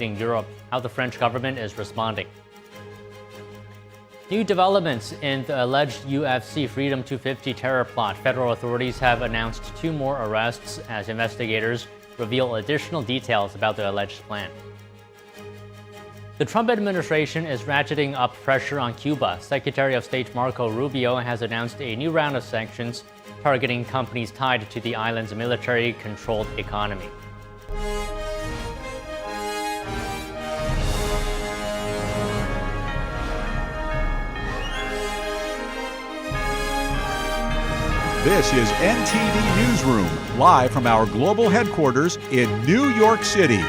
in Europe, how the French government is responding. New developments in the alleged UFC Freedom 250 terror plot. Federal authorities have announced 2 more arrests as investigators reveal additional details about the alleged plan. The Trump administration is ratcheting up pressure on Cuba. Secretary of State Marco Rubio has announced a new round of sanctions targeting companies tied to the island's military-controlled economy. This is NTD Newsroom, live from our global headquarters in New York City.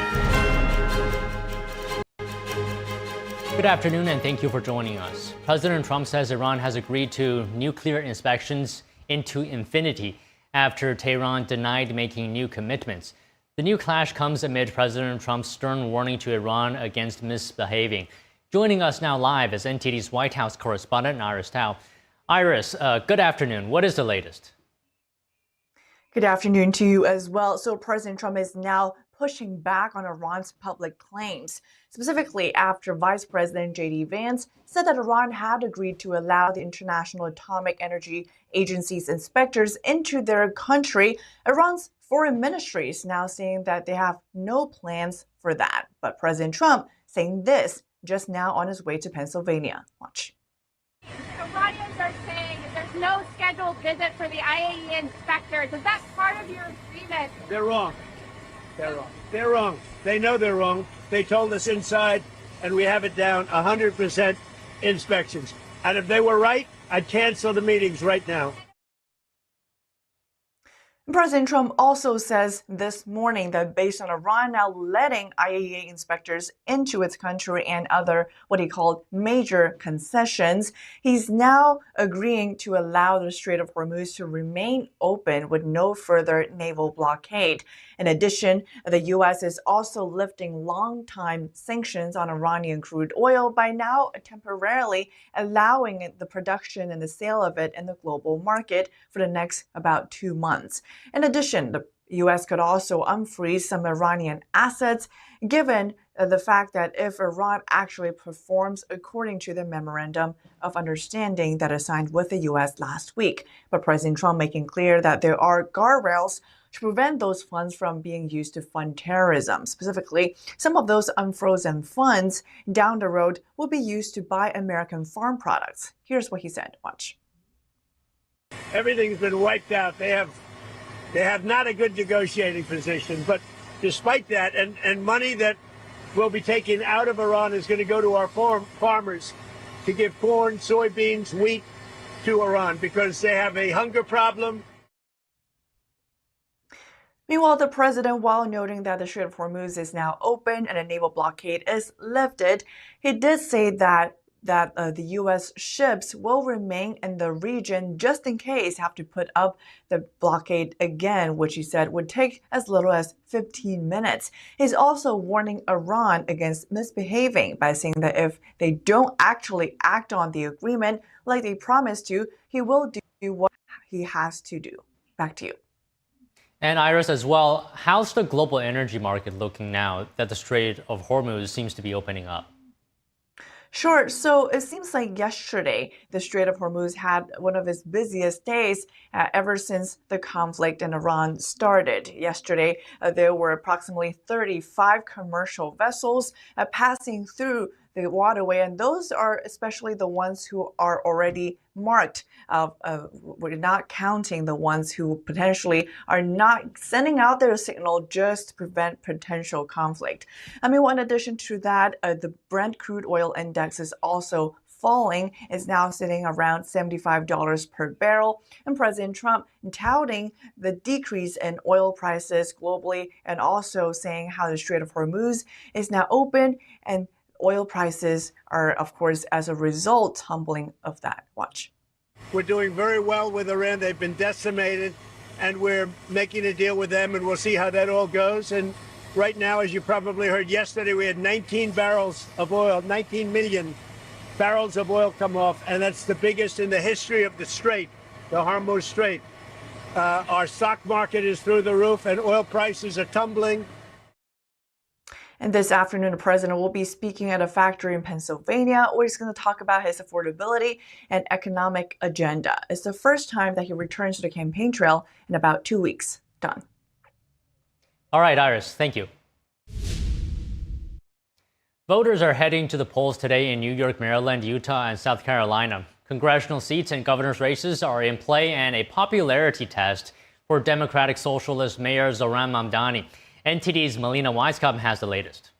Good afternoon, and thank you for joining us. President Trump says Iran has agreed to nuclear inspections into infinity after Tehran denied making new commitments. The new clash comes amid President Trump's stern warning to Iran against misbehaving. Joining us now live is NTD's White House correspondent, Iris Tao. Iris, good afternoon. What is the latest? Good afternoon to you as well. So President Trump is now pushing back on Iran's public claims, specifically after Vice President J.D. Vance said that Iran had agreed to allow the International Atomic Energy Agency's inspectors into their country. Iran's foreign ministry is now saying that they have no plans for that. But President Trump saying this just now on his way to Pennsylvania. Watch. Iranians are saying that there's no scheduled visit for the IAEA inspectors. Is that part of your agreement? They're wrong. They're wrong. They're wrong. They know they're wrong. They told us inside, and we have it down 100% inspections. And if they were right, I'd cancel the meetings right now. President Trump also says this morning that based on Iran now letting IAEA inspectors into its country and other what he called major concessions, he's now agreeing to allow the Strait of Hormuz to remain open with no further naval blockade. In addition, the U.S. is also lifting long-time sanctions on Iranian crude oil by now temporarily allowing the production and the sale of it in the global market for the next about 2 months. In addition, the U.S. could also unfreeze some Iranian assets, given the fact that if Iran actually performs according to the memorandum of understanding that is signed with the U.S. last week. But President Trump making clear that there are guardrails to prevent those funds from being used to fund terrorism. Specifically, some of those unfrozen funds down the road will be used to buy American farm products. Here's what he said. Watch. Everything's been wiped out. They have not a good negotiating position. But despite that, and money that will be taken out of Iran is going to go to our farmers to give corn, soybeans, wheat to Iran because they have a hunger problem. Meanwhile, the president, while noting that the Strait of Hormuz is now open and a naval blockade is lifted, he did say that the U.S. ships will remain in the region just in case have to put up the blockade again, which he said would take as little as 15 minutes. He's also warning Iran against misbehaving by saying that if they don't actually act on the agreement like they promised to, he will do what he has to do. Back to you. And Iris, as well, how's the global energy market looking now that the Strait of Hormuz seems to be opening up? Sure. So it seems like yesterday, the Strait of Hormuz had one of its busiest days ever since the conflict in Iran started. Yesterday, there were approximately 35 commercial vessels passing through the waterway, and those are especially the ones who are already marked. We're not counting the ones who potentially are not sending out their signal just to prevent potential conflict. I mean, in addition to that, the Brent crude oil index is also falling. It's now sitting around $75 per barrel. And President Trump touting the decrease in oil prices globally and also saying how the Strait of Hormuz is now open and oil prices are, of course, as a result, tumbling of that. Watch. We're doing very well with Iran. They've been decimated, and we're making a deal with them, and we'll see how that all goes. And right now, as you probably heard yesterday, we had 19 barrels of oil, 19 million barrels of oil come off, and that's the biggest in the history of the Strait, the Hormuz Strait. Our stock market is through the roof, and oil prices are tumbling. And this afternoon, the president will be speaking at a factory in Pennsylvania where he's going to talk about his affordability and economic agenda. It's the first time that he returns to the campaign trail in about 2 weeks. Done. All right, Iris, thank you. Voters are heading to the polls today in New York, Maryland, Utah, and South Carolina. Congressional seats and governor's races are in play, and a popularity test for Democratic Socialist Mayor Zohran Mamdani. NTD's Melina Weisskopf has the latest.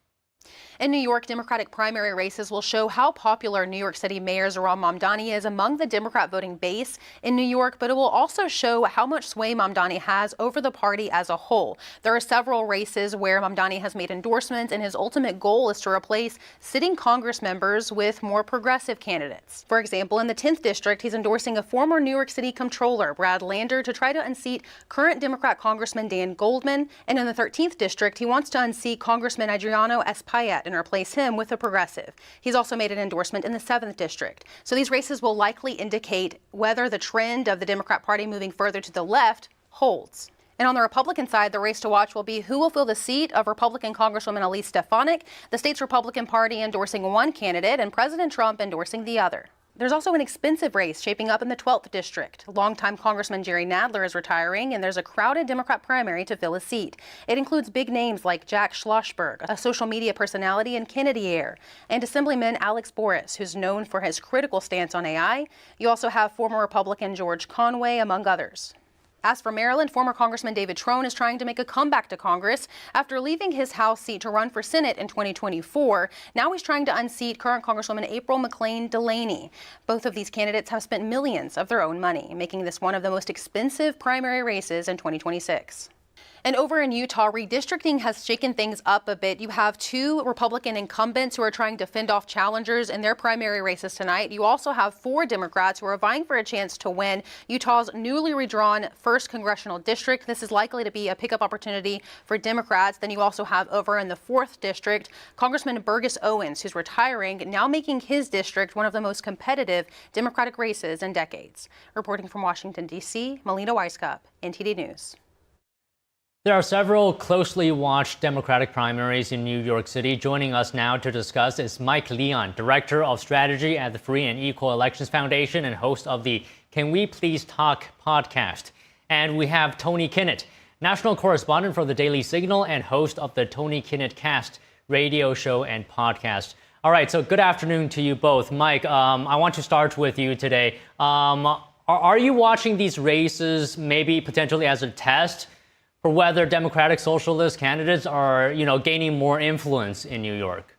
In New York, Democratic primary races will show how popular New York City Mayor Zohran Mamdani is among the Democrat voting base in New York, but it will also show how much sway Mamdani has over the party as a whole. There are several races where Mamdani has made endorsements, and his ultimate goal is to replace sitting Congress members with more progressive candidates. For example, in the 10th district, he's endorsing a former New York City comptroller, Brad Lander, to try to unseat current Democrat Congressman Dan Goldman. And in the 13th district, he wants to unseat Congressman Adriano Espaillat and replace him with a progressive. He's also made an endorsement in the 7th district. So these races will likely indicate whether the trend of the Democrat Party moving further to the left holds. And on the Republican side, the race to watch will be who will fill the seat of Republican Congresswoman Elise Stefanik, the state's Republican Party endorsing one candidate and President Trump endorsing the other. There's also an expensive race shaping up in the 12th district. Longtime Congressman Jerry Nadler is retiring, and there's a crowded Democrat primary to fill a seat. It includes big names like Jack Schlossberg, a social media personality, and Kennedy heir, and Assemblyman Alex Boris, who's known for his critical stance on AI. You also have former Republican George Conway, among others. As for Maryland, former Congressman David Trone is trying to make a comeback to Congress after leaving his House seat to run for Senate in 2024. Now he's trying to unseat current Congresswoman April McClain Delaney. Both of these candidates have spent millions of their own money, making this one of the most expensive primary races in 2026. And over in Utah, redistricting has shaken things up a bit. You have two Republican incumbents who are trying to fend off challengers in their primary races tonight. You also have 4 Democrats who are vying for a chance to win Utah's newly redrawn 1st congressional district. This is likely to be a pickup opportunity for Democrats. Then you also have over in the 4th district, Congressman Burgess Owens, who's retiring, now making his district one of the most competitive Democratic races in decades. Reporting from Washington, D.C., Melina Weisskopf, NTD News. There are several closely watched Democratic primaries in New York City. Joining us now to discuss is Mike Leon, Director of Strategy at the Free and Equal Elections Foundation and host of the Can We Please Talk podcast. And we have Tony Kinnett, national correspondent for the Daily Signal and host of the Tony Kinnett Cast radio show and podcast. All right, so good afternoon to you both. Mike, I want to start with you today. Are you watching these races maybe potentially as a test for whether Democratic Socialist candidates are, gaining more influence in New York?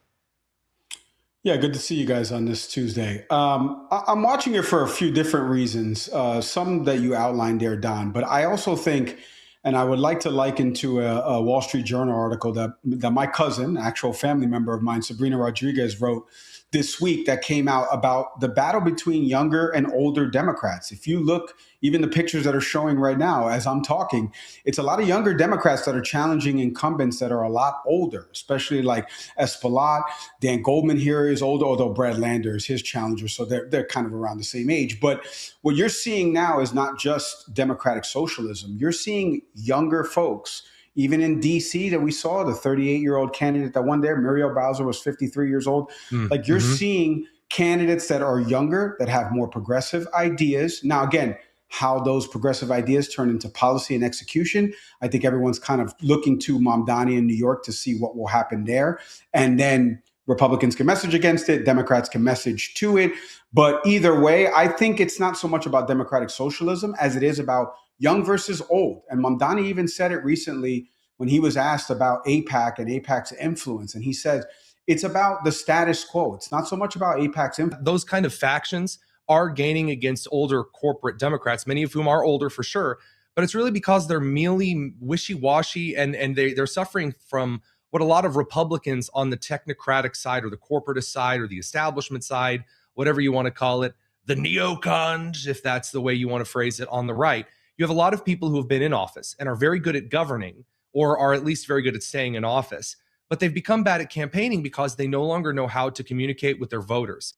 Yeah, good to see you guys on this Tuesday. I'm watching it for a few different reasons, some that you outlined there, Don. But I also think, and I would like to liken to a Wall Street Journal article that my cousin, actual family member of mine, Sabrina Rodriguez, wrote this week that came out about the battle between younger and older Democrats. If you look, even the pictures that are showing right now as I'm talking, it's a lot of younger Democrats that are challenging incumbents that are a lot older, especially like Espaillat. Dan Goldman here is older, although Brad Lander is his challenger, so they're kind of around the same age. But what you're seeing now is not just Democratic socialism. You're seeing younger folks. Even in D.C. that we saw, the 38-year-old candidate that won there, Muriel Bowser, was 53 years old. Like you're seeing candidates that are younger, that have more progressive ideas. Now, again, how those progressive ideas turn into policy and execution, I think everyone's kind of looking to Mamdani in New York to see what will happen there. And then Republicans can message against it, Democrats can message to it. But either way, I think it's not so much about democratic socialism as it is about young versus old. And Mamdani even said it recently when he was asked about AIPAC and AIPAC's influence. And he said, it's about the status quo. It's not so much about AIPAC's influence. Those kind of factions are gaining against older corporate Democrats, many of whom are older for sure. But it's really because they're merely wishy-washy and they're suffering from what a lot of Republicans on the technocratic side or the corporatist side or the establishment side, whatever you want to call it, the neocons, if that's the way you want to phrase it, on the right. You have a lot of people who have been in office and are very good at governing or are at least very good at staying in office, but they've become bad at campaigning because they no longer know how to communicate with their voters.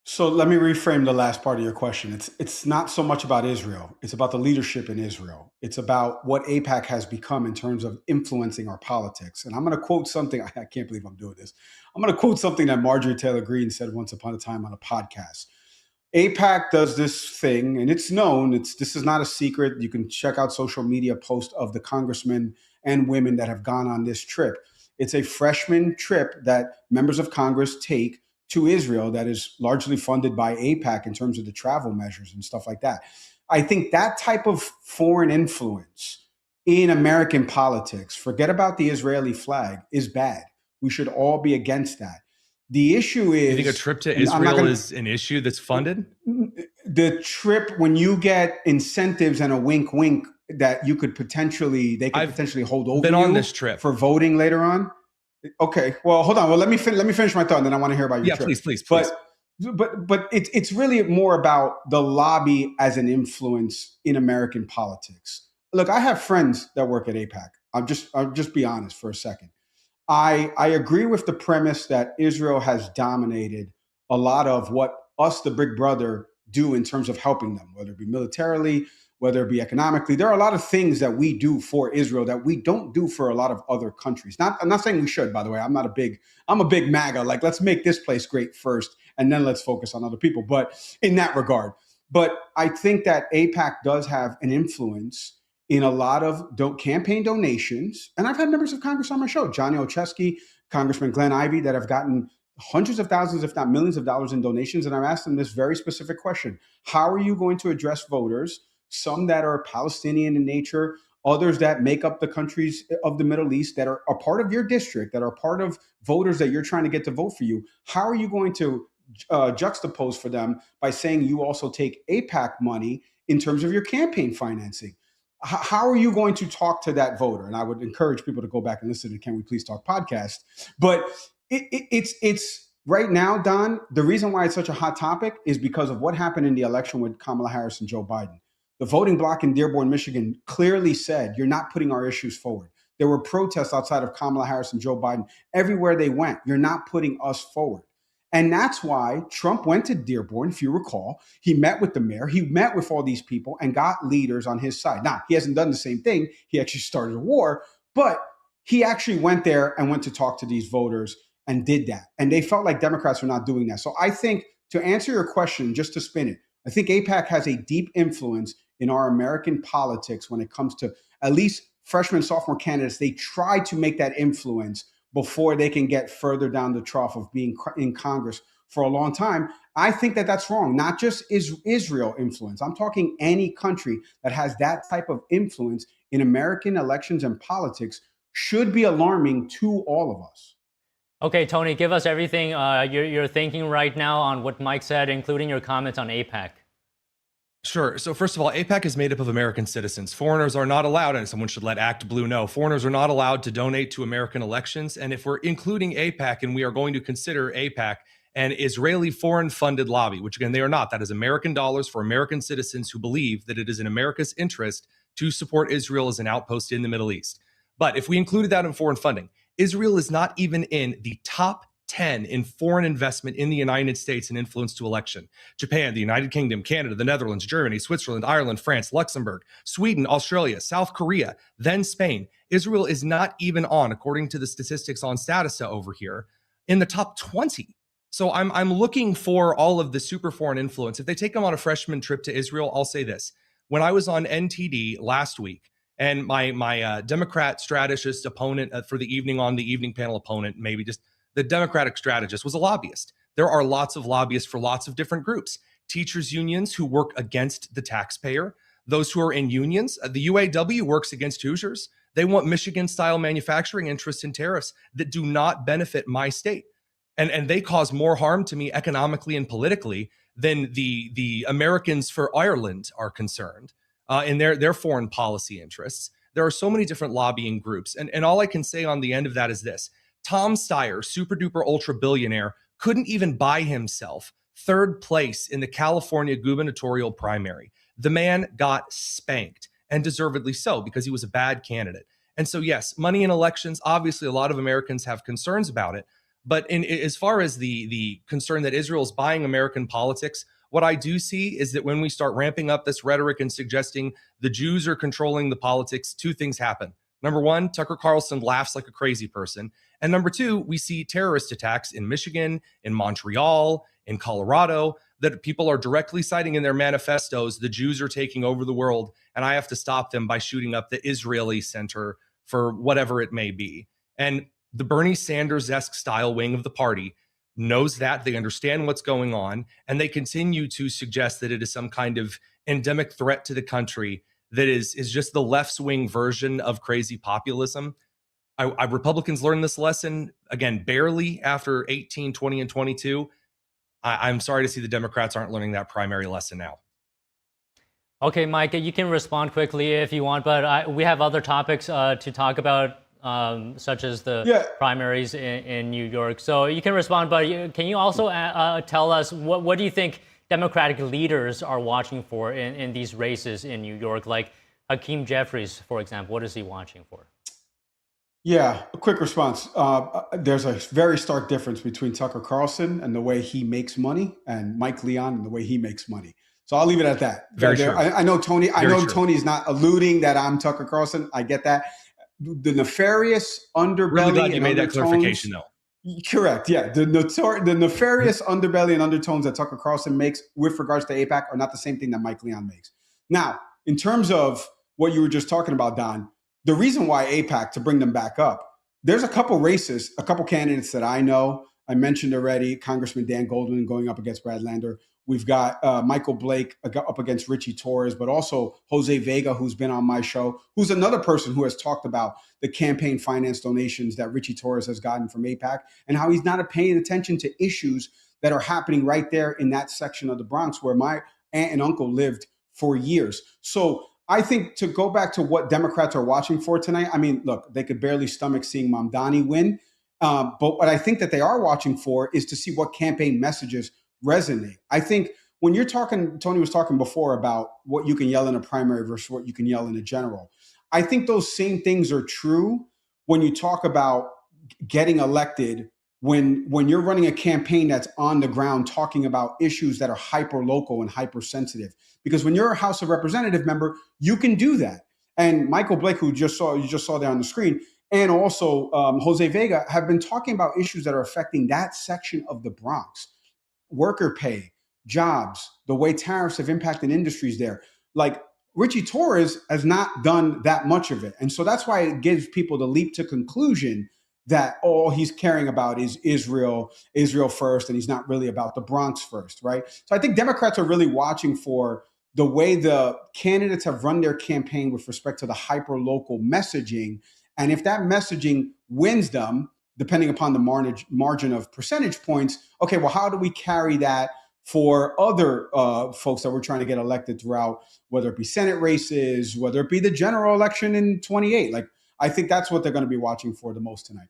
So let me reframe the last part of your question. It's not so much about Israel. It's about the leadership in Israel. It's about what AIPAC has become in terms of influencing our politics. And I'm going to quote something. I can't believe I'm doing this. I'm going to quote something that Marjorie Taylor Greene said once upon a time on a podcast. AIPAC does this thing, and it's known. This is not a secret. You can check out social media posts of the congressmen and women that have gone on this trip. It's a freshman trip that members of Congress take to Israel that is largely funded by AIPAC in terms of the travel measures and stuff like that. I think that type of foreign influence in American politics, forget about the Israeli flag, is bad. We should all be against that. The issue is... You think a trip to Israel is an issue that's funded? The trip, when you get incentives and a wink wink that they could potentially hold over been you on this trip for voting later on. Okay, well, hold on. Well, let me finish my thought, and then I want to hear about your trip. Please. But it's really more about the lobby as an influence in American politics. Look, I have friends that work at AIPAC. I'll just be honest for a second. I agree with the premise that Israel has dominated a lot of what us, the Big Brother, do in terms of helping them, whether it be militarily, whether it be economically. There are a lot of things that we do for Israel that we don't do for a lot of other countries. I'm not saying we should, by the way. I'm a big MAGA. Like, let's make this place great first, and then let's focus on other people. But in that regard, but I think that AIPAC does have an influence in a lot of campaign donations. And I've had members of Congress on my show, Johnny Olszewski, Congressman Glenn Ivey, that have gotten hundreds of thousands, if not millions of dollars in donations. And I've asked them this very specific question. How are you going to address voters, some that are Palestinian in nature, others that make up the countries of the Middle East that are a part of your district, that are part of voters that you're trying to get to vote for you? How are you going to juxtapose for them by saying you also take AIPAC money in terms of your campaign financing? How are you going to talk to that voter? And I would encourage people to go back and listen to the Can We Please Talk podcast. But it's right now, Don, the reason why it's such a hot topic is because of what happened in the election with Kamala Harris and Joe Biden. The voting bloc in Dearborn, Michigan clearly said, you're not putting our issues forward. There were protests outside of Kamala Harris and Joe Biden. Everywhere they went, you're not putting us forward. And that's why Trump went to Dearborn, if you recall. He met with the mayor. He met with all these people and got leaders on his side. Now, he hasn't done the same thing. He actually started a war, but he actually went there and went to talk to these voters and did that. And they felt like Democrats were not doing that. So I think, to answer your question, just to spin it, I think AIPAC has a deep influence in our American politics when it comes to at least freshman, sophomore candidates. They try to make that influence before they can get further down the trough of being in Congress for a long time. I think that that's wrong. Not just Israel influence. I'm talking any country that has that type of influence in American elections and politics should be alarming to all of us. Okay, Tony, give us everything you're thinking right now on what Mike said, including your comments on AIPAC. Sure. So first of all, AIPAC is made up of American citizens. Foreigners are not allowed, and someone should let Act Blue know, foreigners are not allowed to donate to American elections. And if we're including AIPAC, and we are going to consider AIPAC an Israeli foreign-funded lobby, which again, they are not. That is American dollars for American citizens who believe that it is in America's interest to support Israel as an outpost in the Middle East. But if we included that in foreign funding, Israel is not even in the top 10 in foreign investment in the United States and influence to election. Japan, the United Kingdom, Canada, the Netherlands, Germany, Switzerland, Ireland, France, Luxembourg, Sweden, Australia, South Korea, then Spain. Israel is not even on, according to the statistics on Statista over here, in the top 20. So I'm looking for all of the super foreign influence. If they take them on a freshman trip to Israel, I'll say this. When I was on NTD last week, and my Democrat strategist opponent for the evening panel opponent, maybe just the Democratic strategist, was a lobbyist. There are lots of lobbyists for lots of different groups. Teachers unions who work against the taxpayer, those who are in unions. The UAW works against Hoosiers. They want Michigan-style manufacturing interests and tariffs that do not benefit my state. And they cause more harm to me economically and politically than the Americans for Ireland are concerned in their foreign policy interests. There are so many different lobbying groups. And all I can say on the end of that is this. Tom Steyer, super duper ultra billionaire, couldn't even buy himself third place in the California gubernatorial primary. The man got spanked, and deservedly so, because he was a bad candidate. And so, yes, money in elections, obviously a lot of Americans have concerns about it. But as far as the concern that Israel is buying American politics, what I do see is that when we start ramping up this rhetoric and suggesting the Jews are controlling the politics, two things happen. Number one, Tucker Carlson laughs like a crazy person. And number two, we see terrorist attacks in Michigan, in Montreal, in Colorado, that people are directly citing in their manifestos, the Jews are taking over the world, and I have to stop them by shooting up the Israeli center for whatever it may be. And the Bernie Sanders-esque style wing of the party knows that, they understand what's going on, and they continue to suggest that it is some kind of endemic threat to the country that is just the left's wing version of crazy populism. Republicans learned this lesson, again, barely after 18, 20, and 22. I'm sorry to see the Democrats aren't learning that primary lesson now. Okay, Mike, you can respond quickly if you want, but we have other topics to talk about, such as the primaries in New York. So you can respond, but can you also tell us what do you think Democratic leaders are watching for in these races in New York? Like Hakeem Jeffries, for example, what is he watching for? Yeah, a quick response. There's a very stark difference between Tucker Carlson and the way he makes money and Mike Leon and the way he makes money. So I'll leave it at that. Very true. I know Tony. Very true. Tony's not alluding that I'm Tucker Carlson. I get that. The nefarious underbelly. Really glad you and made that undertones, clarification, though. Correct. Yeah, the nefarious underbelly and undertones that Tucker Carlson makes with regards to AIPAC are not the same thing that Mike Leon makes. Now, in terms of what you were just talking about, Don, the reason why AIPAC, to bring them back up, there's a couple races, a couple candidates that I know. I mentioned already Congressman Dan Goldman going up against Brad Lander. We've got Michael Blake up against Richie Torres, but also Jose Vega, who's been on my show, who's another person who has talked about the campaign finance donations that Richie Torres has gotten from AIPAC and how he's not paying attention to issues that are happening right there in that section of the Bronx where my aunt and uncle lived for years. So I think to go back to what Democrats are watching for tonight, I mean, look, they could barely stomach seeing Mamdani win. But what I think that they are watching for is to see what campaign messages resonate. I think when you're talking, Tony was talking before about what you can yell in a primary versus what you can yell in a general. I think those same things are true when you talk about getting elected, when you're running a campaign that's on the ground talking about issues that are hyper local and hypersensitive. Because when you're a House of Representative member, you can do that. And Michael Blake, who you just saw there on the screen, and also Jose Vega have been talking about issues that are affecting that section of the Bronx. Worker pay, jobs, the way tariffs have impacted industries there. Like Richie Torres has not done that much of it. And so that's why it gives people the leap to conclusion that all he's caring about is Israel first, and he's not really about the Bronx first, right? So I think Democrats are really watching for the way the candidates have run their campaign with respect to the hyper-local messaging. And if that messaging wins them, depending upon the margin of percentage points, okay, well, how do we carry that for other folks that we're trying to get elected throughout, whether it be Senate races, whether it be the general election in 28? Like, I think that's what they're going to be watching for the most tonight.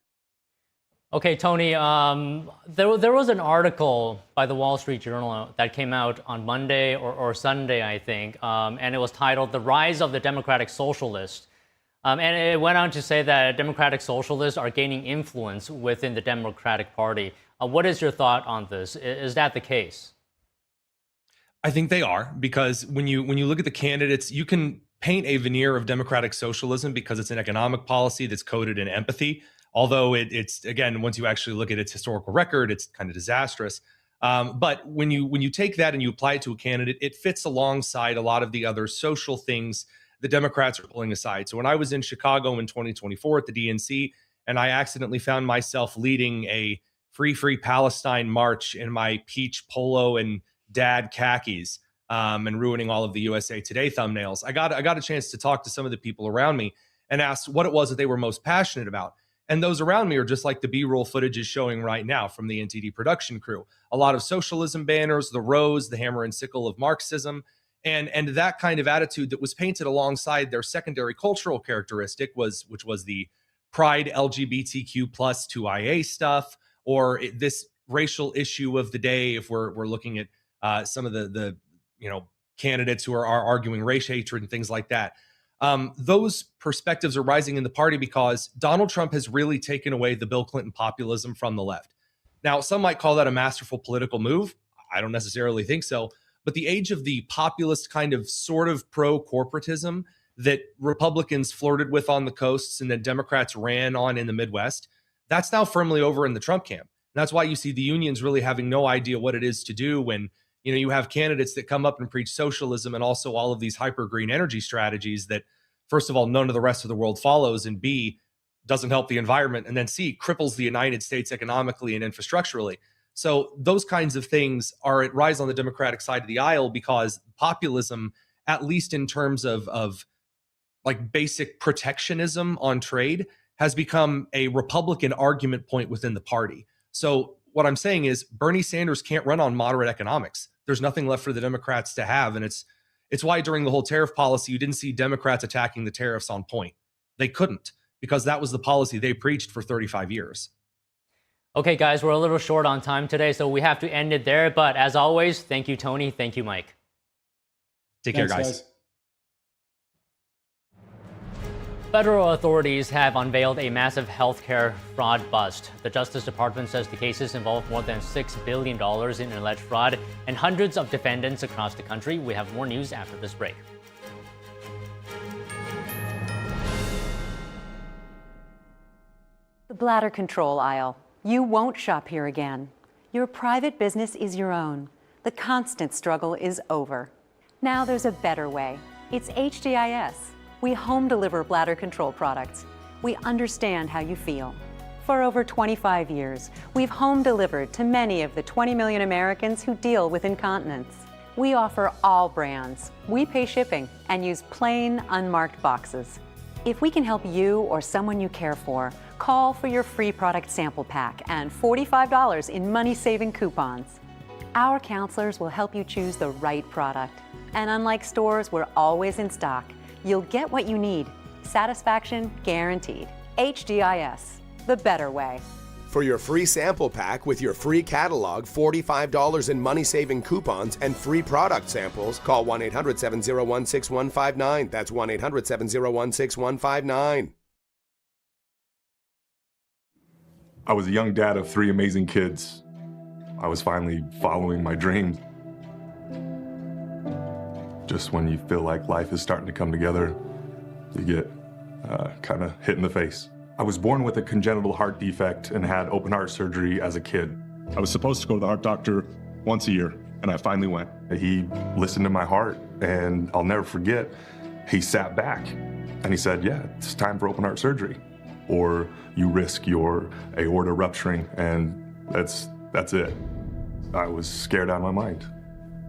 Okay, Tony, there was an article by the Wall Street Journal that came out on Monday or Sunday, I think, and it was titled "The Rise of the Democratic Socialist." And it went on to say that Democratic Socialists are gaining influence within the Democratic Party. What is your thought on this? Is that the case? I think they are, because when you look at the candidates, you can paint a veneer of democratic socialism because it's an economic policy that's coded in empathy. Although it's again, once you actually look at its historical record, it's kind of disastrous. But when you take that and you apply it to a candidate, it fits alongside a lot of the other social things the Democrats are pulling aside. So when I was in Chicago in 2024 at the DNC, and I accidentally found myself leading a Free Palestine march in my peach polo and dad khakis, and ruining all of the USA Today thumbnails, I got a chance to talk to some of the people around me and asked what it was that they were most passionate about. And those around me are just like the B-roll footage is showing right now from the NTD production crew. A lot of socialism banners, the rose, the hammer and sickle of Marxism, and that kind of attitude that was painted alongside their secondary cultural characteristic, which was the pride LGBTQ plus 2IA stuff, or this racial issue of the day. If we're looking at some of the candidates who are arguing race hatred and things like that. Those perspectives are rising in the party because Donald Trump has really taken away the Bill Clinton populism from the left. Now, some might call that a masterful political move. I don't necessarily think so. But the age of the populist kind of sort of pro-corporatism that Republicans flirted with on the coasts and that Democrats ran on in the Midwest, that's now firmly over in the Trump camp. And that's why you see the unions really having no idea what it is to do when, you know, you have candidates that come up and preach socialism and also all of these hyper green energy strategies that, first of all, none of the rest of the world follows, and B, doesn't help the environment, and then C, cripples the United States economically and infrastructurally. So those kinds of things are at rise on the Democratic side of the aisle because populism, at least in terms of like basic protectionism on trade, has become a Republican argument point within the party. So what I'm saying is Bernie Sanders can't run on moderate economics. There's nothing left for the Democrats to have. And it's why during the whole tariff policy, you didn't see Democrats attacking the tariffs on point. They couldn't, because that was the policy they preached for 35 years. Okay, guys, we're a little short on time today, so we have to end it there. But as always, thank you, Tony. Thank you, Mike. Take care, guys. Federal authorities have unveiled a massive healthcare fraud bust. The Justice Department says the cases involve more than $6 billion in alleged fraud and hundreds of defendants across the country. We have more news after this break. The bladder control aisle. You won't shop here again. Your private business is your own. The constant struggle is over. Now there's a better way. It's HDIS. We home deliver bladder control products. We understand how you feel. For over 25 years, we've home delivered to many of the 20 million Americans who deal with incontinence. We offer all brands. We pay shipping and use plain, unmarked boxes. If we can help you or someone you care for, call for your free product sample pack and $45 in money-saving coupons. Our counselors will help you choose the right product. And unlike stores, we're always in stock. You'll get what you need. Satisfaction guaranteed. HDIS, the better way. For your free sample pack with your free catalog, $45 in money-saving coupons, and free product samples, call 1-800-701-6159. That's 1-800-701-6159. I was a young dad of 3 amazing kids. I was finally following my dreams. Just when you feel like life is starting to come together, you get kind of hit in the face. I was born with a congenital heart defect and had open heart surgery as a kid. I was supposed to go to the heart doctor once a year, and I finally went. He listened to my heart, and I'll never forget, he sat back and he said, yeah, it's time for open heart surgery, or you risk your aorta rupturing, and that's it. I was scared out of my mind.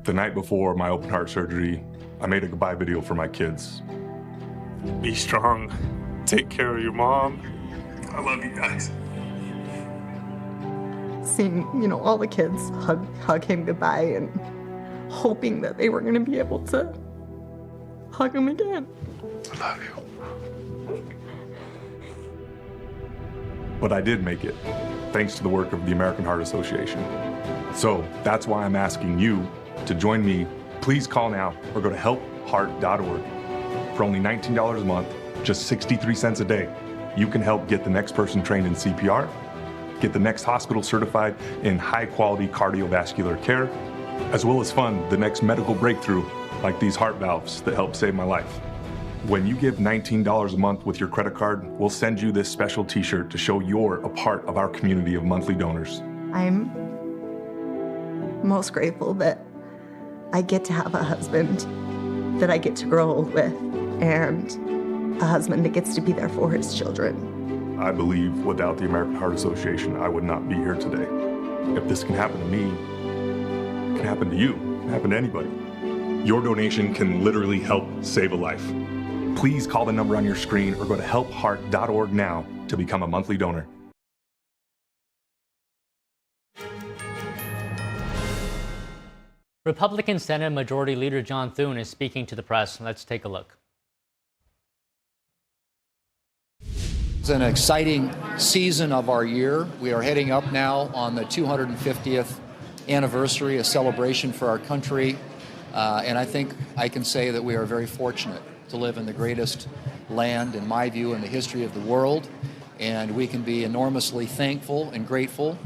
The night before my open heart surgery, I made a goodbye video for my kids. Be strong. Take care of your mom. I love you guys. Seeing, all the kids hug him goodbye and hoping that they were going to be able to hug him again. I love you. But I did make it, thanks to the work of the American Heart Association. So that's why I'm asking you to join me. Please call now or go to helpheart.org. For only $19 a month, just 63 cents a day, you can help get the next person trained in CPR, get the next hospital certified in high-quality cardiovascular care, as well as fund the next medical breakthrough like these heart valves that helped save my life. When you give $19 a month with your credit card, we'll send you this special t-shirt to show you're a part of our community of monthly donors. I'm most grateful that I get to have a husband that I get to grow old with, and a husband that gets to be there for his children. I believe without the American Heart Association, I would not be here today. If this can happen to me, it can happen to you, it can happen to anybody. Your donation can literally help save a life. Please call the number on your screen or go to helpheart.org now to become a monthly donor. Republican Senate Majority Leader John Thune is speaking to the press. Let's take a look. It's an exciting season of our year. We are heading up now on the 250th anniversary, a celebration for our country. And I think I can say that we are very fortunate to live in the greatest land, in my view, in the history of the world. And we can be enormously thankful and grateful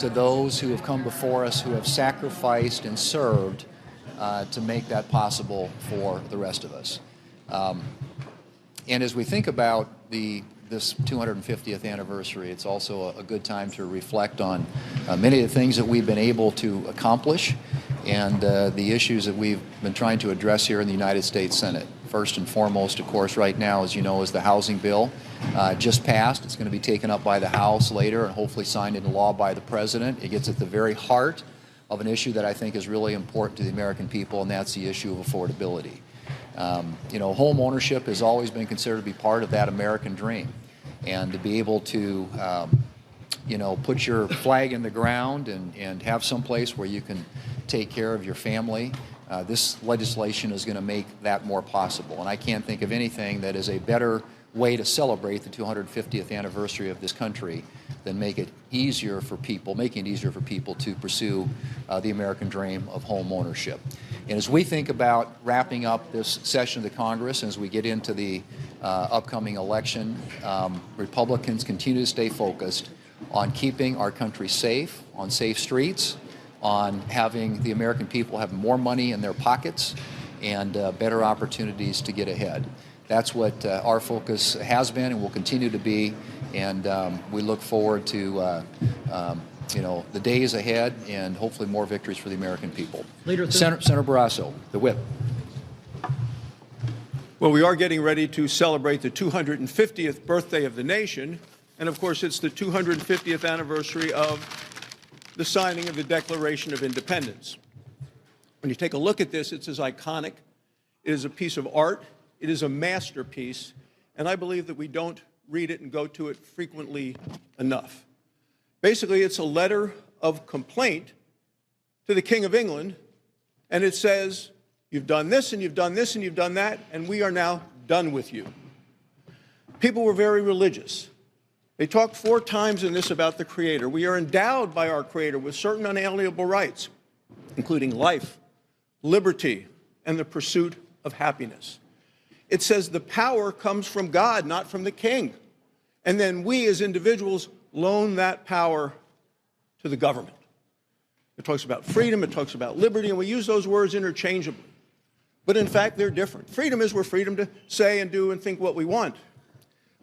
to those who have come before us, who have sacrificed and served to make that possible for the rest of us. And as we think about this 250th anniversary, it's also a good time to reflect on many of the things that we've been able to accomplish and the issues that we've been trying to address here in the United States Senate. First and foremost, of course, right now, as you know, is the housing bill. Just passed. It's going to be taken up by the House later and hopefully signed into law by the President. It gets at the very heart of an issue that I think is really important to the American people, and that's the issue of affordability. Home ownership has always been considered to be part of that American dream. And to be able to, put your flag in the ground and have some place where you can take care of your family, this legislation is going to make that more possible. And I can't think of anything that is a better way to celebrate the 250th anniversary of this country than making it easier for people to pursue the American dream of home ownership. And as we think about wrapping up this session of the Congress, and as we get into the upcoming election, Republicans continue to stay focused on keeping our country safe, on safe streets, on having the American people have more money in their pockets and better opportunities to get ahead. That's what our focus has been and will continue to be, and we look forward to the days ahead and hopefully more victories for the American people. Senator Barrasso, the whip. Well, we are getting ready to celebrate the 250th birthday of the nation, and of course it's the 250th anniversary of the signing of the Declaration of Independence. When you take a look at this, it's as iconic. It is a piece of art. It is a masterpiece, and I believe that we don't read it and go to it frequently enough. Basically, it's a letter of complaint to the King of England, and it says, you've done this, and you've done this, and you've done that, and we are now done with you. People were very religious. They talked 4 times in this about the Creator. We are endowed by our Creator with certain unalienable rights, including life, liberty, and the pursuit of happiness. It says the power comes from God, not from the king. And then we as individuals loan that power to the government. It talks about freedom, it talks about liberty, and we use those words interchangeably. But in fact, they're different. Freedom is we're freedom to say and do and think what we want.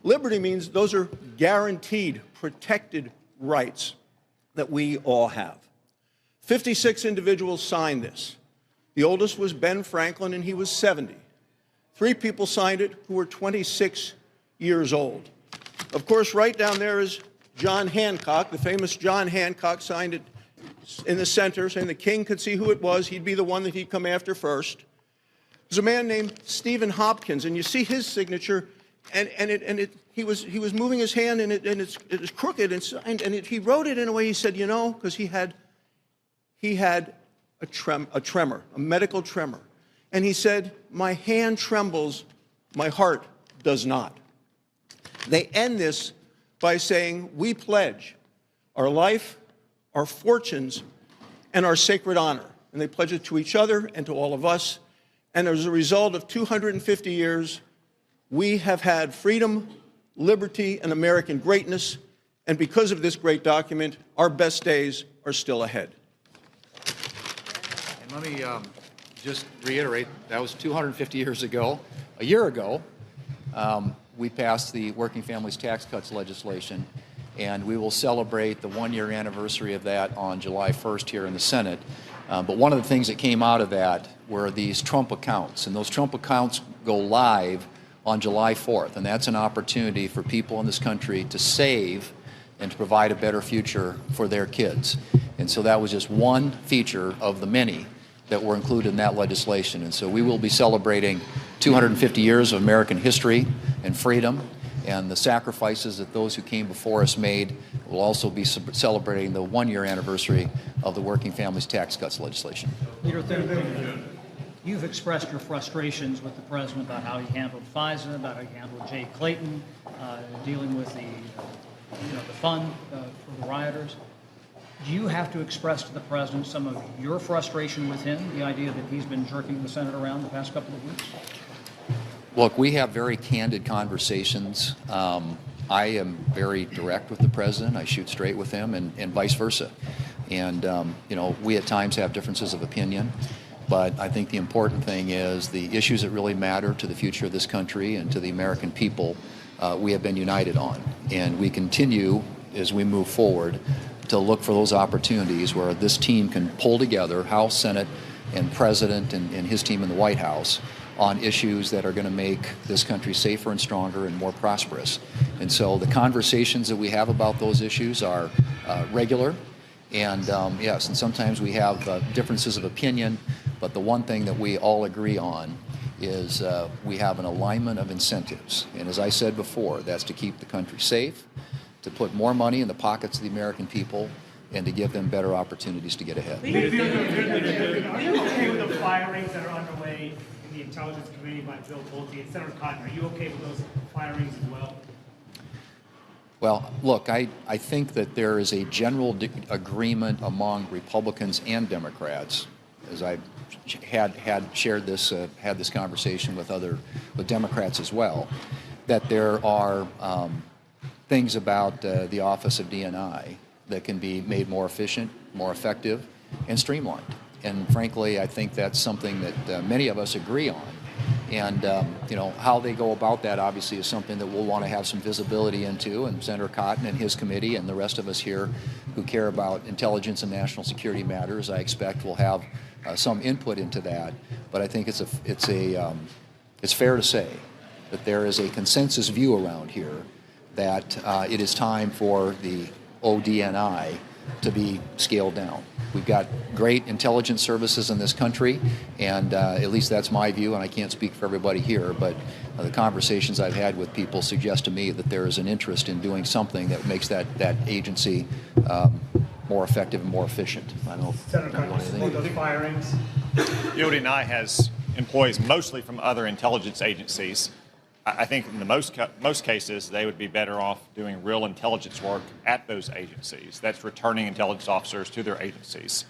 Liberty means those are guaranteed, protected rights that we all have. 56 individuals signed this. The oldest was Ben Franklin, and he was 70. 3 people signed it who were 26 years old. Of course, right down there is John Hancock. The famous John Hancock signed it in the center, saying the king could see who it was. He'd be the one that he'd come after first. There's a man named Stephen Hopkins, and you see his signature, and he was moving his hand, and it's crooked, and he wrote it in a way. He said, because he had a tremor, a medical tremor. And he said, my hand trembles, my heart does not. They end this by saying, we pledge our life, our fortunes, and our sacred honor. And they pledge it to each other and to all of us. And as a result of 250 years, we have had freedom, liberty, and American greatness. And because of this great document, our best days are still ahead. And let me just reiterate, that was 250 years ago. A year ago, we passed the Working Families Tax Cuts legislation, and we will celebrate the 1-year anniversary of that on July 1st here in the Senate. But one of the things that came out of that were these Trump accounts, and those Trump accounts go live on July 4th, and that's an opportunity for people in this country to save and to provide a better future for their kids. And so that was just one feature of the many that were included in that legislation. And so we will be celebrating 250 years of American history and freedom and the sacrifices that those who came before us made. We'll also be celebrating the 1-year anniversary of the Working Families Tax Cuts legislation. Leader Thurman, you've expressed your frustrations with the president about how he handled FISA, about how he handled Jay Clayton, dealing with the fund for the rioters. Do you have to express to the president some of your frustration with him, the idea that he's been jerking the Senate around the past couple of weeks? Look, we have very candid conversations. I am very direct with the president. I shoot straight with him, and vice versa. And we at times have differences of opinion, but I think the important thing is the issues that really matter to the future of this country and to the American people, we have been united on. And we continue, as we move forward, to look for those opportunities where this team can pull together, House, Senate, and President and his team in the White House, on issues that are going to make this country safer and stronger and more prosperous. And so the conversations that we have about those issues are regular. And yes, and sometimes we have differences of opinion, but the one thing that we all agree on is we have an alignment of incentives. And as I said before, that's to keep the country safe, to put more money in the pockets of the American people, and to give them better opportunities to get ahead. Are you okay with the firings that are underway in the Intelligence Committee by Bill Pulte and Senator Cotton? Are you okay with those firings as well? Well, look, I think that there is a general agreement among Republicans and Democrats, as I had shared this, had this conversation with Democrats as well, that there are things about the Office of D&I that can be made more efficient, more effective, and streamlined. And frankly, I think that's something that many of us agree on. And how they go about that obviously is something that we'll want to have some visibility into, and Senator Cotton and his committee and the rest of us here who care about intelligence and national security matters, I expect will have some input into that. But I think it's fair to say that there is a consensus view around here that it is time for the ODNI to be scaled down. We've got great intelligence services in this country, and at least that's my view, and I can't speak for everybody here, but the conversations I've had with people suggest to me that there is an interest in doing something that makes that agency more effective and more efficient. I don't know if Senator Cotton, those firings. The ODNI has employees mostly from other intelligence agencies. I think in the most cases, they would be better off doing real intelligence work at those agencies. That's returning intelligence officers to their agencies.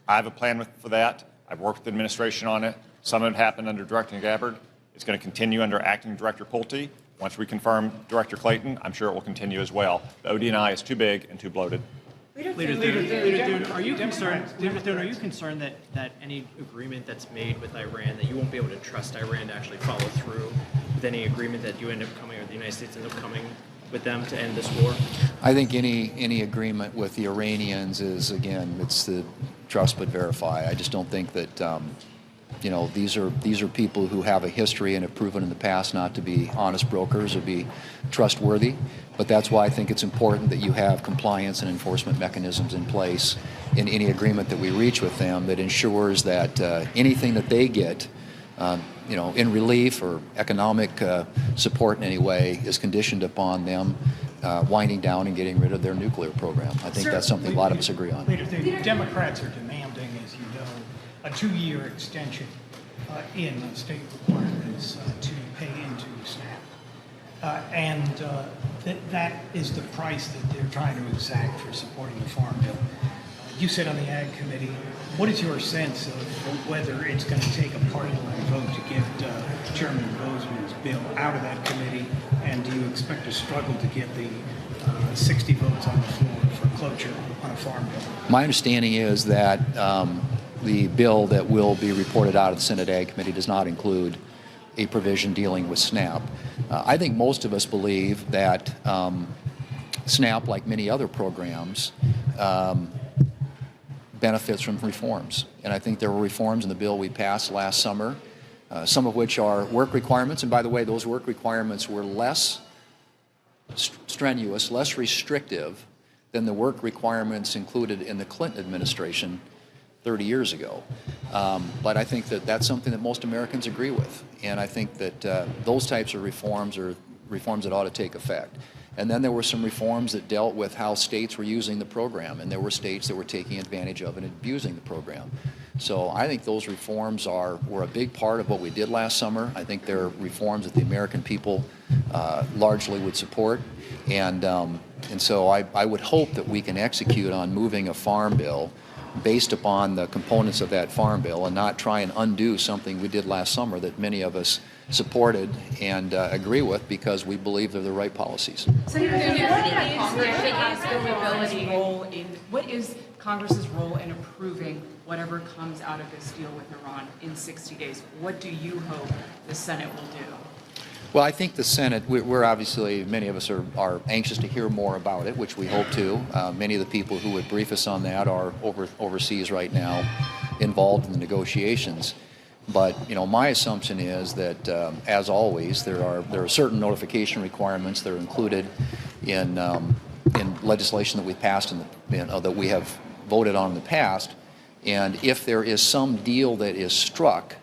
I have a plan for that. I've worked with the administration on it. Some of it happened under Director Gabbard. It's going to continue under Acting Director Pulte. Once we confirm Director Clayton, I'm sure it will continue as well. The ODNI is too big and too bloated. Leader Thune, are you concerned that any agreement that's made with Iran, that you won't be able to trust Iran to actually follow through with any agreement that you end up coming, or the United States ends up coming with them to end this war? I think any agreement with the Iranians is, again, it's the trust but verify. I just don't think that these are people who have a history and have proven in the past not to be honest brokers or be trustworthy. But that's why I think it's important that you have compliance and enforcement mechanisms in place in any agreement that we reach with them that ensures that anything that they get, in relief or economic support in any way is conditioned upon them winding down and getting rid of their nuclear program. I think that's something a lot of us agree on. Leader, the Democrats are demanding, as you know, a 2-year extension in state requirements to pay into SNAP. That is the price that they're trying to exact for supporting the Farm Bill. You sit on the Ag Committee. What is your sense of whether it's going to take a party-line vote to get Chairman Bozeman's bill out of that committee? And do you expect to struggle to get the 60 votes on the floor for cloture on a Farm Bill? My understanding is that the bill that will be reported out of the Senate Ag Committee does not include a provision dealing with SNAP. I think most of us believe that SNAP, like many other programs, benefits from reforms. And I think there were reforms in the bill we passed last summer, some of which are work requirements. And by the way, those work requirements were less strenuous, less restrictive than the work requirements included in the Clinton administration 30 years ago. But I think that that's something that most Americans agree with. And I think that those types of reforms are reforms that ought to take effect. And then there were some reforms that dealt with how states were using the program, and there were states that were taking advantage of and abusing the program. So I think those reforms were a big part of what we did last summer. I think they're reforms that the American people largely would support. And so I would hope that we can execute on moving a farm bill based upon the components of that farm bill and not try and undo something we did last summer that many of us supported and agree with because we believe they're the right policies. What is Congress's role in approving whatever comes out of this deal with Iran in 60 days? What do you hope the Senate will do? Well, I think the Senate, we're obviously, many of us are anxious to hear more about it, which we hope to. Many of the people who would brief us on that are overseas right now, involved in the negotiations. But, my assumption is that, as always, there are certain notification requirements that are included in legislation that we passed that we have voted on in the past. And if there is some deal that is struck,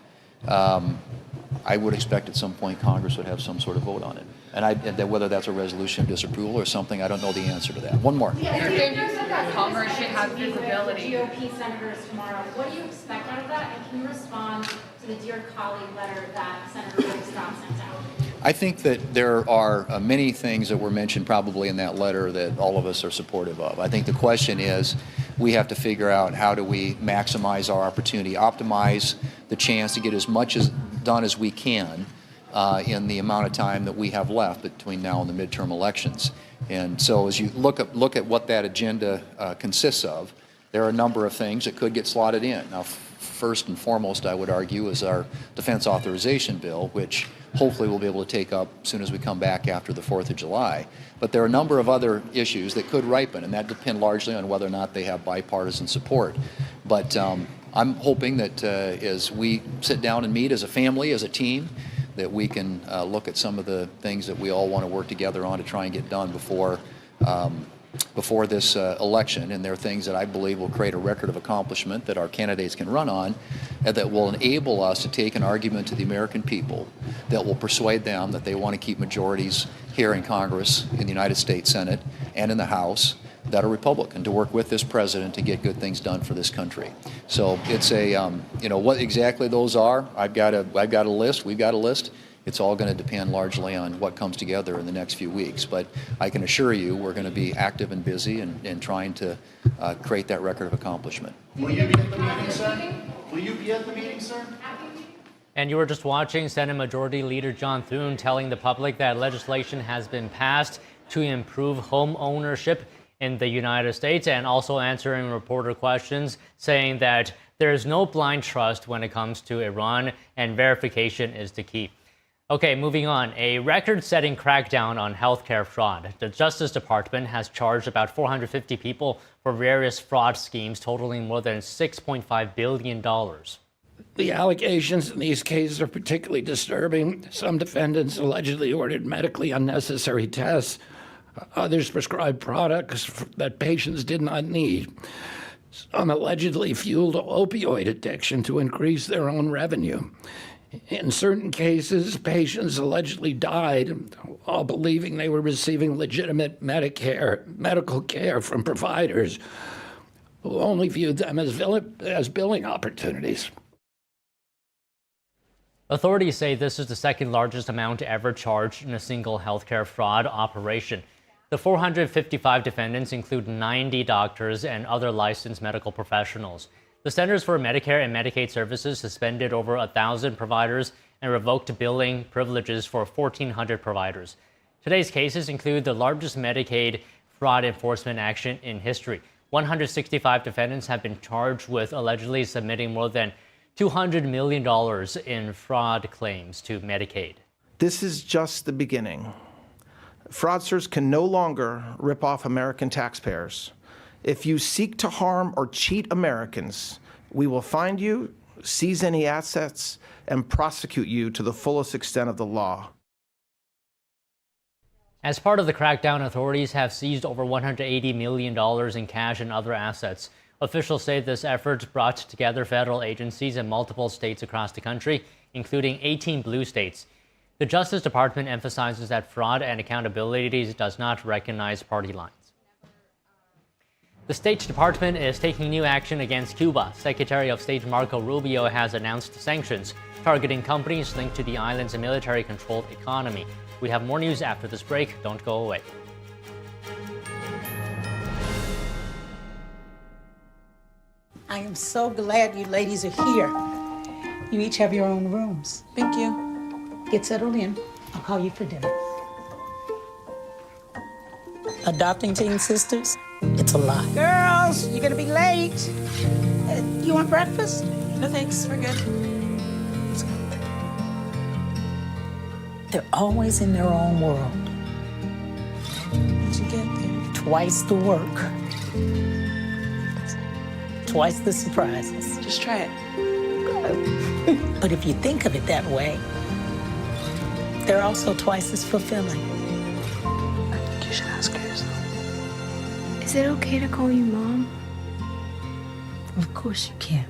I would expect at some point Congress would have some sort of vote on it. And whether that's a resolution of disapproval or something, I don't know the answer to that. One more. Congress should have visibility. GOP senators tomorrow. What do you expect out of that? And can you respond to the Dear Colleague letter that Senator Rick Scott sent out? I think that there are many things that were mentioned probably in that letter that all of us are supportive of. I think the question is we have to figure out how do we maximize our opportunity, optimize the chance to get as much done as we can in the amount of time that we have left between now and the midterm elections. And so as you look at what that agenda consists of, there are a number of things that could get slotted in. Now, first and foremost, I would argue, is our defense authorization bill, which hopefully we'll be able to take up as soon as we come back after the 4th of July. But there are a number of other issues that could ripen, and that depend largely on whether or not they have bipartisan support. But I'm hoping that as we sit down and meet as a family, as a team, that we can look at some of the things that we all want to work together on to try and get done before this election. And there are things that I believe will create a record of accomplishment that our candidates can run on and that will enable us to take an argument to the American people that will persuade them that they want to keep majorities here in Congress, in the United States Senate, and in the House that are Republican, to work with this president to get good things done for this country. So it's what exactly those are. I've got a list. We've got a list. It's all going to depend largely on what comes together in the next few weeks. But I can assure you we're going to be active and busy and trying to create that record of accomplishment. Will you be at the meeting, sir? Will you be at the meeting, sir? And you were just watching Senate Majority Leader John Thune telling the public that legislation has been passed to improve home ownership in the United States, and also answering reporter questions, saying that there is no blind trust when it comes to Iran and verification is the key. Okay, moving on. A record-setting crackdown on healthcare fraud. The Justice Department has charged about 450 people for various fraud schemes totaling more than $6.5 billion. The allegations in these cases are particularly disturbing. Some defendants allegedly ordered medically unnecessary tests. Others prescribed products that patients did not need. Some allegedly fueled opioid addiction to increase their own revenue. In certain cases, patients allegedly died while believing they were receiving legitimate medical care from providers who only viewed them as billing opportunities. Authorities say this is the second largest amount ever charged in a single healthcare fraud operation. The 455 defendants include 90 doctors and other licensed medical professionals. The Centers for Medicare and Medicaid Services suspended over 1,000 providers and revoked billing privileges for 1,400 providers. Today's cases include the largest Medicaid fraud enforcement action in history. 165 defendants have been charged with allegedly submitting more than $200 million in fraud claims to Medicaid. This is just the beginning. Fraudsters can no longer rip off American taxpayers. If you seek to harm or cheat Americans, we will find you, seize any assets, and prosecute you to the fullest extent of the law. As part of the crackdown, authorities have seized over $180 million in cash and other assets. Officials say this effort brought together federal agencies in multiple states across the country, including 18 blue states. The Justice Department emphasizes that fraud and accountability does not recognize party lines. The State Department is taking new action against Cuba. Secretary of State Marco Rubio has announced sanctions targeting companies linked to the island's military-controlled economy. We have more news after this break. Don't go away. I am so glad you ladies are here. You each have your own rooms. Thank you. Get settled in. I'll call you for dinner. Adopting teen sisters, it's a lot. Girls, you're gonna be late. You want breakfast? No thanks, we're good. They're always in their own world. What'd you get there? Twice the work. Twice the surprises. Just try it. But if you think of it that way, they're also twice as fulfilling. I think you should ask her yourself. Is it okay to call you Mom? Of course you can.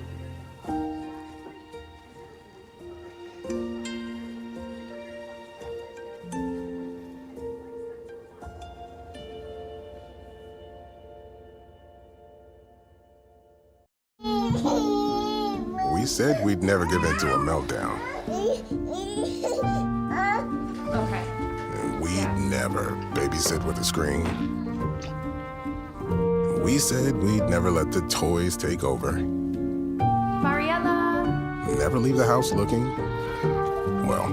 We said we'd never give in to a meltdown. Okay. And we'd never babysit with a screen. We said we'd never let the toys take over. Mariella. Never leave the house looking, well,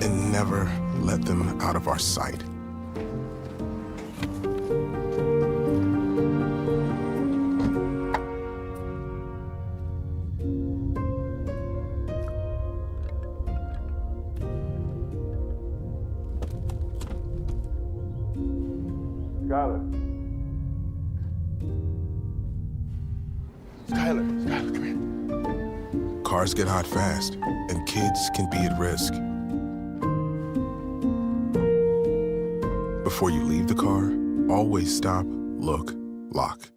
and never let them out of our sight. Skylar, come here. Cars get hot fast, and kids can be at risk. Before you leave the car, always stop, look, lock.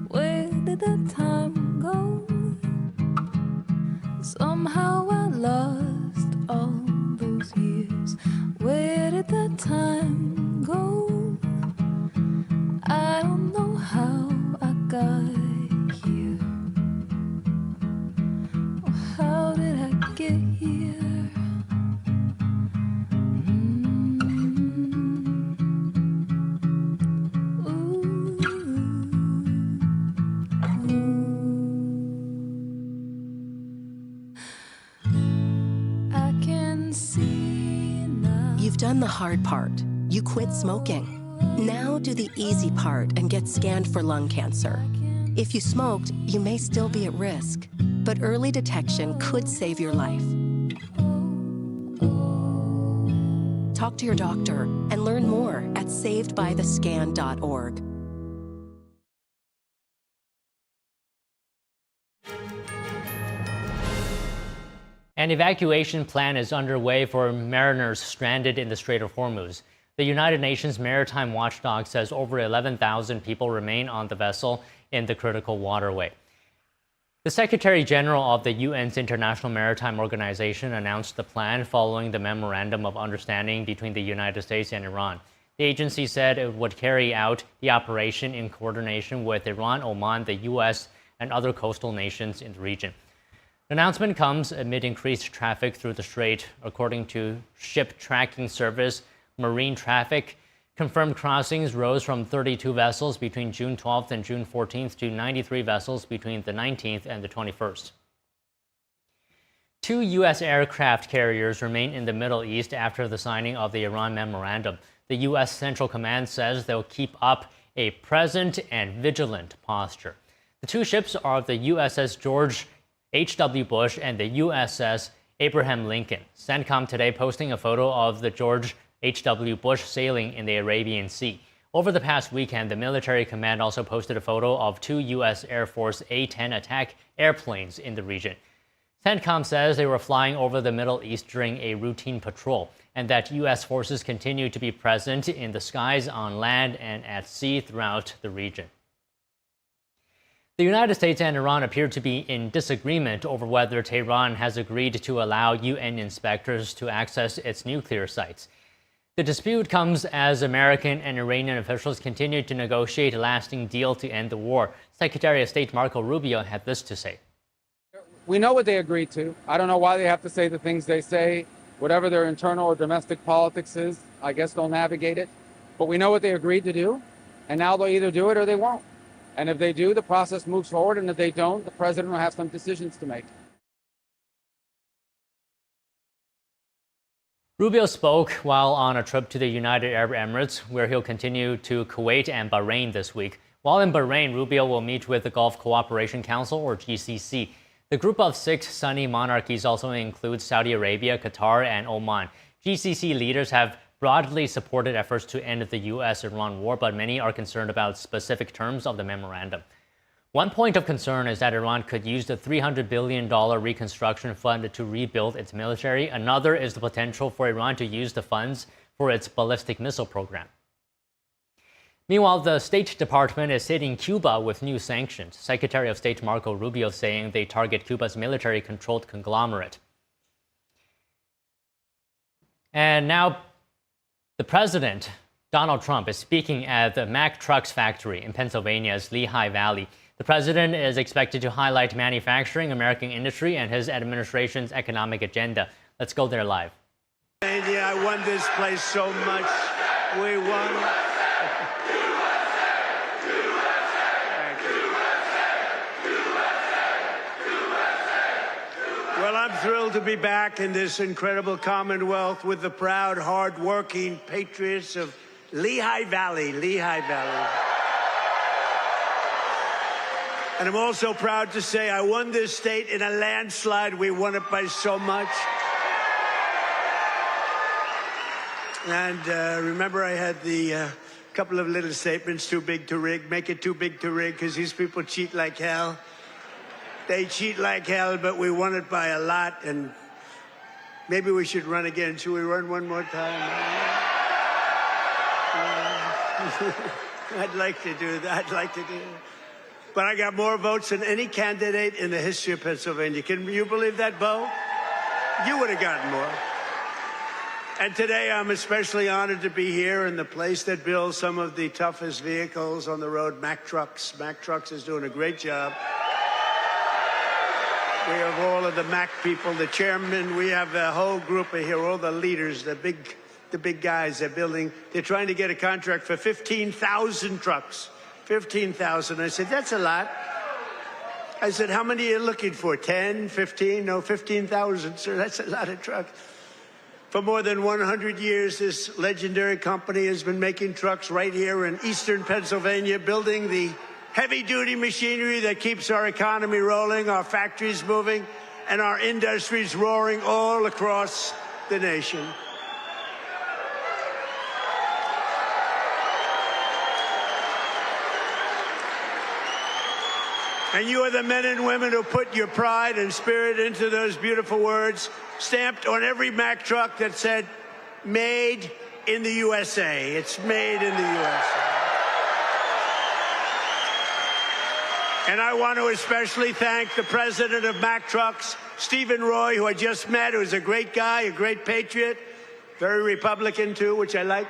Where did the time go? Somehow I lost all those years. Where did the time go? I don't know how I got here. Or how did I get here? I can see now. You've done the hard part. You quit smoking. Now do the easy part and get scanned for lung cancer. If you smoked, you may still be at risk, but early detection could save your life. Talk to your doctor and learn more at savedbythescan.org. An evacuation plan is underway for mariners stranded in the Strait of Hormuz. The United Nations Maritime Watchdog says over 11,000 people remain on the vessel in the critical waterway. The Secretary General of the UN's International Maritime Organization announced the plan following the Memorandum of Understanding between the United States and Iran. The agency said it would carry out the operation in coordination with Iran, Oman, the U.S., and other coastal nations in the region. The announcement comes amid increased traffic through the strait. According to ship tracking service Marine Traffic, confirmed crossings rose from 32 vessels between June 12th and June 14th to 93 vessels between the 19th and the 21st. 2 U.S. aircraft carriers remain in the Middle East after the signing of the Iran memorandum. The U.S. Central Command says they'll keep up a present and vigilant posture. The 2 ships are the USS George H.W. Bush and the USS Abraham Lincoln. CENTCOM today posting a photo of the George H.W. Bush sailing in the Arabian Sea. Over the past weekend, the military command also posted a photo of 2 U.S. Air Force A-10 attack airplanes in the region. CENTCOM says they were flying over the Middle East during a routine patrol, and that U.S. forces continue to be present in the skies, on land, and at sea throughout the region. The United States and Iran appear to be in disagreement over whether Tehran has agreed to allow UN inspectors to access its nuclear sites. The dispute comes as American and Iranian officials continue to negotiate a lasting deal to end the war. Secretary of State Marco Rubio had this to say. We know what they agreed to. I don't know why they have to say the things they say. Whatever their internal or domestic politics is, I guess they'll navigate it. But we know what they agreed to do, and now they'll either do it or they won't. And if they do, the process moves forward, and if they don't, the president will have some decisions to make. Rubio spoke while on a trip to the United Arab Emirates, where he'll continue to Kuwait and Bahrain this week. While in Bahrain, Rubio will meet with the Gulf Cooperation Council, or GCC. The group of 6 Sunni monarchies also includes Saudi Arabia, Qatar, and Oman. GCC leaders have broadly supported efforts to end the U.S.-Iran war, but many are concerned about specific terms of the memorandum. One point of concern is that Iran could use the $300 billion reconstruction fund to rebuild its military. Another is the potential for Iran to use the funds for its ballistic missile program. Meanwhile, the State Department is hitting Cuba with new sanctions. Secretary of State Marco Rubio saying they target Cuba's military-controlled conglomerate. And now, the president, Donald Trump, is speaking at the Mack Trucks factory in Pennsylvania's Lehigh Valley. The president is expected to highlight manufacturing, American industry, and his administration's economic agenda. Let's go there live. I won this place so much. We won. Well, I'm thrilled to be back in this incredible Commonwealth with the proud, hard-working patriots of Lehigh Valley. And I'm also proud to say I won this state in a landslide. We won it by so much. And remember, I had the couple of little statements, too big to rig. Make it too big to rig, because these people cheat like hell. They cheat like hell, but we won it by a lot. And maybe we should run again. Should we run one more time? I'd like to do that. But I got more votes than any candidate in the history of Pennsylvania. Can you believe that, Bo? You would have gotten more. And today I'm especially honored to be here in the place that builds some of the toughest vehicles on the road, Mack Trucks. Mack Trucks is doing a great job. We have all of the Mack people, the chairman. We have a whole group here, all the leaders, the big guys. They're trying to get a contract for 15,000 trucks. 15,000. I said, that's a lot. I said, how many are you looking for? 10, 15? No, 15,000, sir. That's a lot of trucks. For more than 100 years, this legendary company has been making trucks right here in eastern Pennsylvania, building the heavy-duty machinery that keeps our economy rolling, our factories moving, and our industries roaring all across the nation. And you are the men and women who put your pride and spirit into those beautiful words, stamped on every Mack truck that said, made in the USA. It's made in the USA. And I want to especially thank the president of Mack Trucks, Stephen Roy, who I just met, who's a great guy, a great patriot, very Republican too, which I like.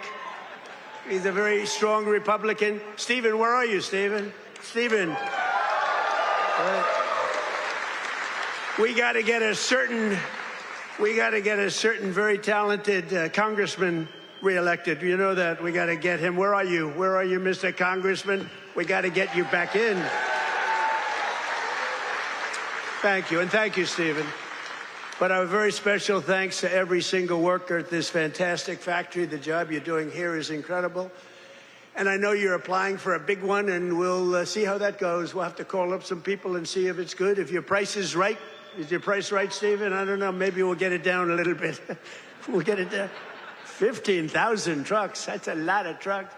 He's a very strong Republican. Stephen, where are you, Stephen? Stephen. We got to get a certain very talented congressman reelected. You know that. We got to get him. Where are you? Where are you, Mr. Congressman? We got to get you back in. Thank you, and thank you, Stephen. But a very special thanks to every single worker at this fantastic factory. The job you're doing here is incredible. And I know you're applying for a big one, and we'll see how that goes. We'll have to call up some people and see if it's good. If your price is right. Is your price right, Stephen? I don't know. Maybe we'll get it down a little bit. We'll get it down. 15,000 trucks. That's a lot of trucks.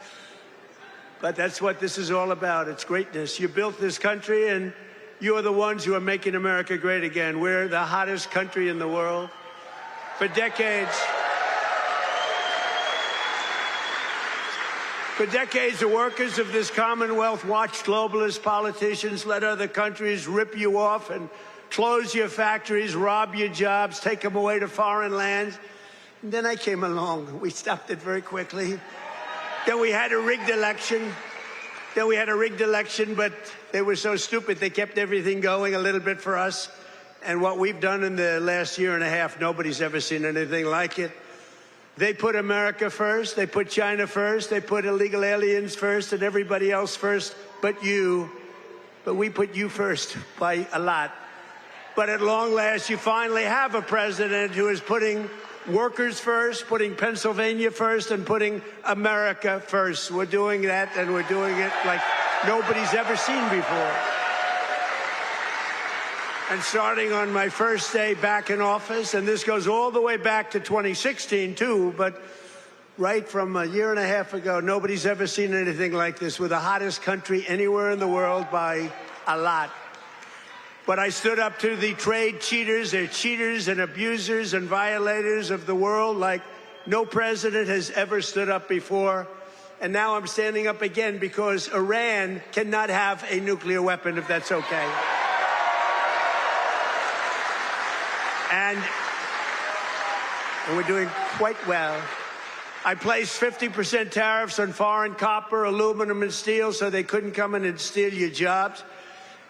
But that's what this is all about. It's greatness. You built this country, and you are the ones who are making America great again. We're the hottest country in the world. For decades, the workers of this Commonwealth watched globalist politicians let other countries rip you off and close your factories, rob your jobs, take them away to foreign lands. And then I came along. We stopped it very quickly. Then we had a rigged election. But they were so stupid, they kept everything going a little bit for us. And what we've done in the last year and a half, nobody's ever seen anything like it. They put America first, they put China first, they put illegal aliens first, and everybody else first but you. But we put you first by a lot. But at long last, you finally have a president who is putting workers first, putting Pennsylvania first, and putting America first. We're doing that, and we're doing it like nobody's ever seen before. And starting on my first day back in office, and this goes all the way back to 2016, too, but right from a year and a half ago, nobody's ever seen anything like this. We're the hottest country anywhere in the world by a lot. But I stood up to the trade cheaters. They're cheaters and abusers and violators of the world like no president has ever stood up before. And now I'm standing up again because Iran cannot have a nuclear weapon, if that's okay. And we're doing quite well. I placed 50% tariffs on foreign copper, aluminum, and steel so they couldn't come in and steal your jobs.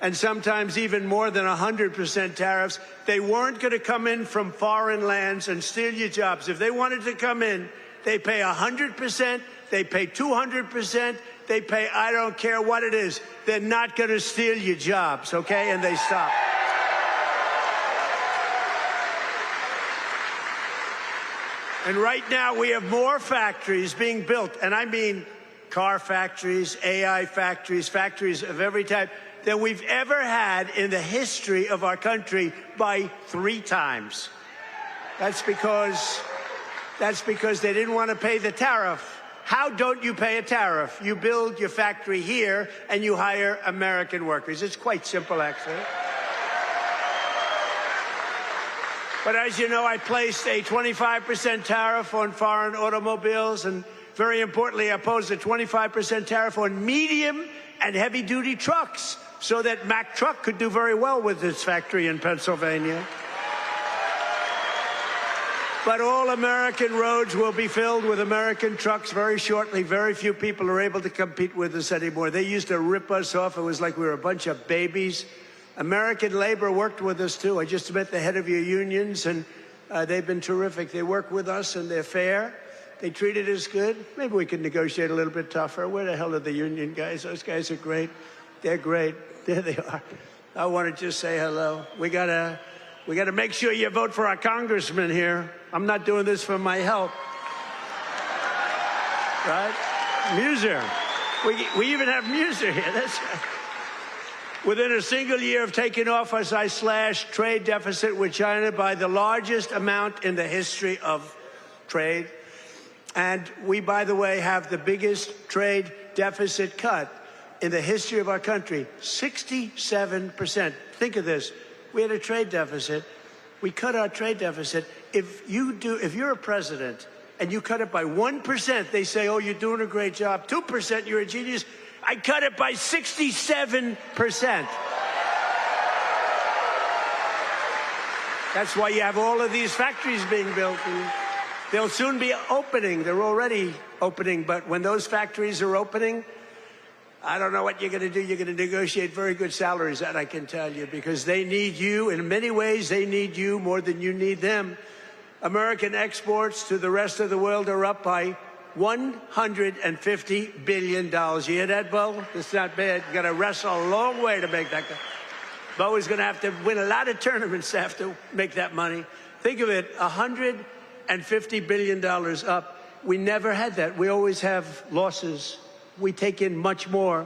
And sometimes even more than 100% tariffs. They weren't going to come in from foreign lands and steal your jobs. If they wanted to come in, they pay 100%, they pay 200%, they pay I don't care what it is. They're not going to steal your jobs, okay? And they stop. And right now we have more factories being built, and I mean car factories, AI factories, factories of every type, than we've ever had in the history of our country by 3 times. That's because they didn't want to pay the tariff. How don't you pay a tariff? You build your factory here and you hire American workers. It's quite simple, actually. But as you know, I placed a 25% tariff on foreign automobiles, and very importantly, I posed a 25% tariff on medium and heavy-duty trucks so that Mack Truck could do very well with its factory in Pennsylvania. But all American roads will be filled with American trucks very shortly. Very few people are able to compete with us anymore. They used to rip us off. It was like we were a bunch of babies. American labor worked with us, too. I just met the head of your unions, and they've been terrific. They work with us, and they're fair. They treated us good. Maybe we could negotiate a little bit tougher. Where the hell are the union guys? Those guys are great. They're great. There they are. I want to just say hello. We gotta make sure you vote for our congressman here. I'm not doing this for my help. Right? Muser. We even have Muser here. That's right. Within a single year of taking office, I slashed trade deficit with China by the largest amount in the history of trade. And we, by the way, have the biggest trade deficit cut in the history of our country, 67%. Think of this. We had a trade deficit. We cut our trade deficit. If you're a president and you cut it by 1%, they say, oh, you're doing a great job. 2%, you're a genius. I cut it by 67%. That's why you have all of these factories being built. And they'll soon be opening. They're already opening. But when those factories are opening, I don't know what you're going to do. You're going to negotiate very good salaries, that I can tell you, because they need you. In many ways, they need you more than you need them. American exports to the rest of the world are up by $150 billion. You hear that, Bo? It's not bad. You got to wrestle a long way to make that. Bo is going to have to win a lot of tournaments to have to make that money. Think of it, $150 billion up. We never had that. We always have losses. We take in much more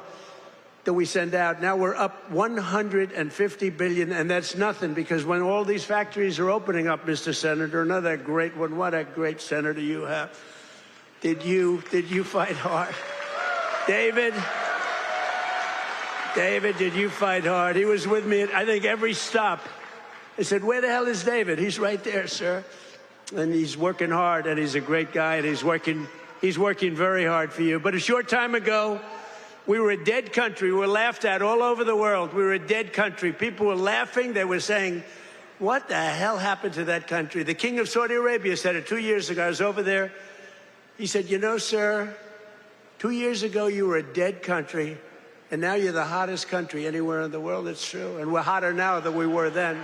than we send out. Now we're up $150 billion, and that's nothing, because when all these factories are opening up, Mr. Senator, another great one, what a great senator you have. Did you fight hard? David, did you fight hard? He was with me at, I think, every stop. I said, where the hell is David? He's right there, sir. And he's working hard, and he's a great guy, and he's working very hard for you. But a short time ago, we were a dead country. We were laughed at all over the world. We were a dead country. People were laughing. They were saying, what the hell happened to that country? The king of Saudi Arabia said it 2 years ago. I was over there. He said, you know, sir, 2 years ago you were a dead country, and now you're the hottest country anywhere in the world. It's true. And we're hotter now than we were then.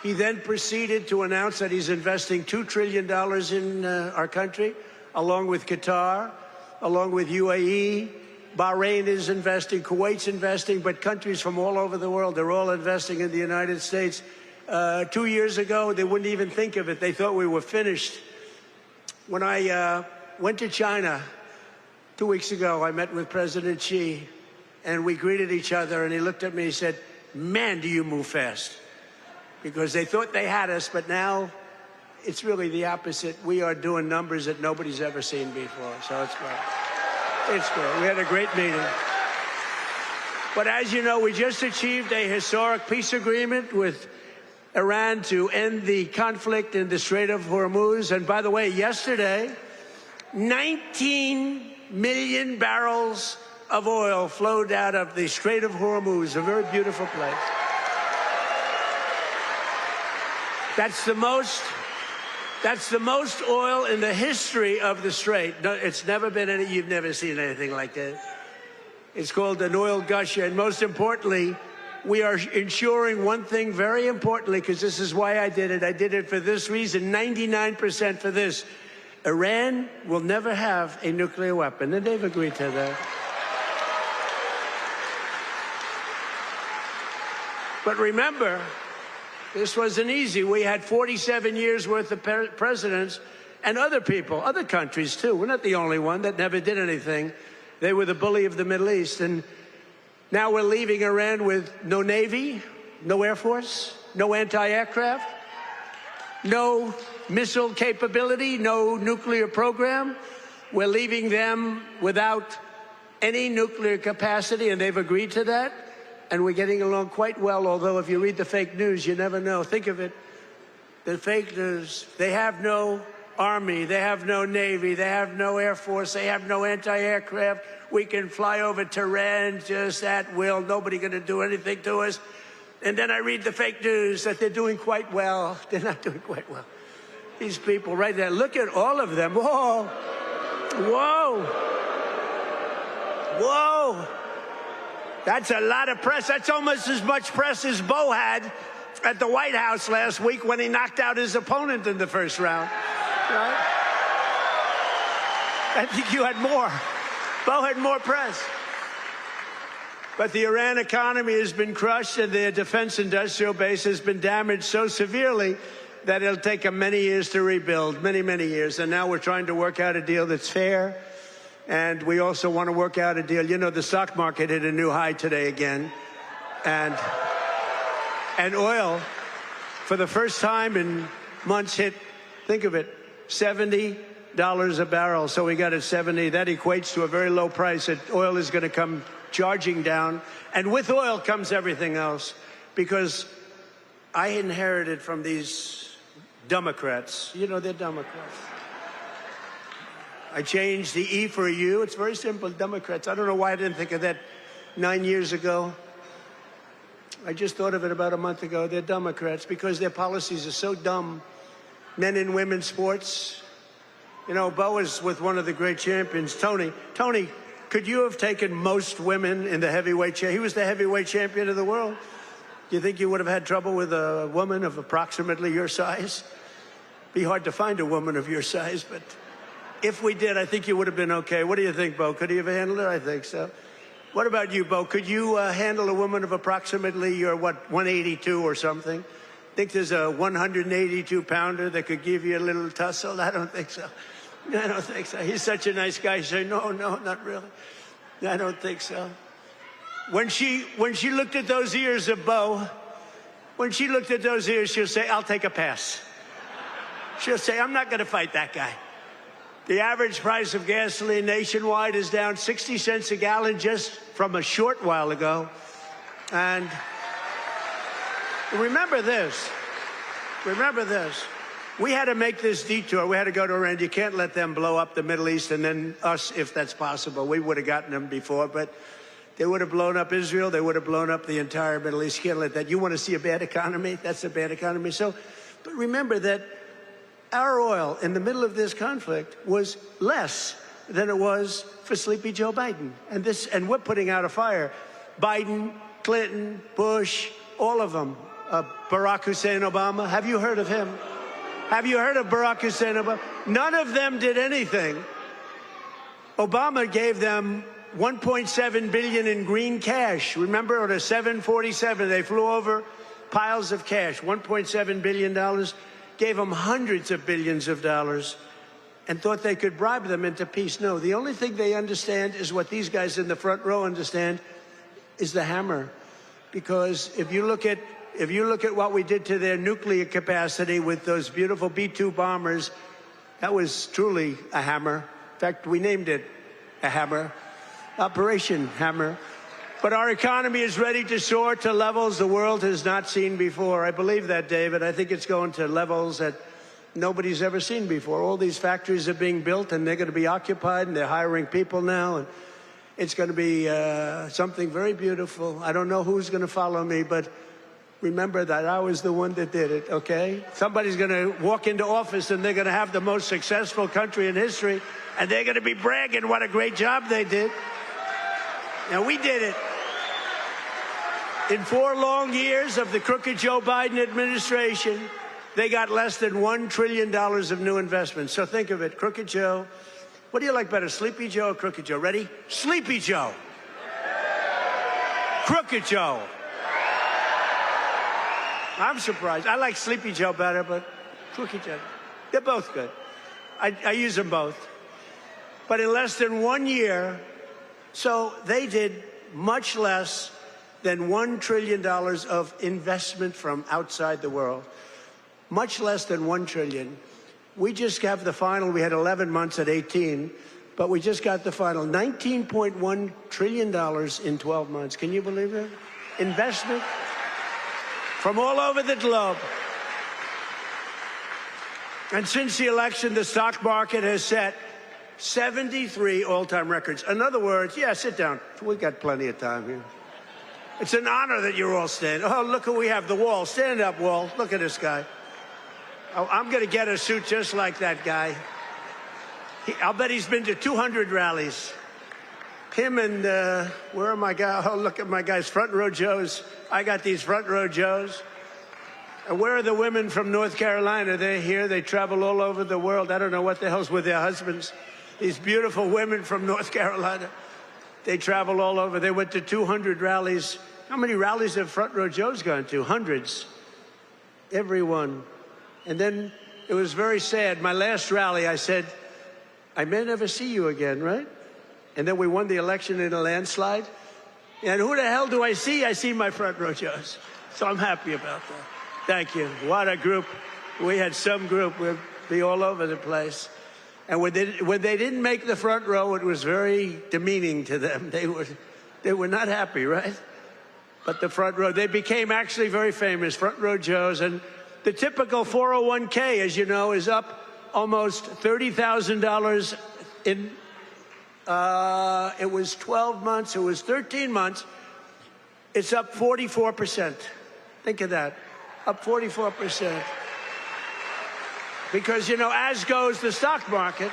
He then proceeded to announce that he's investing $2 trillion in our country, along with Qatar, along with UAE, Bahrain is investing, Kuwait's investing, but countries from all over the world, they're all investing in the United States. 2 years ago, they wouldn't even think of it. They thought we were finished. When I went to China 2 weeks ago, I met with President Xi, and we greeted each other, and he looked at me and said, "Man, do you move fast." Because they thought they had us, but now it's really the opposite. We are doing numbers that nobody's ever seen before, so it's great. It's great. We had a great meeting. But as you know, we just achieved a historic peace agreement with Iran to end the conflict in the Strait of Hormuz. And by the way, yesterday, 19 million barrels of oil flowed out of the Strait of Hormuz, a very beautiful place. That's the most oil in the history of the Strait. No, it's never been any, you've never seen anything like that. It's called an oil gusher. And most importantly, we are ensuring one thing very importantly, because this is why I did it. I did it for this reason, 99% for this. Iran will never have a nuclear weapon, and they've agreed to that. But remember, this wasn't easy. We had 47 years worth of presidents and other people, other countries too. We're not the only one that never did anything. They were the bully of the Middle East. And now we're leaving Iran with no Navy, no Air Force, no anti-aircraft, no missile capability, no nuclear program. We're leaving them without any nuclear capacity, and they've agreed to that. And we're getting along quite well, although if you read the fake news, you never know. Think of it, the fake news, they have no army, they have no navy, they have no air force, they have no anti-aircraft. We can fly over Tehran just at will, nobody gonna do anything to us. And then I read the fake news that they're doing quite well. They're not doing quite well. These people right there, look at all of them. Whoa, whoa, whoa. That's a lot of press. That's almost as much press as Bo had at the White House last week when he knocked out his opponent in the first round. Right? I think you had more. Bo had more press. But the Iran economy has been crushed, and their defense industrial base has been damaged so severely that it'll take them many years to rebuild, many, many years. And now we're trying to work out a deal that's fair. And we also want to work out a deal. You know, the stock market hit a new high today again. And oil, for the first time in months, hit, think of it, $70 a barrel. So we got at 70. That equates to a very low price. Oil is going to come charging down. And with oil comes everything else. Because I inherited from these Democrats. You know, they're Democrats. I changed the E for a U. It's very simple, Democrats. I don't know why I didn't think of that 9 years ago. I just thought of it about a month ago. They're Democrats because their policies are so dumb. Men and women sports. You know, Bo is with one of the great champions, Tony. Tony, could you have taken most women in the heavyweight championship? He was the heavyweight champion of the world. Do you think you would have had trouble with a woman of approximately your size? Be hard to find a woman of your size, but if we did, I think you would have been okay. What do you think, Bo? Could he have handled it? I think so. What about you, Bo? Could you handle a woman of approximately your, 182 or something? Think there's a 182-pounder that could give you a little tussle? I don't think so. I don't think so. He's such a nice guy. He'd say, no, not really. I don't think so. When she looked at those ears of Bo, when she looked at those ears, she'll say, I'll take a pass. She'll say, I'm not going to fight that guy. The average price of gasoline nationwide is down 60 cents a gallon just from a short while ago. And remember this. We had to make this detour. We had to go to Iran. You can't let them blow up the Middle East and then us, if that's possible. We would have gotten them before, but they would have blown up Israel. They would have blown up the entire Middle East. You can't let that. You want to see a bad economy? That's a bad economy. So, but remember that our oil in the middle of this conflict was less than it was for sleepy Joe Biden. And we're putting out a fire. Biden, Clinton, Bush, all of them. Barack Hussein Obama. Have you heard of him? Have you heard of Barack Hussein Obama? None of them did anything. Obama gave them 1.7 billion in green cash. Remember, on a 747, they flew over piles of cash. $1.7 billion. Gave them hundreds of billions of dollars and thought they could bribe them into peace. No, the only thing they understand is what these guys in the front row understand, is the hammer. Because if you look at what we did to their nuclear capacity with those beautiful B-2 bombers, that was truly a hammer. In fact, we named it a hammer, Operation Hammer. But our economy is ready to soar to levels the world has not seen before. I believe that, David. I think it's going to levels that nobody's ever seen before. All these factories are being built, and they're going to be occupied, and they're hiring people now. And it's going to be something very beautiful. I don't know who's going to follow me, but remember that I was the one that did it, okay? Somebody's going to walk into office, and they're going to have the most successful country in history, and they're going to be bragging what a great job they did. Now, we did it. In 4 long years of the crooked Joe Biden administration, they got less than $1 trillion of new investments. So think of it, Crooked Joe. What do you like better, Sleepy Joe or Crooked Joe? Ready? Sleepy Joe. Crooked Joe. I'm surprised. I like Sleepy Joe better, but Crooked Joe. They're both good. I use them both. But in less than 1 year, so they did much less than $1 trillion of investment from outside the world. Much less than $1 trillion. We just have the final. We had 11 months at 18, but we just got the final. $19.1 trillion in 12 months. Can you believe it? Investment from all over the globe. And since the election, the stock market has set 73 all-time records. In other words, yeah, sit down. We've got plenty of time here. It's an honor that you're all standing. Oh, look who we have, the Wall. Stand up, Wall. Look at this guy. Oh, I'm going to get a suit just like that guy. I'll bet he's been to 200 rallies. Him and, where are my guys? Oh, look at my guys, front row Joes. I got these front row Joes. And where are the women from North Carolina? They're here. They travel all over the world. I don't know what the hell's with their husbands. These beautiful women from North Carolina. They travel all over. They went to 200 rallies. How many rallies have Front Row Joe's gone to? Hundreds. Everyone. And then it was very sad. My last rally, I said, I may never see you again, right? And then we won the election in a landslide. And who the hell do I see? I see my Front Row Joes. So I'm happy about that. Thank you. What a group. We had some group. We'd be all over the place. And when they didn't make the front row, it was very demeaning to them. They were not happy, right? But the front row, they became actually very famous, Front Row Joes. And the typical 401k, as you know, is up almost $30,000 in, it was 12 months, it was 13 months. It's up 44%. Think of that, up 44%. Because, you know, as goes the stock market,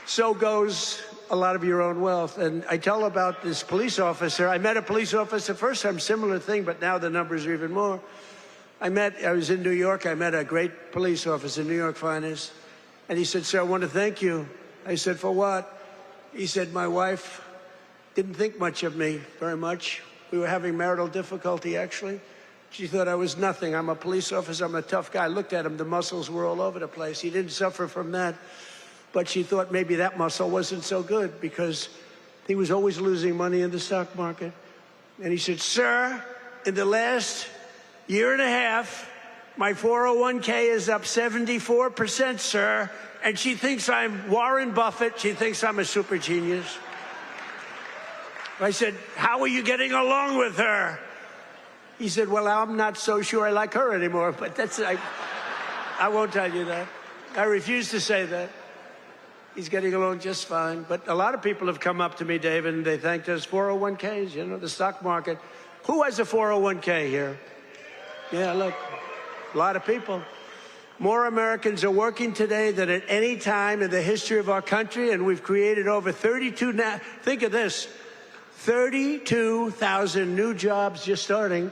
so goes a lot of your own wealth. And I tell about this police officer. I met a police officer first time, similar thing, but now the numbers are even more. I was in New York. I met a great police officer, New York finest. And he said, sir, I want to thank you. I said, for what? He said, my wife didn't think much of me very much. We were having marital difficulty, actually. She thought I was nothing. I'm a police officer. I'm a tough guy. I looked at him. The muscles were all over the place. He didn't suffer from that. But she thought maybe that muscle wasn't so good because he was always losing money in the stock market. And he said, sir, in the last year and a half, my 401k is up 74%, sir. And she thinks I'm Warren Buffett. She thinks I'm a super genius. I said, how are you getting along with her? He said, well, I'm not so sure I like her anymore, but I won't tell you that. I refuse to say that. He's getting along just fine. But a lot of people have come up to me, David, and they thanked us. 401ks, you know, the stock market. Who has a 401k here? Yeah, look, a lot of people. More Americans are working today than at any time in the history of our country, and we've created over 32, now, think of this, 32,000 new jobs just starting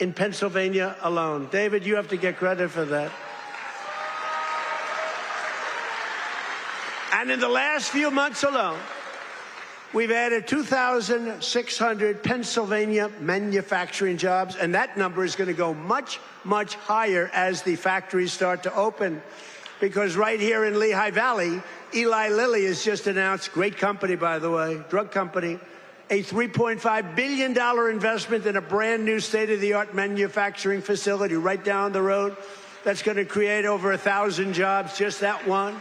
in Pennsylvania alone. David, you have to get credit for that. And in the last few months alone, We've added 2,600 Pennsylvania manufacturing jobs, and that number is going to go much, much higher as the factories start to open. Because right here in Lehigh Valley, Eli Lilly has just announced, great company, by the way, drug company, a $3.5 billion investment in a brand new state-of-the-art manufacturing facility right down the road. That's going to create over 1,000 jobs, just that one.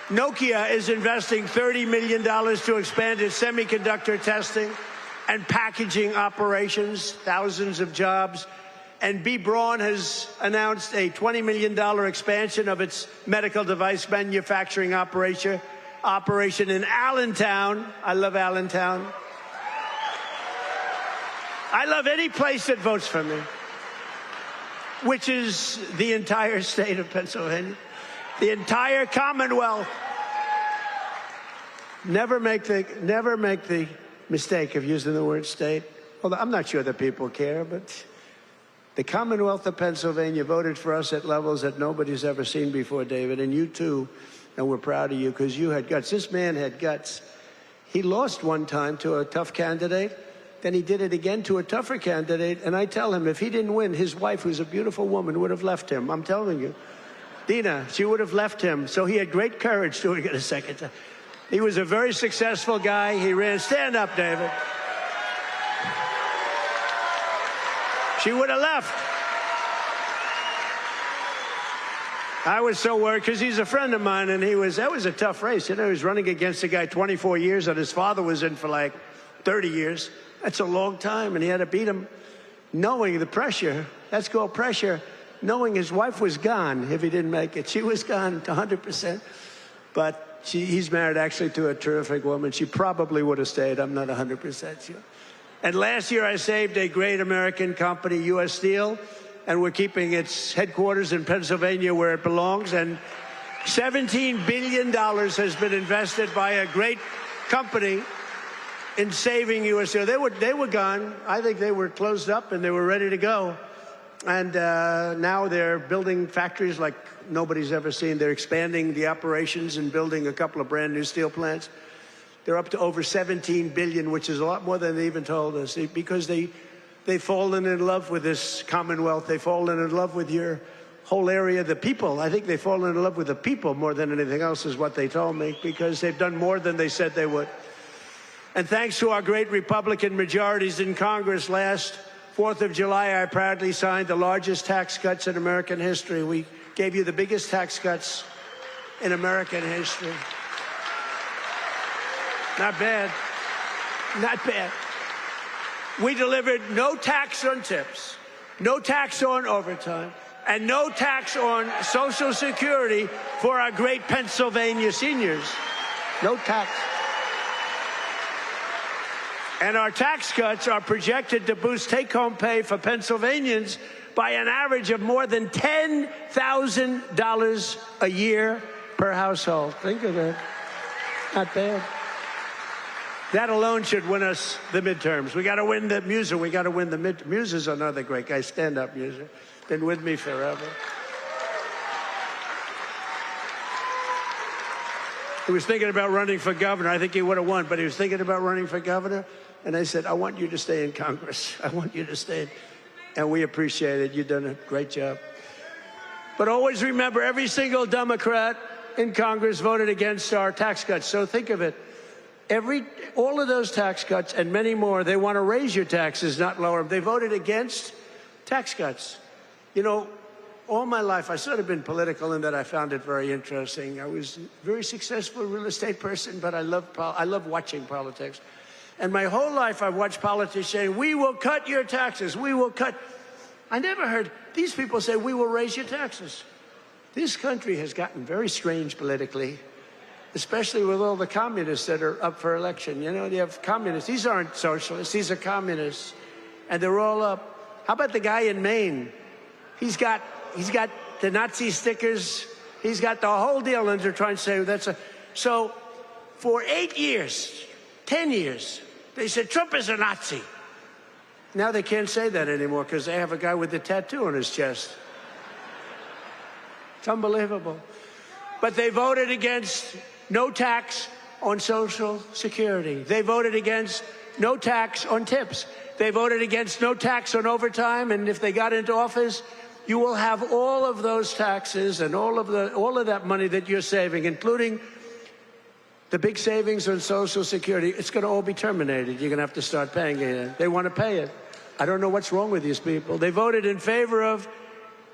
Nokia is investing $30 million to expand its semiconductor testing and packaging operations, thousands of jobs. And B. Braun has announced a $20 million expansion of its medical device manufacturing operation in Allentown. I love Allentown. I love any place that votes for me, which is the entire state of Pennsylvania. The entire Commonwealth. Never make the mistake of using the word state. Although I'm not sure that people care, but the Commonwealth of Pennsylvania voted for us at levels that nobody's ever seen before, David, and you too. And we're proud of you because you had guts. This man had guts. He lost one time to a tough candidate. Then he did it again to a tougher candidate. And I tell him if he didn't win, his wife, who's a beautiful woman, would have left him. I'm telling you. Dina, she would have left him. So he had great courage doing it a second time. He was a very successful guy. He ran. Stand up, David. She would have left. I was so worried because he's a friend of mine, and that was a tough race. You know, he was running against a guy 24 years that his father was in for like 30 years. That's a long time, and he had to beat him knowing the pressure. That's called pressure. Knowing his wife was gone if he didn't make it. She was gone 100%. But he's married actually to a terrific woman. She probably would have stayed. I'm not 100% sure. And last year I saved a great American company, U.S. Steel, and we're keeping its headquarters in Pennsylvania where it belongs. And $17 billion has been invested by a great company in saving U.S. Steel. They were gone. I think they were closed up and they were ready to go. And now they're building factories like nobody's ever seen. They're expanding the operations and building a couple of brand new steel plants. They're up to over $17 billion, which is a lot more than they even told us, because they've fallen in love with this Commonwealth. They've fallen in love with your whole area, the people. I think they've fallen in love with the people more than anything else is what they told me, because they've done more than they said they would. And thanks to our great Republican majorities in Congress last 4th of July, I proudly signed the largest tax cuts in American history. We gave you the biggest tax cuts in American history. Not bad. Not bad. We delivered no tax on tips, no tax on overtime, and no tax on Social Security for our great Pennsylvania seniors. No tax. And our tax cuts are projected to boost take-home pay for Pennsylvanians by an average of more than $10,000 a year per household. Think of that. Not bad. That alone should win us the midterms. We got to win the Muser. We got to win the midterms. Muser's another great guy. Stand up, Muser. Been with me forever. He was thinking about running for governor. I think he would have won, but he was thinking about running for governor. And I said, I want you to stay in Congress. I want you to stay. And we appreciate it. You've done a great job. But always remember, every single Democrat in Congress voted against our tax cuts. So think of it. All of those tax cuts and many more, they want to raise your taxes, not lower them. They voted against tax cuts. You know, all my life, I've sort of been political in that I found it very interesting. I was a very successful real estate person, but I love watching politics. And my whole life, I've watched politicians say, we will cut your taxes. We will cut. I never heard these people say, we will raise your taxes. This country has gotten very strange politically, especially with all the communists that are up for election. You know, you have communists. These aren't socialists. These are communists. And they're all up. How about the guy in Maine? He's got the Nazi stickers. He's got the whole deal, and they're trying to say that's a. So for 8 years, 10 years, they said Trump is a Nazi. Now they can't say that anymore because they have a guy with a tattoo on his chest. It's unbelievable. But they voted against no tax on Social Security. They voted against no tax on tips. They voted against no tax on overtime, and if they got into office, you will have all of those taxes and all of that money that you're saving, including the big savings on Social Security. It's going to all be terminated. You're going to have to start paying it. They want to pay it. I don't know what's wrong with these people. They voted in favor of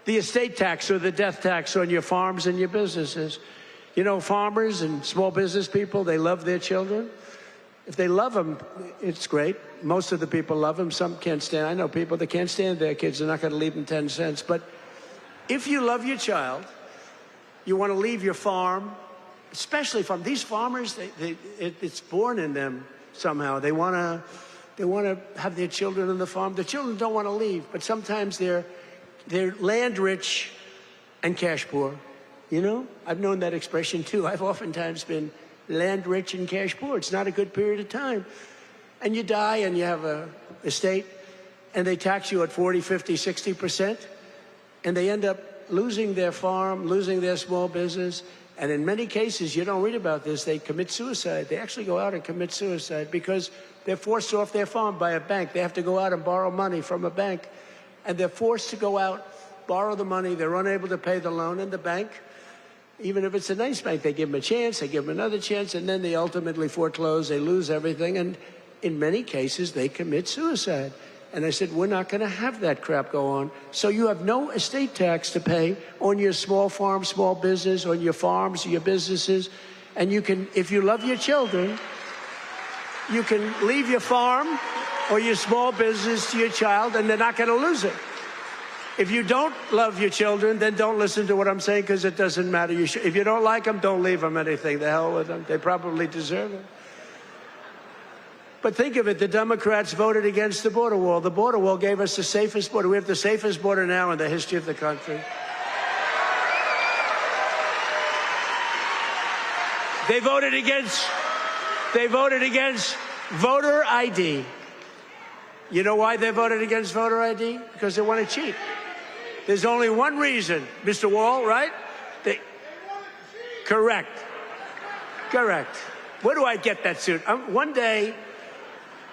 the estate tax or the death tax on your farms and your businesses. You know, farmers and small business people, they love their children. If they love them, it's great. Most of the people love them. Some can't stand. I know people that can't stand their kids. They're not going to leave them 10 cents. But if you love your child, you want to leave your farm, especially from these farmers, it's born in them somehow. They want to have their children on the farm. The children don't want to leave, but sometimes they're land rich and cash poor. You know, I've known that expression too. I've oftentimes been land rich and cash poor. It's not a good period of time. And you die and you have a estate and they tax you at 40, 50, 60%. And they end up losing their farm, losing their small business. And in many cases, you don't read about this, they commit suicide. They actually go out and commit suicide because they're forced off their farm by a bank. They have to go out and borrow money from a bank. And they're forced to go out, borrow the money. They're unable to pay the loan, and the bank, even if it's a nice bank, they give them a chance, they give them another chance, and then they ultimately foreclose, they lose everything, and in many cases, they commit suicide. And I said, we're not going to have that crap go on. So you have no estate tax to pay on your small farm, small business, on your farms, your businesses, and you can, if you love your children, you can leave your farm or your small business to your child, and they're not going to lose it. If you don't love your children, then don't listen to what I'm saying, because it doesn't matter. If you don't like them, don't leave them anything. The hell with them. They probably deserve it. But think of it, the Democrats voted against the border wall. The border wall gave us the safest border. We have the safest border now in the history of the country. They voted against voter ID. You know why they voted against voter ID? Because they want to cheat. There's only one reason, Mr. Wall, right? Correct. Correct. Where do I get that suit? One day,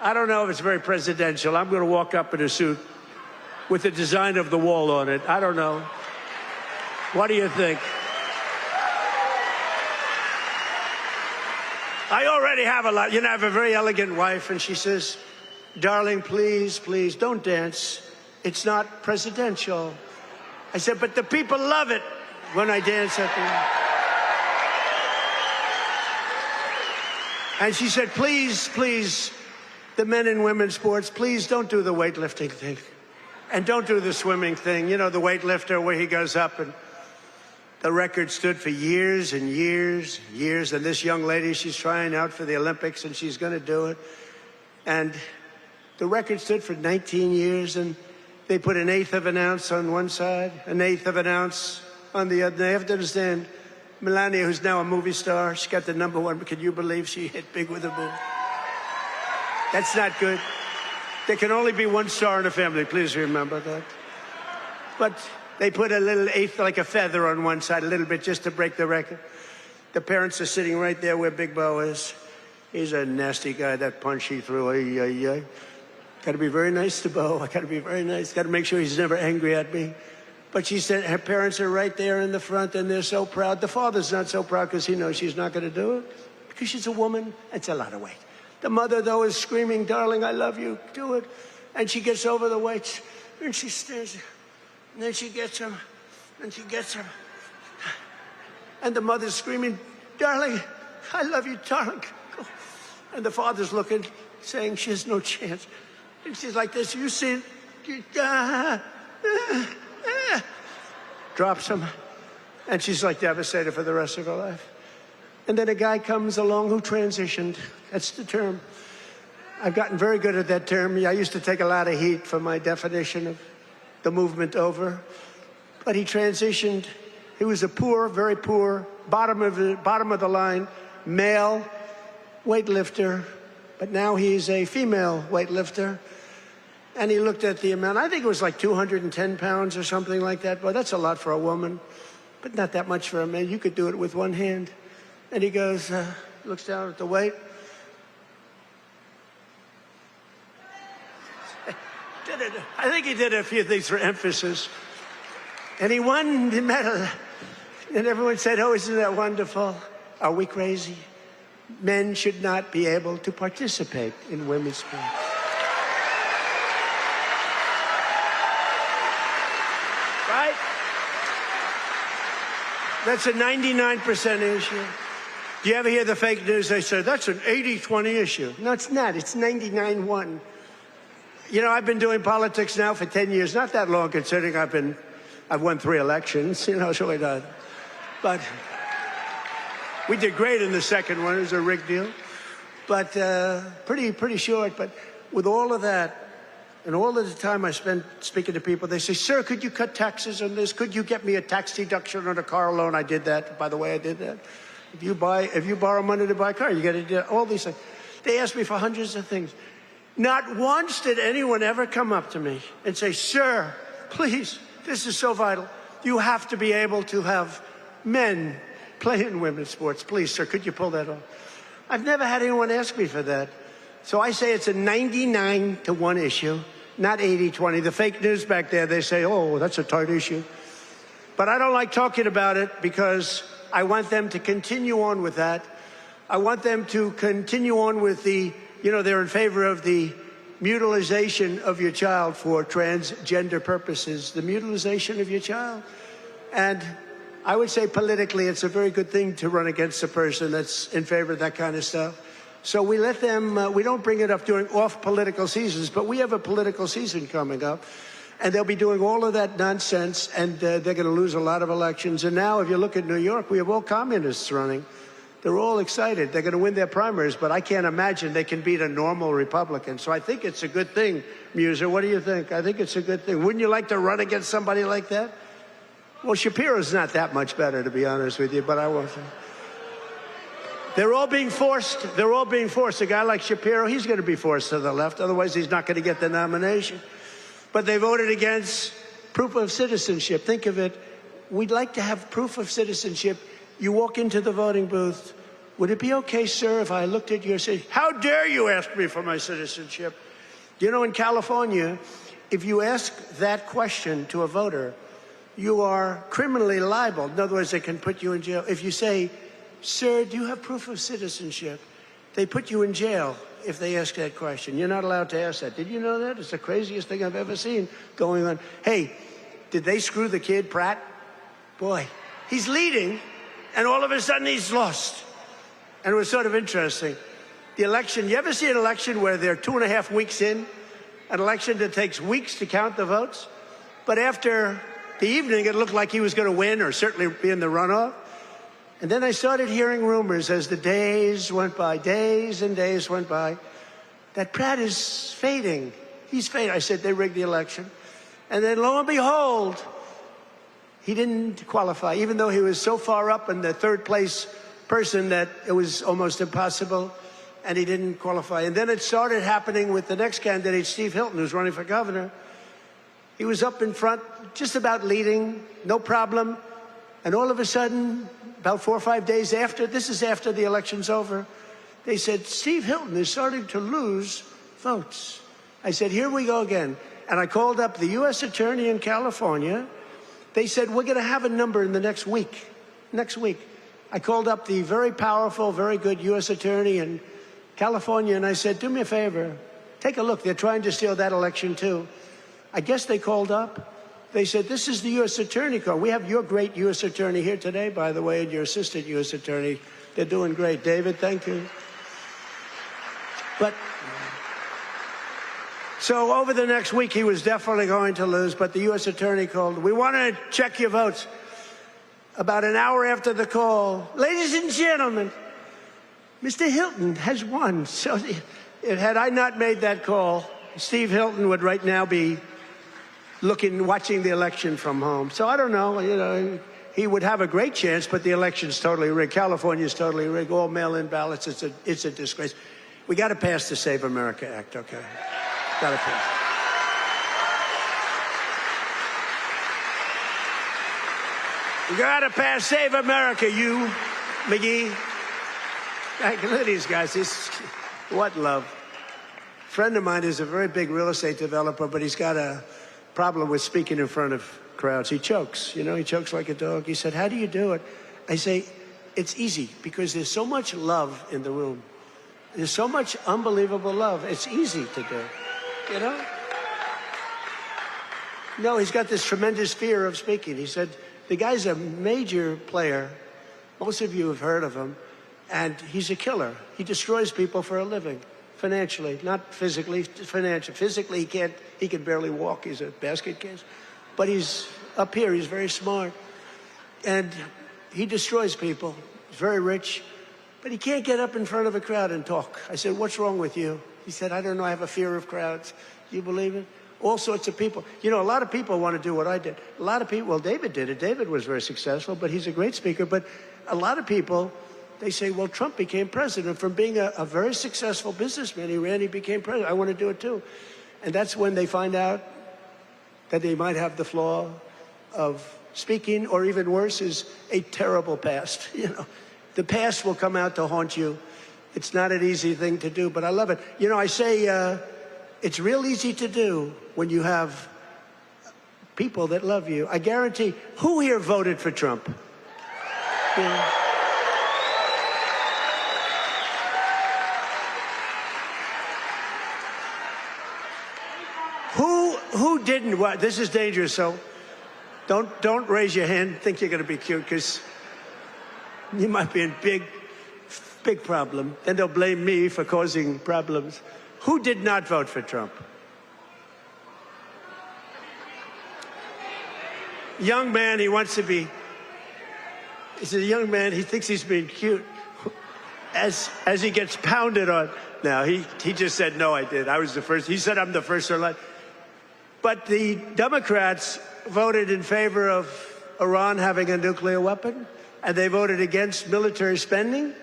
I don't know if it's very presidential, I'm going to walk up in a suit with the design of the wall on it. I don't know. What do you think? I already have a lot. You know, I have a very elegant wife, and she says, darling, please, please, don't dance. It's not presidential. I said, but the people love it when I dance at the... And she said, please, please, the men and women's sports, please don't do the weightlifting thing. And don't do the swimming thing. You know, the weightlifter where he goes up, and the record stood for years and years, years. And this young lady, she's trying out for the Olympics, and she's going to do it. And the record stood for 19 years, and they put 1/8 of an ounce on one side, 1/8 of an ounce on the other. They have to understand, Melania, who's now a movie star, she got the #1. Can you believe she hit big with a boom? That's not good. There can only be one star in a family. Please remember that. But they put a little 1/8, like a feather on one side, a little bit, just to break the record. The parents are sitting right there where Big Bo is. He's a nasty guy, that punch he threw. Got to be very nice to Bo. I got to be very nice. Got to make sure he's never angry at me. But she said her parents are right there in the front, and they're so proud. The father's not so proud because he knows she's not going to do it. Because she's a woman. It's a lot of weight. The mother, though, is screaming, darling, I love you. Do it. And she gets over the weights, and she stands there. And then she gets him, and she gets him. And the mother's screaming, darling, I love you, darling. And the father's looking, saying she has no chance. And she's like this, you see it? Drops him. And she's like devastated for the rest of her life. And then a guy comes along who transitioned. That's the term. I've gotten very good at that term. I used to take a lot of heat for my definition of the movement over. But he transitioned. He was a poor, very poor, bottom of the line, male weightlifter. But now he's a female weightlifter. And he looked at the amount. I think it was like 210 pounds or something like that. Well, that's a lot for a woman, but not that much for a man. You could do it with one hand. And he goes, looks down at the weight. I think he did a few things for emphasis. And he won the medal. And everyone said, oh, isn't that wonderful? Are we crazy? Men should not be able to participate in women's sports. Right? That's a 99% issue. Do you ever hear the fake news? They say, that's an 80-20 issue. No, it's not. It's 99-1. You know, I've been doing politics now for 10 years. Not that long, considering I've won 3 elections. You know, so we're done. But we did great in the second one. It was a rigged deal. But pretty short. But with all of that, and all of the time I spend speaking to people, they say, sir, could you cut taxes on this? Could you get me a tax deduction on a car loan? I did that. By the way, I did that. If you borrow money to buy a car, you get to do all these things. They ask me for hundreds of things. Not once did anyone ever come up to me and say, sir, please, this is so vital. You have to be able to have men play in women's sports. Please, sir, could you pull that off? I've never had anyone ask me for that. So I say it's a 99-1 issue, not 80-20. The fake news back there, they say, oh, that's a tight issue. But I don't like talking about it because I want them to continue on with that. I want them to continue on with the, you know, they're in favor of the mutilization of your child for transgender purposes, the mutilization of your child. And I would say politically, it's a very good thing to run against a person that's in favor of that kind of stuff. So we let them, we don't bring it up during off-political seasons, but we have a political season coming up, and they'll be doing all of that nonsense, and they're going to lose a lot of elections. And now, if you look at New York, we have all communists running. They're all excited. They're going to win their primaries, but I can't imagine they can beat a normal Republican. So I think it's a good thing, Muser. What do you think? I think it's a good thing. Wouldn't you like to run against somebody like that? Well, Shapiro's not that much better, to be honest with you, but I won't. They're all being forced. They're all being forced. A guy like Shapiro, he's going to be forced to the left. Otherwise, he's not going to get the nomination. But they voted against proof of citizenship. Think of it. We'd like to have proof of citizenship. You walk into the voting booth. Would it be okay, sir, if I looked at your citizenship? How dare you ask me for my citizenship? You know, in California, if you ask that question to a voter, you are criminally liable. In other words, they can put you in jail. If you say, sir, do you have proof of citizenship? They put you in jail if they ask that question. You're not allowed to ask that. Did you know that? It's the craziest thing I've ever seen going on. Hey, did they screw the kid, Pratt? Boy, he's leading, and all of a sudden he's lost. And it was sort of interesting. The election, you ever see an election where they're 2.5 weeks in? An election that takes weeks to count the votes? But after the evening, it looked like he was going to win or certainly be in the runoff. And then I started hearing rumors as the days went by, days and days went by, that Pratt is fading. He's fading. I said, they rigged the election. And then lo and behold, he didn't qualify, even though he was so far up in the third place person that it was almost impossible, and he didn't qualify. And then it started happening with the next candidate, Steve Hilton, who's running for governor. He was up in front, just about leading, no problem. And all of a sudden, about 4 or 5 days after, this is after the election's over, they said, Steve Hilton is starting to lose votes. I said, here we go again. And I called up the U.S. Attorney in California. They said, we're going to have a number in the next week. Next week. I called up the very powerful, very good U.S. Attorney in California, and I said, do me a favor. Take a look. They're trying to steal that election, too. I guess they called up. They said, this is the U.S. Attorney call. We have your great U.S. Attorney here today, by the way, and your assistant U.S. Attorney. They're doing great. David, thank you. But so over the next week, he was definitely going to lose, but the U.S. Attorney called. We want to check your votes. About an hour after the call, ladies and gentlemen, Mr. Hilton has won. So had I not made that call, Steve Hilton would right now be watching the election from home. So I don't know, you know, he would have a great chance, but the election's totally rigged. California's totally rigged, all mail-in ballots. It's a disgrace. We got to pass the Save America Act, okay? Got to pass. We got to pass Save America, you, McGee. Thank you. Look at these guys. What love. A friend of mine is a very big real estate developer, but he's got a problem with speaking in front of crowds. He chokes, you know, he chokes like a dog. He said, how do you do it? I say, it's easy because there's so much love in the room. There's so much unbelievable love. It's easy to do, you know? No, he's got this tremendous fear of speaking. He said, the guy's a major player. Most of you have heard of him. And he's a killer. He destroys people for a living, financially, not physically, financially. Physically, he can barely walk. He's a basket case. But he's up here. He's very smart. And he destroys people. He's very rich. But he can't get up in front of a crowd and talk. I said, what's wrong with you? He said, I don't know. I have a fear of crowds. You believe it? All sorts of people. You know, a lot of people want to do what I did. A lot of people, well, David did it. David was very successful, but he's a great speaker. But a lot of people, they say, well, Trump became president from being a very successful businessman. He became president. I want to do it too. And that's when they find out that they might have the flaw of speaking, or even worse, is a terrible past. You know, the past will come out to haunt you. It's not an easy thing to do, but I love it. You know, I say it's real easy to do when you have people that love you. I guarantee, who here voted for Trump? Yeah. Who didn't? Well, this is dangerous, so don't raise your hand. Think you're going to be cute, because you might be in big problem. Then they'll blame me for causing problems. Who did not vote for Trump? Young man, he wants to be. He's a young man. He thinks he's being cute. As he gets pounded on. Now he just said, no, I did. I was the first. He said, I'm the first in line. But the Democrats voted in favor of Iran having a nuclear weapon, and they voted against military spending,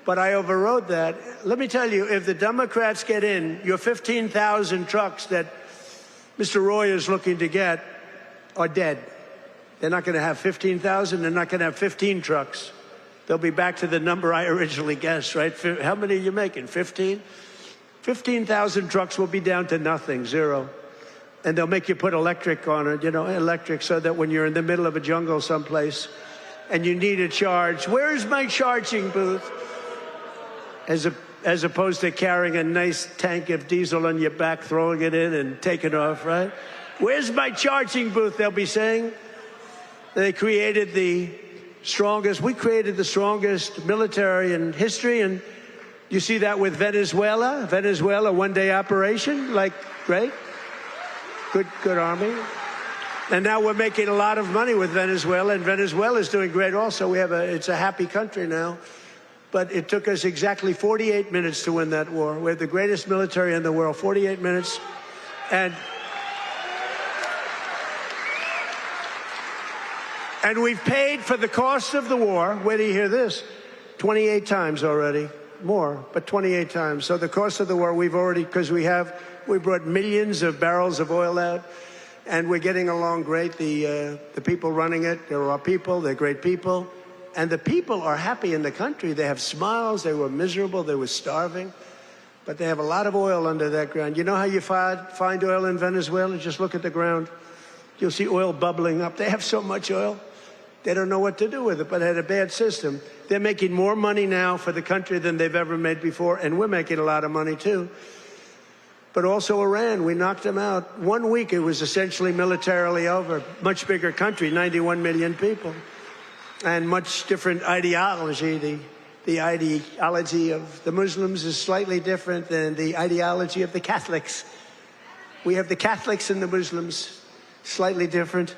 but I overrode that. Let me tell you, if the Democrats get in, your 15,000 trucks that Mr. Roy is looking to get are dead. They're not going to have 15,000. They're not going to have 15 trucks. They'll be back to the number I originally guessed, right? How many are you making? 15? 15,000 trucks will be down to nothing, zero. And they'll make you put electric on it, you know, electric, so that when you're in the middle of a jungle someplace and you need a charge, where's my charging booth? As opposed to carrying a nice tank of diesel on your back, throwing it in and taking off, right? Where's my charging booth, they'll be saying. They created the strongest, we created the strongest military in history, and you see that with Venezuela. Venezuela, one-day operation, like, right? Good army. And now we're making a lot of money with Venezuela, and Venezuela is doing great also. It's a happy country now. But it took us exactly 48 minutes to win that war. We have the greatest military in the world, 48 minutes. And we've paid for the cost of the war, wait till you hear this, 28 times already. More, but 28 times. So the cost of the war, we've already, because we brought millions of barrels of oil out, and we're getting along great. The people running it, they're our people, they're great people. And the people are happy in the country. They have smiles, they were miserable, they were starving. But they have a lot of oil under that ground. You know how you find oil in Venezuela? Just look at the ground. You'll see oil bubbling up. They have so much oil, they don't know what to do with it, but they had a bad system. They're making more money now for the country than they've ever made before, and we're making a lot of money too. But also Iran, we knocked them out. 1 week, it was essentially militarily over. Much bigger country, 91 million people. And much different ideology. The ideology of the Muslims is slightly different than the ideology of the Catholics. We have the Catholics and the Muslims, slightly different.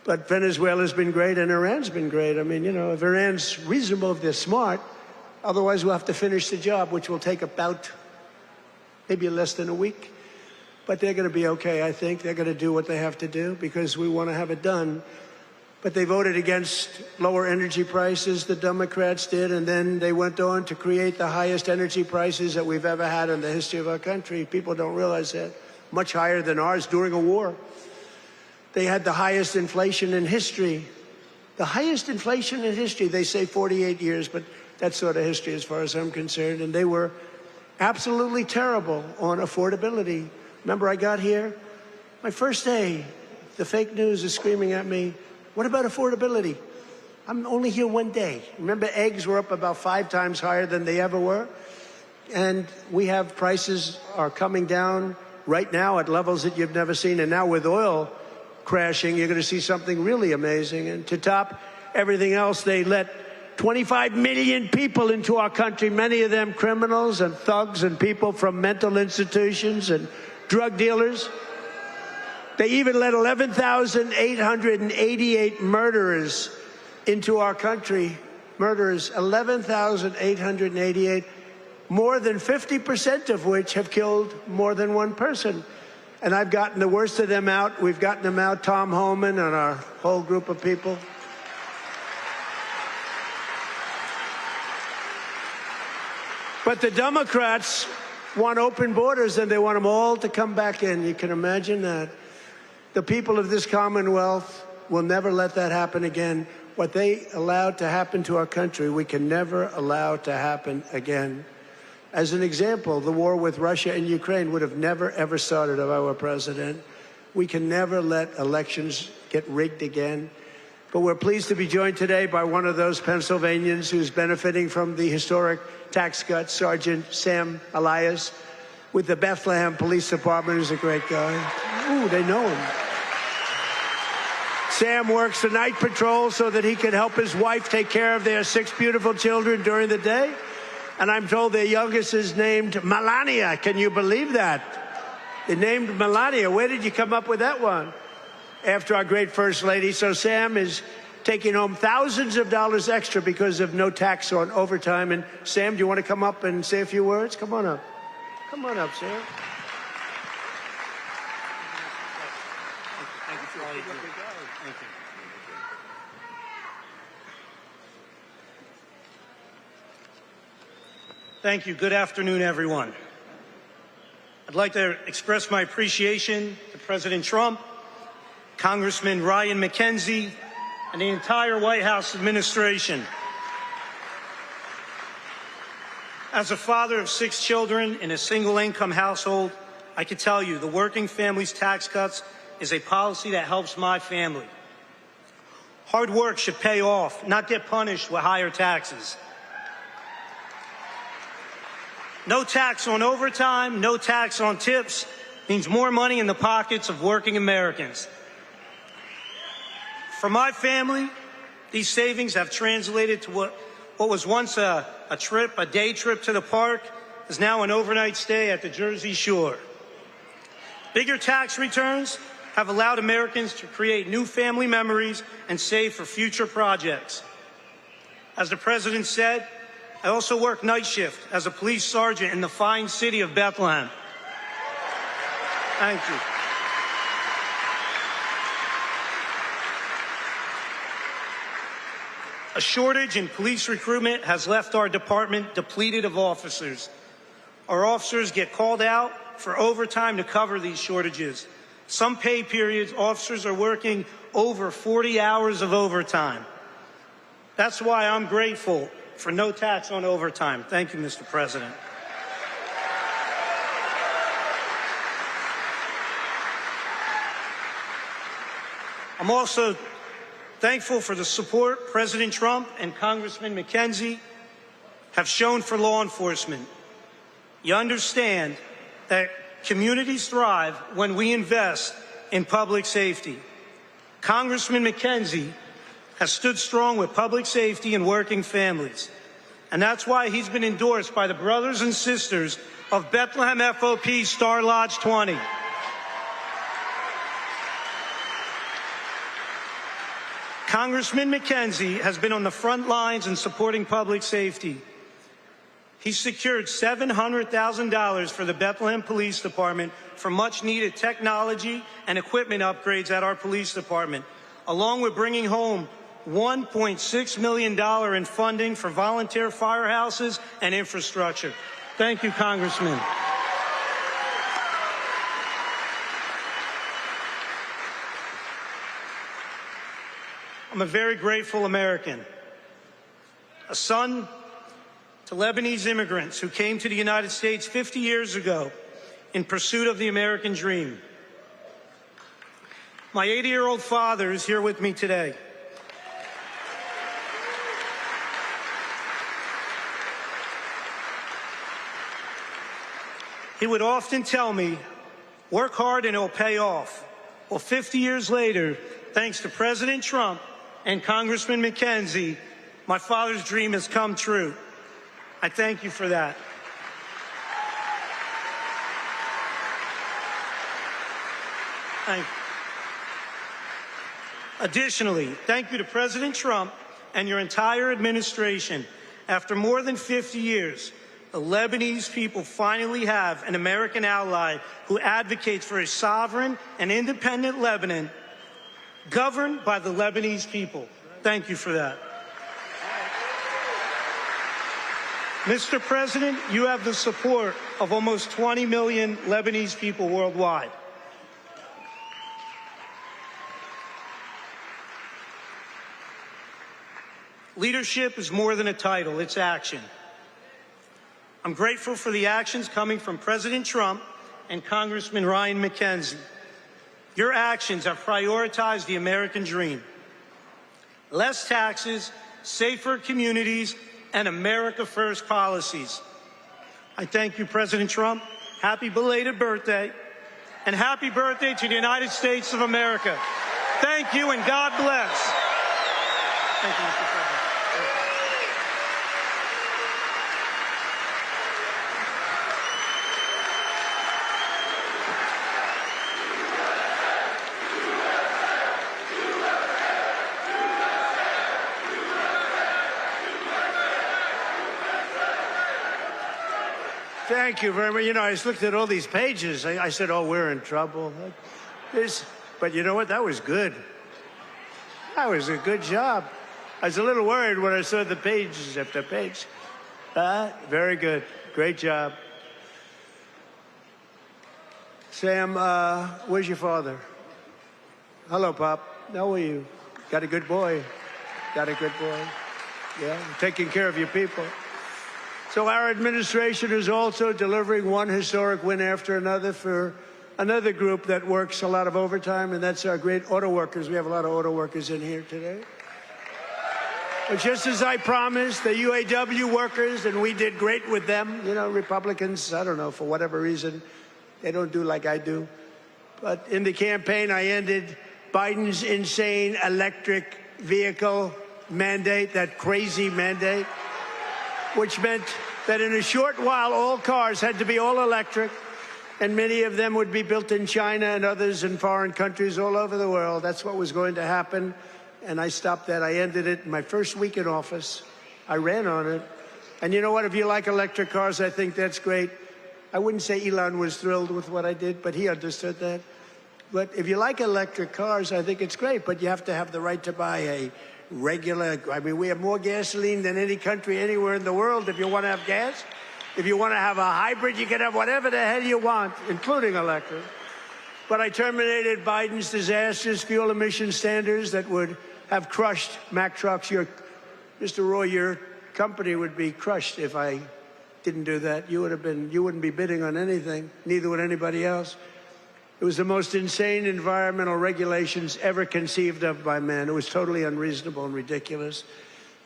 But Venezuela's been great, and Iran's been great. I mean, you know, if Iran's reasonable, if they're smart, otherwise we'll have to finish the job, which will take about maybe less than a week. But they're going to be okay, I think. They're going to do what they have to do because we want to have it done. But they voted against lower energy prices, the Democrats did, and then they went on to create the highest energy prices that we've ever had in the history of our country. People don't realize that. Much higher than ours during a war. They had the highest inflation in history. The highest inflation in history, they say 48 years, but that sort of history as far as I'm concerned. And they were absolutely terrible on affordability. Remember, I got here, my first day, the fake news is screaming at me, what about affordability? I'm only here one day. Remember, eggs were up about 5 times higher than they ever were. And we have prices are coming down right now at levels that you've never seen. And now with oil crashing, you're going to see something really amazing. And to top everything else, they let 25 million people into our country, many of them criminals and thugs and people from mental institutions and drug dealers. They even let 11,888 murderers into our country. Murderers, 11,888, more than 50% of which have killed more than one person. And I've gotten the worst of them out. We've gotten them out, Tom Homan and our whole group of people. But the Democrats want open borders, and they want them all to come back in. You can imagine that. The people of this Commonwealth will never let that happen again. What they allowed to happen to our country, we can never allow to happen again. As an example, the war with Russia and Ukraine would have never, ever started if I were president. We can never let elections get rigged again. But we're pleased to be joined today by one of those Pennsylvanians who's benefiting from the historic tax cuts, Sergeant Sam Elias, with the Bethlehem Police Department, who's a great guy. Ooh, they know him. Sam works the night patrol so that he can help his wife take care of their 6 beautiful children during the day. And I'm told their youngest is named Melania. Can you believe that? They named Melania. Where did you come up with that one? After our great First Lady. So Sam is taking home thousands of dollars extra because of no tax on overtime. And Sam, do you want to come up and say a few words? Come on up. Come on up, Sam. Thank you for all you do. Thank you. Thank you. Good afternoon, everyone. I'd like to express my appreciation to President Trump, Congressman Ryan McKenzie, and the entire White House administration. As a father of 6 children in a single-income household, I can tell you the Working Families Tax Cuts is a policy that helps my family. Hard work should pay off, not get punished with higher taxes. No tax on overtime, no tax on tips means more money in the pockets of working Americans. For my family, these savings have translated to what was once a day trip to the park, is now an overnight stay at the Jersey Shore. Bigger tax returns have allowed Americans to create new family memories and save for future projects. As the President said, I also work night shift as a police sergeant in the fine city of Bethlehem. Thank you. A shortage in police recruitment has left our department depleted of officers. Our officers get called out for overtime to cover these shortages. Some pay periods, officers are working over 40 hours of overtime. That's why I'm grateful for no tax on overtime. Thank you, Mr. President. I'm also thankful for the support President Trump and Congressman McKenzie have shown for law enforcement. You understand that communities thrive when we invest in public safety. Congressman McKenzie has stood strong with public safety and working families. And that's why he's been endorsed by the brothers and sisters of Bethlehem FOP Star Lodge 20. Congressman McKenzie has been on the front lines in supporting public safety. He secured $700,000 for the Bethlehem Police Department for much-needed technology and equipment upgrades at our police department, along with bringing home $1.6 million in funding for volunteer firehouses and infrastructure. Thank you, Congressman. I'm a very grateful American, a son to Lebanese immigrants who came to the United States 50 years ago in pursuit of the American dream. My 80-year-old father is here with me today. He would often tell me, work hard and it'll pay off. Well, 50 years later, thanks to President Trump and Congressman McKenzie, my father's dream has come true. I thank you for that. Thank you. Additionally, thank you to President Trump and your entire administration. After more than 50 years, the Lebanese people finally have an American ally who advocates for a sovereign and independent Lebanon governed by the Lebanese people. Thank you for that. Mr. President, you have the support of almost 20 million Lebanese people worldwide. Leadership is more than a title, it's action. I'm grateful for the actions coming from President Trump and Congressman Ryan McKenzie. Your actions have prioritized the American dream. Less taxes, safer communities, and America First policies. I thank you, President Trump. Happy belated birthday, and happy birthday to the United States of America. Thank you, and God bless. Thank you, Mr. President. Thank you very much. You know, I just looked at all these pages. I said, oh, we're in trouble. But you know what? That was good. That was a good job. I was a little worried when I saw the pages after page. Very good. Great job. Sam, where's your father? Hello, Pop. How are you? Got a good boy. Got a good boy. Yeah, taking care of your people. So our administration is also delivering one historic win after another for another group that works a lot of overtime, and that's our great auto workers. We have a lot of auto workers in here today. But just as I promised, the UAW workers, and we did great with them, you know, Republicans, I don't know, for whatever reason, they don't do like I do. But in the campaign, I ended Biden's insane electric vehicle mandate, that crazy mandate, which meant that in a short while, all cars had to be all electric, and many of them would be built in China and others in foreign countries all over the world. That's what was going to happen, and I stopped that. I ended it in my first week in office. I ran on it. And you know what? If you like electric cars, I think that's great. I wouldn't say Elon was thrilled with what I did, but he understood that. But if you like electric cars, I think it's great, but you have to have the right to buy a regular, I mean, we have more gasoline than any country anywhere in the world if you want to have gas. If you want to have a hybrid, you can have whatever the hell you want, including electric. But I terminated Biden's disastrous fuel emission standards that would have crushed Mack trucks. Mr. Roy, your company would be crushed if I didn't do that. You wouldn't be bidding on anything, neither would anybody else. It was the most insane environmental regulations ever conceived of by man. It was totally unreasonable and ridiculous.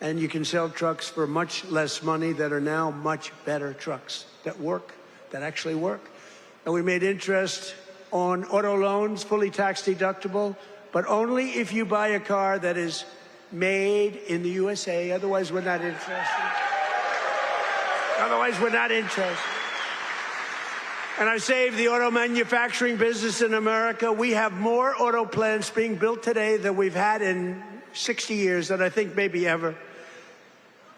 And you can sell trucks for much less money that are now much better trucks that work, that actually work. And we made interest on auto loans, fully tax deductible, but only if you buy a car that is made in the USA. Otherwise, we're not interested. Otherwise, we're not interested. And I saved the auto manufacturing business in America. We have more auto plants being built today than we've had in 60 years, than I think maybe ever.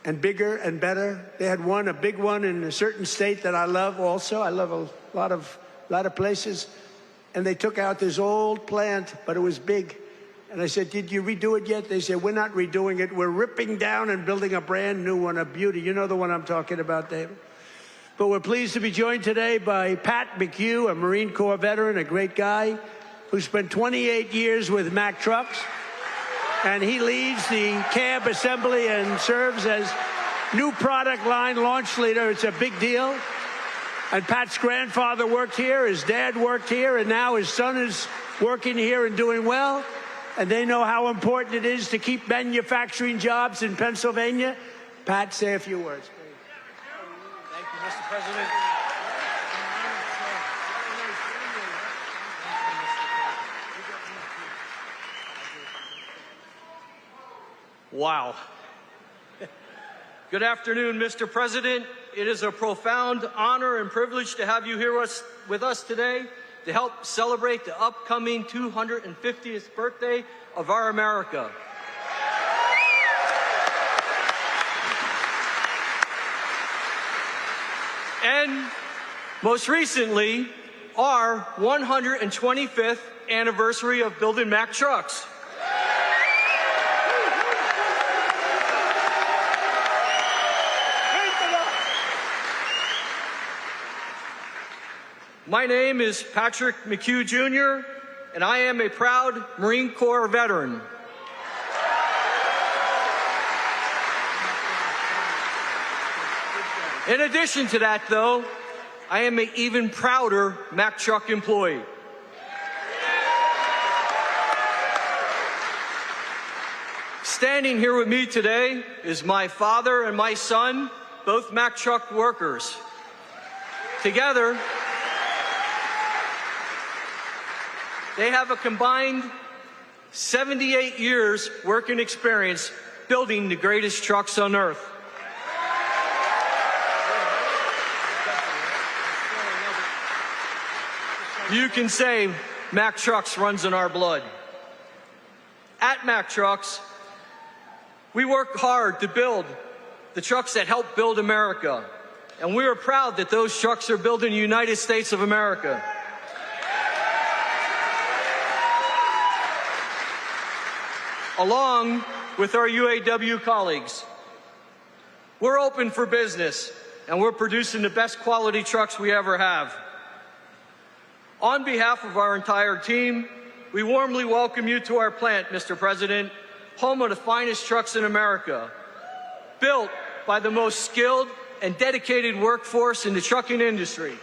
And bigger and better. They had a big one in a certain state that I love also. I love a lot of places. And they took out this old plant, but it was big. And I said, did you redo it yet? They said, we're not redoing it. We're ripping down and building a brand new one, a beauty. You know the one I'm talking about, David. But we're pleased to be joined today by Pat McHugh, a Marine Corps veteran, a great guy who spent 28 years with Mack Trucks. And he leads the cab assembly and serves as new product line launch leader. It's a big deal. And Pat's grandfather worked here, his dad worked here, and now his son is working here and doing well. And they know how important it is to keep manufacturing jobs in Pennsylvania. Pat, say a few words, please. Thank you, Mr. President. Wow. Good afternoon, Mr. President. It is a profound honor and privilege to have you here with us today to help celebrate the upcoming 250th birthday of our America. And most recently, our 125th anniversary of building Mack trucks. My name is Patrick McHugh Jr., and I am a proud Marine Corps veteran. In addition to that, though, I am an even prouder Mack truck employee. Standing here with me today is my father and my son, both Mack truck workers. Together, they have a combined 78 years working experience building the greatest trucks on earth. You can say Mack Trucks runs in our blood. At Mack Trucks, we work hard to build the trucks that help build America. And we are proud that those trucks are built in the United States of America. Along with our UAW colleagues, we're open for business, and we're producing the best quality trucks we ever have. On behalf of our entire team, we warmly welcome you to our plant, Mr. President, home of the finest trucks in America, built by the most skilled and dedicated workforce in the trucking industry.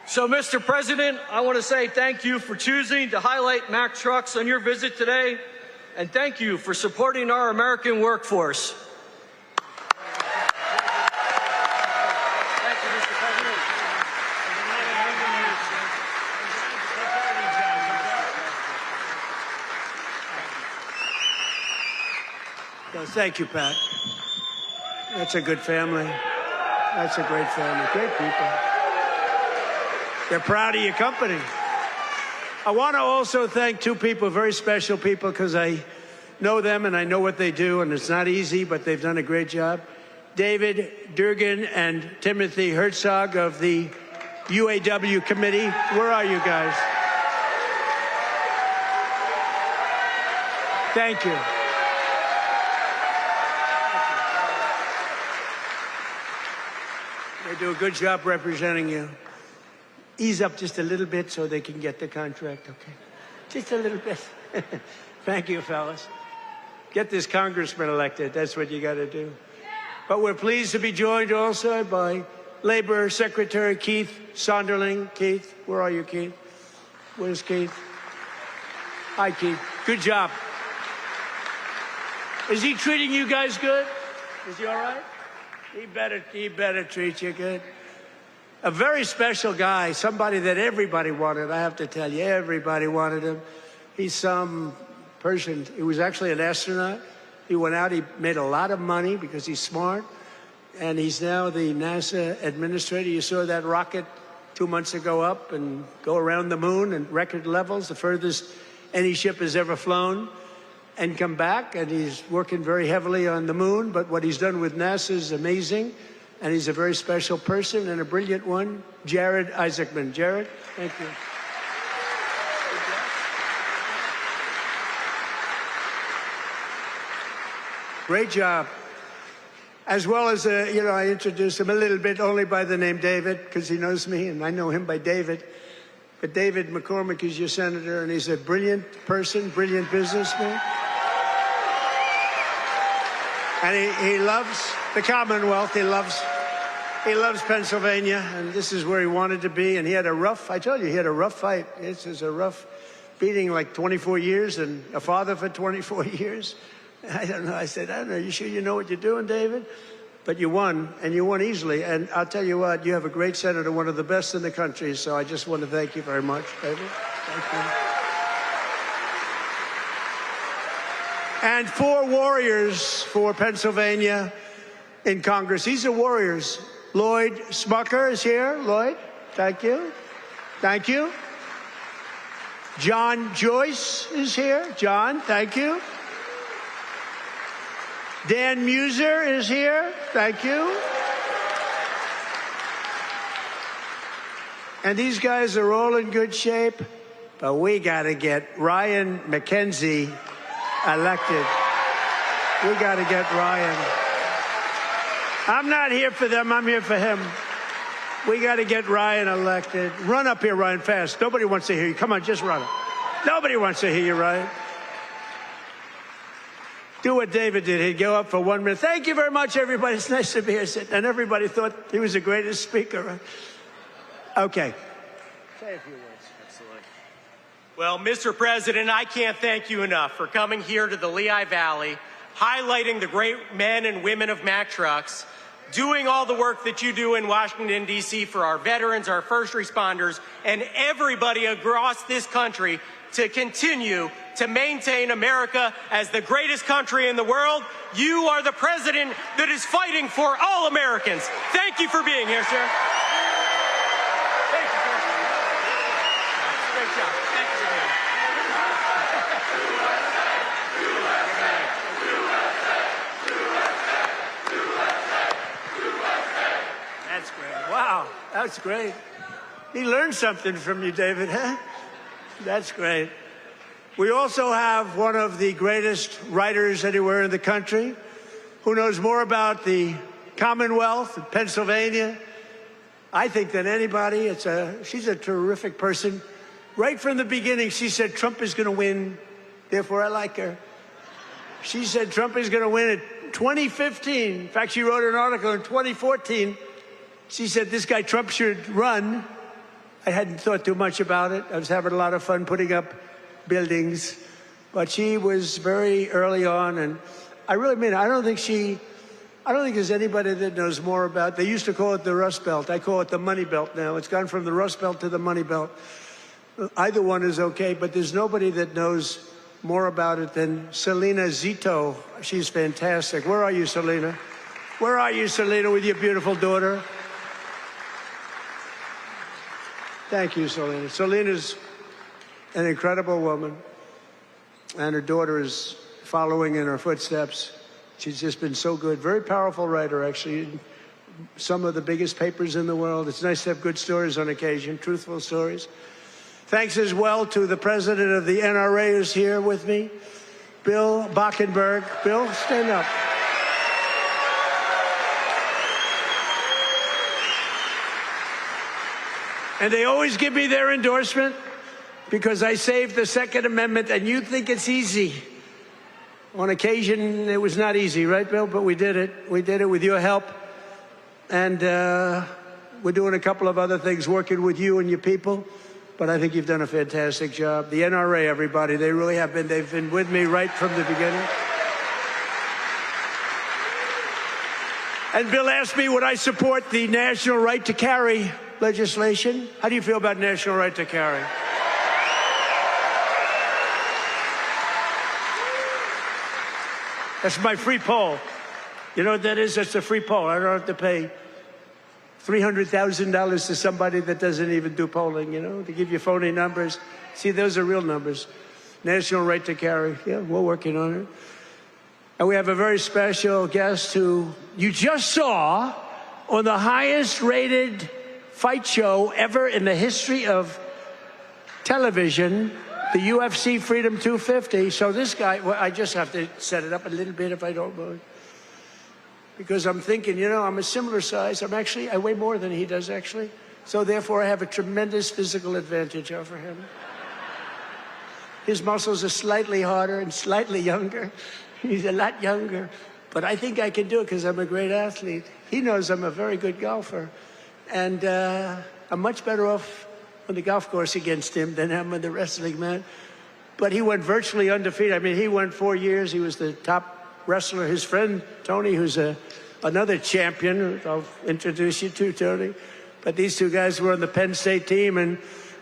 So, Mr. President, I want to say thank you for choosing to highlight Mack Trucks on your visit today, and thank you for supporting our American workforce. Thank you, Mr. President. So, thank you, Pat. That's a good family. That's a great family. Great people. They're proud of your company. I want to also thank two people, very special people, because I know them and I know what they do, and it's not easy, but they've done a great job. David Durgan and Timothy Herzog of the UAW committee. Where are you guys? Thank you. They do a good job representing you. Ease up just a little bit so they can get the contract, okay? Just a little bit. Thank you, fellas. Get this congressman elected. That's what you got to do. But we're pleased to be joined also by Labor Secretary Keith Sonderling. Keith, where are you, Keith? Where's Keith? Hi, Keith. Good job. Is he treating you guys good? Is he all right? He better treat you good. A very special guy, somebody that everybody wanted. I have to tell you, everybody wanted him. He's some person. He was actually an astronaut. He went out, he made a lot of money because he's smart. And he's now the NASA administrator. You saw that rocket 2 months ago up and go around the moon in record levels, the furthest any ship has ever flown, and come back. And he's working very heavily on the moon. But what he's done with NASA is amazing. and he's a very special person and a brilliant one, Jared Isaacman. Jared, thank you. Great job. As well as, I introduced him a little bit only by the name David, because he knows me, and I know him by David. But David McCormick is your senator, and he's a brilliant person, brilliant businessman. And he loves the Commonwealth. He loves Pennsylvania, and this is where he wanted to be. And he had a rough, I told you, he had a rough fight. This is a rough beating, like 24 years, and a father for 24 years. I don't know. I said, I don't know. You sure you know what you're doing, David? But you won, and you won easily. And I'll tell you what, you have a great senator, one of the best in the country. So I just want to thank you very much, David. Thank you. And 4 warriors for Pennsylvania in Congress. These are warriors. Lloyd Smucker is here. Lloyd, thank you. Thank you. John Joyce is here. John, thank you. Dan Muser is here. Thank you. And these guys are all in good shape, but we got to get Ryan McKenzie elected. We got to get Ryan. I'm not here for them. I'm here for him. We got to get Ryan elected. Run up here, Ryan, fast. Nobody wants to hear you. Come on, just run up. Nobody wants to hear you, Ryan. Do what David did. He'd go up for 1 minute. Thank you very much, everybody. It's nice to be here. And everybody thought he was the greatest speaker. Okay. Say a few words. Excellent. Well, Mr. President, I can't thank you enough for coming here to the Lehigh Valley, highlighting the great men and women of Mack Trucks, doing all the work that you do in Washington, D.C. for our veterans, our first responders, and everybody across this country to continue to maintain America as the greatest country in the world. You are the president that is fighting for all Americans. Thank you for being here, sir. Thank you, sir. Great job. Thank you for being here. That's great. Wow, that's great. He learned something from you, David, huh? That's great. We also have one of the greatest writers anywhere in the country who knows more about the Commonwealth of Pennsylvania, I think, than anybody. She's a terrific person. Right from the beginning, she said Trump is going to win, therefore I like her. She said Trump is going to win in 2015. In fact, she wrote an article in 2014. She said this guy Trump should run. I hadn't thought too much about it. I was having a lot of fun putting up buildings, but she was very early on, and I really mean it. I don't think there's anybody that knows more about. They used to call it the Rust Belt. I call it the Money Belt now. It's gone from the Rust Belt to the Money Belt. Either one is okay, but there's nobody that knows more about it than Selena Zito. She's fantastic. Where are you, Selena? Where are you, Selena, with your beautiful daughter? Thank you, Selena. Selena's an incredible woman, and her daughter is following in her footsteps. She's just been so good. Very powerful writer, actually. Some of the biggest papers in the world. It's nice to have good stories on occasion, truthful stories. Thanks as well to the president of the NRA who's here with me, Bill Bockenberg. Bill, stand up. And they always give me their endorsement because I saved the Second Amendment, and you think it's easy. On occasion, it was not easy, right, Bill? But we did it. We did it with your help. And we're doing a couple of other things, working with you and your people. But I think you've done a fantastic job. The NRA, everybody, they really have been. They've been with me right from the beginning. And Bill asked me, would I support the national right to carry legislation? How do you feel about national right to carry? That's my free poll. You know what that is? That's a free poll. I don't have to pay $300,000 to somebody that doesn't even do polling, you know, to give you phony numbers. See, those are real numbers. National right to carry. Yeah, we're working on it. And we have a very special guest who you just saw on the highest rated fight show ever in the history of television, the UFC Freedom 250. So this guy, well, I just have to set it up a little bit if I don't mind. Because I'm thinking, you know, I'm a similar size. I weigh more than he does, actually. So therefore, I have a tremendous physical advantage over him. His muscles are slightly harder and slightly younger. He's a lot younger. But I think I can do it because I'm a great athlete. He knows I'm a very good golfer. And I'm much better off on the golf course against him than I'm on the wrestling mat. But he went virtually undefeated. I mean, he won 4 years. He was the top wrestler. His friend, Tony, who's another champion, I'll introduce you to, Tony. But these two guys were on the Penn State team. And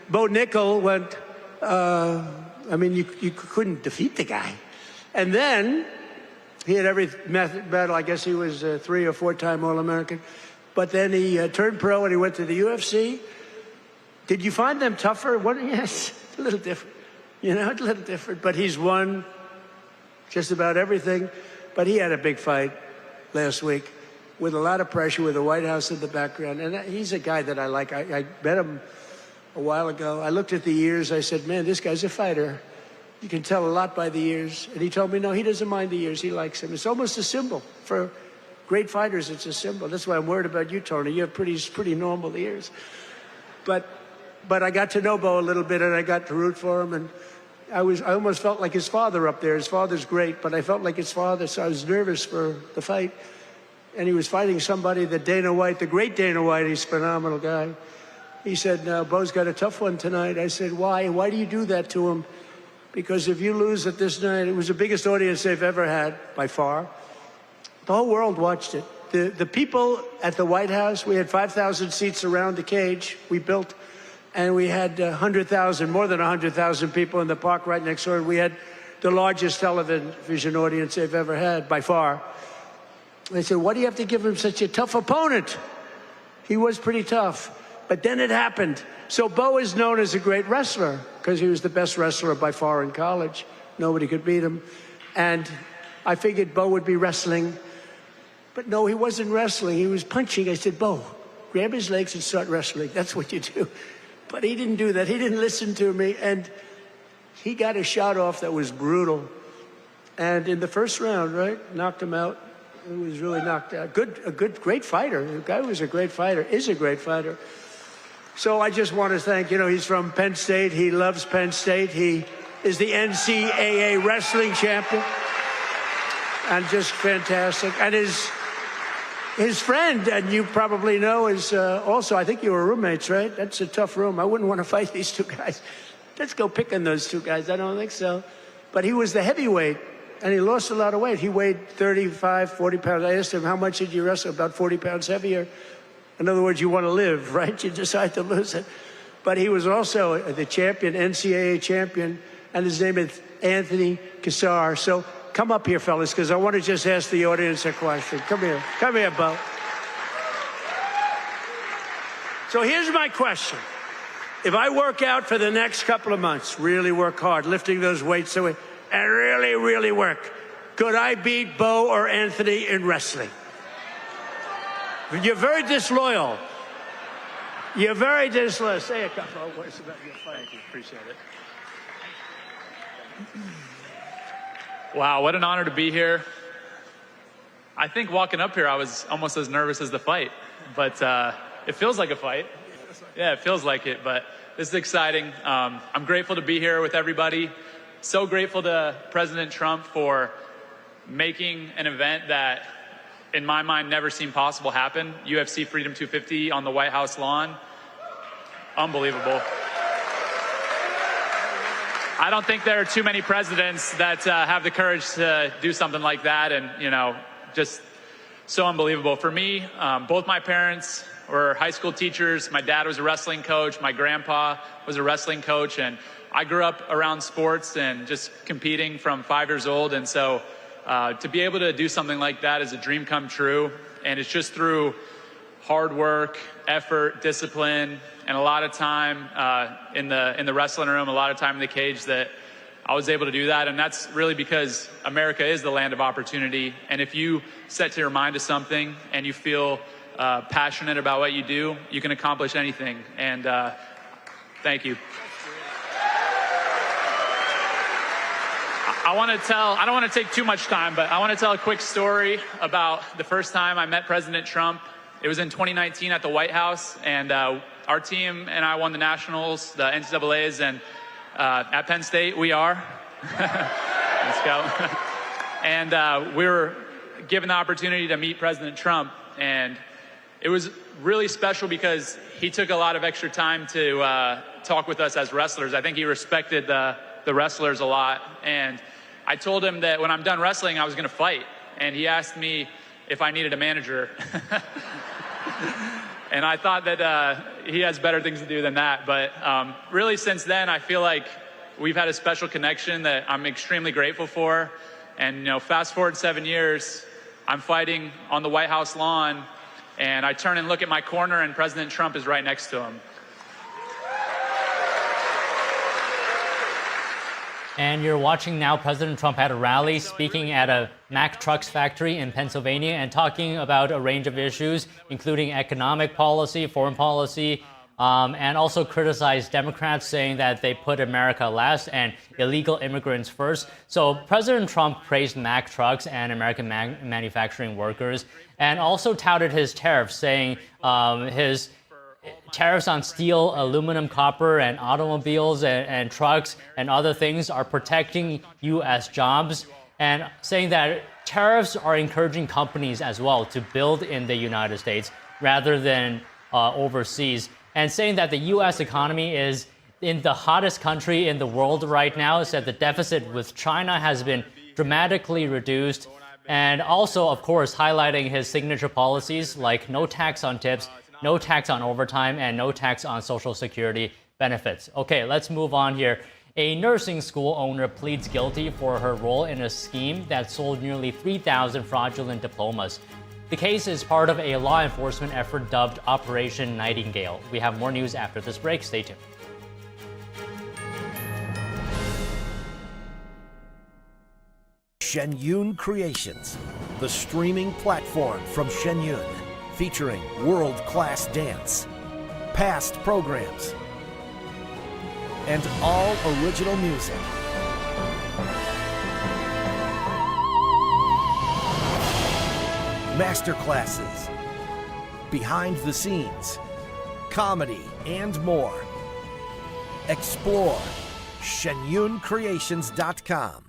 Bo Nickel went, I mean, you couldn't defeat the guy. And then he had every battle. I guess he was a 3 or 4-time All-American. But then he turned pro and he went to the UFC. Did you find them tougher? Yes, a little different. You know, a little different. But he's won just about everything. But he had a big fight last week with a lot of pressure, with the White House in the background. And he's a guy that I like. I met him a while ago. I looked at the ears. I said, man, this guy's a fighter. You can tell a lot by the ears. And he told me, no, he doesn't mind the ears. He likes them. It's almost a symbol. For great fighters, it's a symbol. That's why I'm worried about you, Tony. You have pretty normal ears. But I got to know Bo a little bit, and I got to root for him. And I almost felt like his father up there. His father's great, but I felt like his father, so I was nervous for the fight. And he was fighting somebody that Dana White, the great Dana White, he's a phenomenal guy. He said, no, Bo's got a tough one tonight. I said, why? Why do you do that to him? Because if you lose at this night, it was the biggest audience they've ever had, by far. The whole world watched it. The people at the White House, we had 5,000 seats around the cage we built, and we had 100,000, more than 100,000 people in the park right next door. We had the largest television audience they've ever had, by far. They said, why do you have to give him such a tough opponent? He was pretty tough. But then it happened. So Bo is known as a great wrestler because he was the best wrestler by far in college. Nobody could beat him. And I figured Bo would be wrestling. But no, he wasn't wrestling. He was punching. I said, Bo, grab his legs and start wrestling. That's what you do. But he didn't do that. He didn't listen to me. And he got a shot off that was brutal. And in the first round, right, knocked him out. He was really knocked out. Great fighter. The guy was a great fighter, is a great fighter. So I just want to thank, you know, he's from Penn State. He loves Penn State. He is the NCAA wrestling champion. And just fantastic. And his friend, and you probably know, is also, I think you were roommates, right? That's a tough room. I wouldn't want to fight these two guys. Let's go pick on those two guys. I don't think so. But he was the heavyweight, and he lost a lot of weight. He weighed 35, 40 pounds. I asked him, how much did you wrestle? About 40 pounds heavier. In other words, you want to live, right? You decide to lose it. But he was also the champion, NCAA champion, and his name is Anthony Cassar. So come up here, fellas, because I want to just ask the audience a question. Come here. Come here, Bo. So here's my question. If I work out for the next couple of months, really work hard, lifting those weights away, and really, really work, could I beat Bo or Anthony in wrestling? You're very disloyal. You're very disloyal. Say a couple of words about your fight. Thank you. Appreciate it. Wow, what an honor to be here. I think walking up here, I was almost as nervous as the fight, but it feels like a fight. Yeah, it feels like it, but this is exciting. I'm grateful to be here with everybody. So grateful to President Trump for making an event that, in my mind, never seemed possible happen. UFC Freedom 250 on the White House lawn. Unbelievable. I don't think there are too many presidents that have the courage to do something like that, and, you know, just so unbelievable. For me, both my parents were high school teachers. My dad was a wrestling coach. My grandpa was a wrestling coach, and I grew up around sports and just competing from 5 years old, and so to be able to do something like that is a dream come true, and it's just through hard work, effort, discipline, and a lot of time in the wrestling room, a lot of time in the cage that I was able to do that. And that's really because America is the land of opportunity. And if you set to your mind to something and you feel passionate about what you do, you can accomplish anything. And thank you. I don't want to take too much time, but I want to tell a quick story about the first time I met President Trump. It was in 2019 at the White House, and our team and I won the Nationals, the NCAAs, and at Penn State, we are. Let's go. And we were given the opportunity to meet President Trump, and it was really special because he took a lot of extra time to talk with us as wrestlers. I think he respected the wrestlers a lot, and I told him that when I'm done wrestling, I was going to fight, and he asked me if I needed a manager. And I thought that he has better things to do than that. But really, since then, I feel like we've had a special connection that I'm extremely grateful for. And, you know, fast forward 7 years, I'm fighting on the White House lawn, and I turn and look at my corner, and President Trump is right next to him. And you're watching now President Trump at a rally speaking at a Mack Trucks factory in Pennsylvania and talking about a range of issues, including economic policy, foreign policy, and also criticized Democrats, saying that they put America last and illegal immigrants first. So President Trump praised Mack Trucks and American manufacturing workers and also touted his tariffs, saying his tariffs on steel, aluminum, copper, and automobiles and trucks and other things are protecting U.S. jobs, and saying that tariffs are encouraging companies as well to build in the United States rather than overseas, and saying that the U.S. economy is in the hottest country in the world right now. Said the deficit with China has been dramatically reduced, and also, of course, highlighting his signature policies like no tax on tips, no tax on overtime, and no tax on Social Security benefits. Okay, let's move on here. A nursing school owner pleads guilty for her role in a scheme that sold nearly 3,000 fraudulent diplomas. The case is part of a law enforcement effort dubbed Operation Nightingale. We have more news after this break. Stay tuned. Shenyun Creations, the streaming platform from Shenyun, featuring world-class dance, past programs, and all original music. Masterclasses, behind the scenes, comedy, and more. Explore shenyuncreations.com.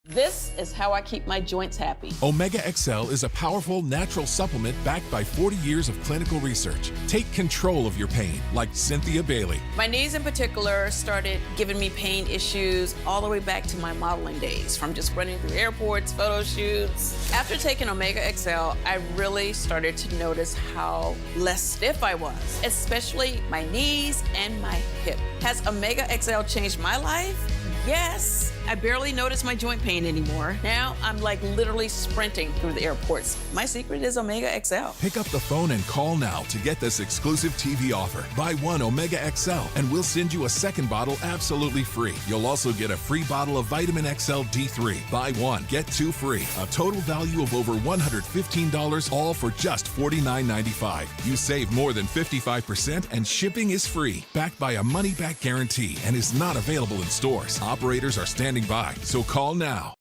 This is how I keep my joints happy. Omega XL is a powerful natural supplement backed by 40 years of clinical research. Take control of your pain, like Cynthia Bailey. My knees in particular started giving me pain issues all the way back to my modeling days, from just running through airports, photo shoots. After taking Omega XL, I really started to notice how less stiff I was, especially my knees and my hip. Has Omega XL changed my life? Yes. I barely notice my joint pain anymore. Now I'm like literally sprinting through the airports. My secret is Omega XL. Pick up the phone and call now to get this exclusive TV offer. Buy one Omega XL and we'll send you a second bottle absolutely free. You'll also get a free bottle of Vitamin XL D3. Buy one, get two free. A total value of over $115, all for just $49.95. You save more than 55% and shipping is free. Backed by a money-back guarantee and is not available in stores. Operators are standing by, so call now.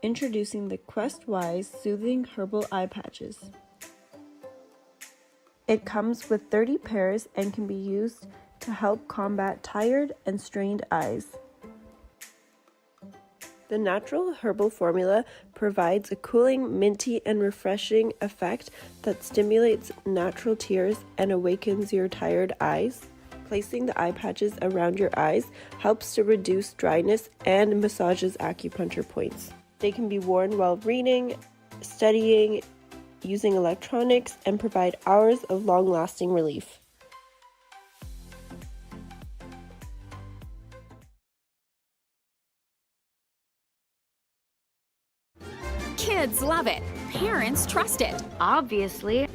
Introducing the Quest Wise Soothing Herbal Eye Patches. It comes with 30 pairs and can be used to help combat tired and strained eyes. The natural herbal formula provides a cooling, minty, and refreshing effect that stimulates natural tears and awakens your tired eyes. Placing the eye patches around your eyes helps to reduce dryness and massages acupuncture points. They can be worn while reading, studying, using electronics, and provide hours of long-lasting relief. Kids love it. Parents trust it. Obviously.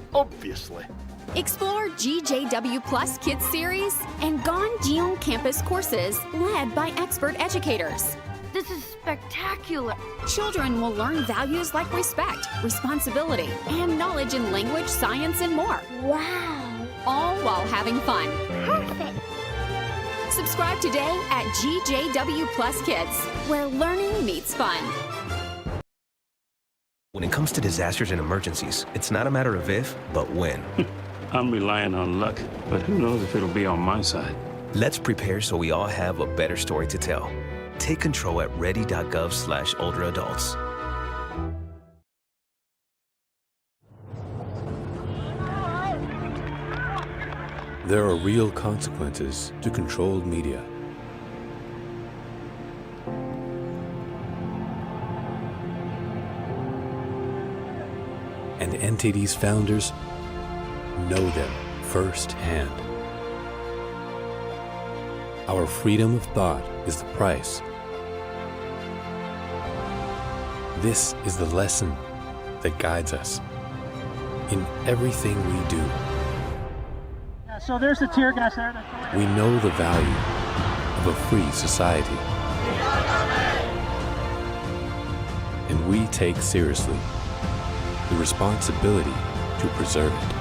Explore GJW Plus Kids Series and Ganjiong Campus courses led by expert educators. This is spectacular. Children will learn values like respect, responsibility, and knowledge in language, science, and more. Wow. All while having fun. Perfect. Subscribe today at GJW Plus Kids, where learning meets fun. When it comes to disasters and emergencies, it's not a matter of if, but when. I'm relying on luck, but who knows if it'll be on my side. Let's prepare so we all have a better story to tell. Take control at ready.gov/olderadults. There are real consequences to controlled media. And NTD's founders know them firsthand. Our freedom of thought is the price. This is the lesson that guides us in everything we do. So there's the tear gas there. We know the value of a free society. And we take seriously the responsibility to preserve it.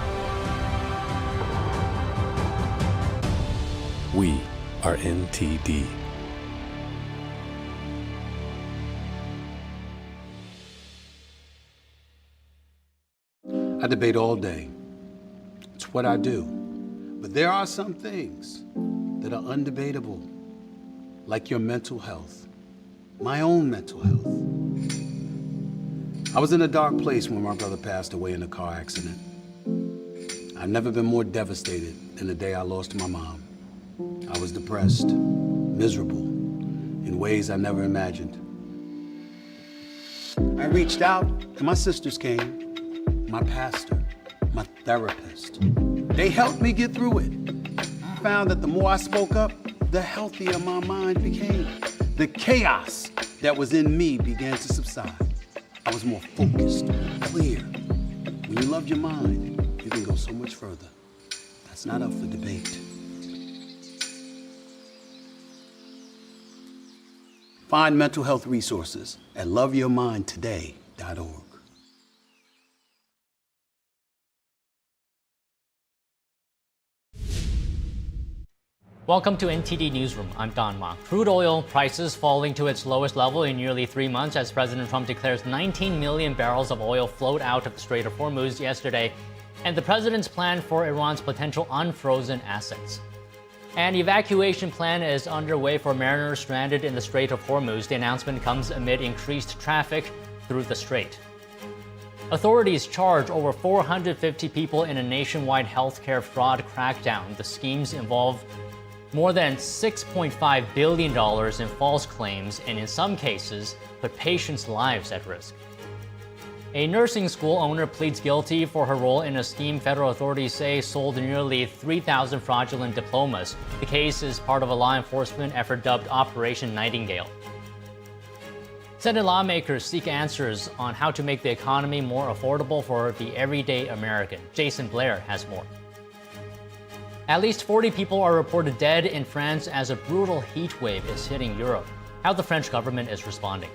We are NTD. I debate all day. It's what I do. But there are some things that are undebatable, like your mental health, my own mental health. I was in a dark place when my brother passed away in a car accident. I've never been more devastated than the day I lost my mom. I was depressed, miserable, in ways I never imagined. I reached out, and my sisters came, my pastor, my therapist. They helped me get through it. I found that the more I spoke up, the healthier my mind became. The chaos that was in me began to subside. I was more focused, clear. When you love your mind, you can go so much further. That's not up for debate. Find mental health resources at loveyourmindtoday.org. Welcome to NTD Newsroom. I'm Don Ma. Crude oil prices falling to its lowest level in nearly 3 months as President Trump declares 19 million barrels of oil flowed out of the Strait of Hormuz yesterday, and the president's plan for Iran's potential unfrozen assets. An evacuation plan is underway for mariners stranded in the Strait of Hormuz. The announcement comes amid increased traffic through the strait. Authorities charge over 450 people in a nationwide healthcare fraud crackdown. The schemes involve more than $6.5 billion in false claims and in some cases put patients' lives at risk. A nursing school owner pleads guilty for her role in a scheme federal authorities say sold nearly 3,000 fraudulent diplomas. The case is part of a law enforcement effort dubbed Operation Nightingale. Senate lawmakers seek answers on how to make the economy more affordable for the everyday American. Jason Blair has more. At least 40 people are reported dead in France as a brutal heat wave is hitting Europe. How the French government is responding.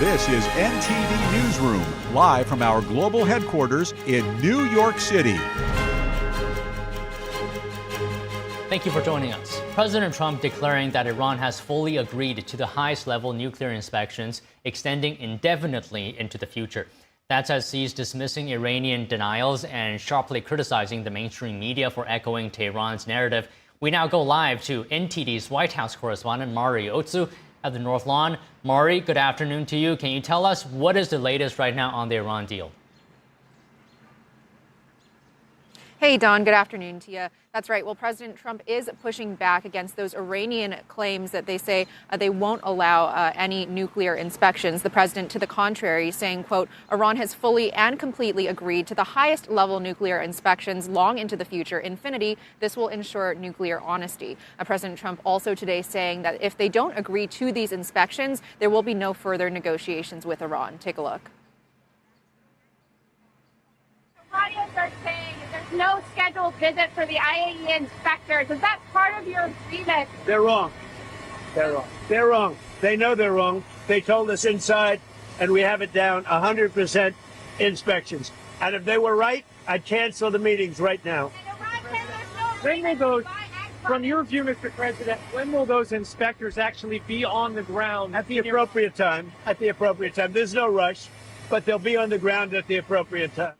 This is NTD Newsroom, live from our global headquarters in New York City. Thank you for joining us. President Trump declaring that Iran has fully agreed to the highest level nuclear inspections extending indefinitely into the future. That's as he's dismissing Iranian denials and sharply criticizing the mainstream media for echoing Tehran's narrative. We now go live to NTD's White House correspondent Mari Otsu at the North Lawn. Mari, good afternoon to you. Can you tell us what is the latest right now on the Iran deal? Hey, Don, good afternoon to you. That's right. Well, President Trump is pushing back against those Iranian claims that they say they won't allow any nuclear inspections. The president, to the contrary, saying, quote, Iran has fully and completely agreed to the highest level nuclear inspections long into the future, infinity. This will ensure nuclear honesty. President Trump also today saying that if they don't agree to these inspections, there will be no further negotiations with Iran. Take a look. no scheduled visit for the IAEA inspectors. Is that part of your agreement? They're wrong. They're wrong. They're wrong. They know they're wrong. They told us inside, and we have it down 100% inspections. And if they were right, I'd cancel the meetings right now. When will those, from your view, Mr. President, when will those inspectors actually be on the ground? At the appropriate time. At the appropriate time. There's no rush, but they'll be on the ground at the appropriate time.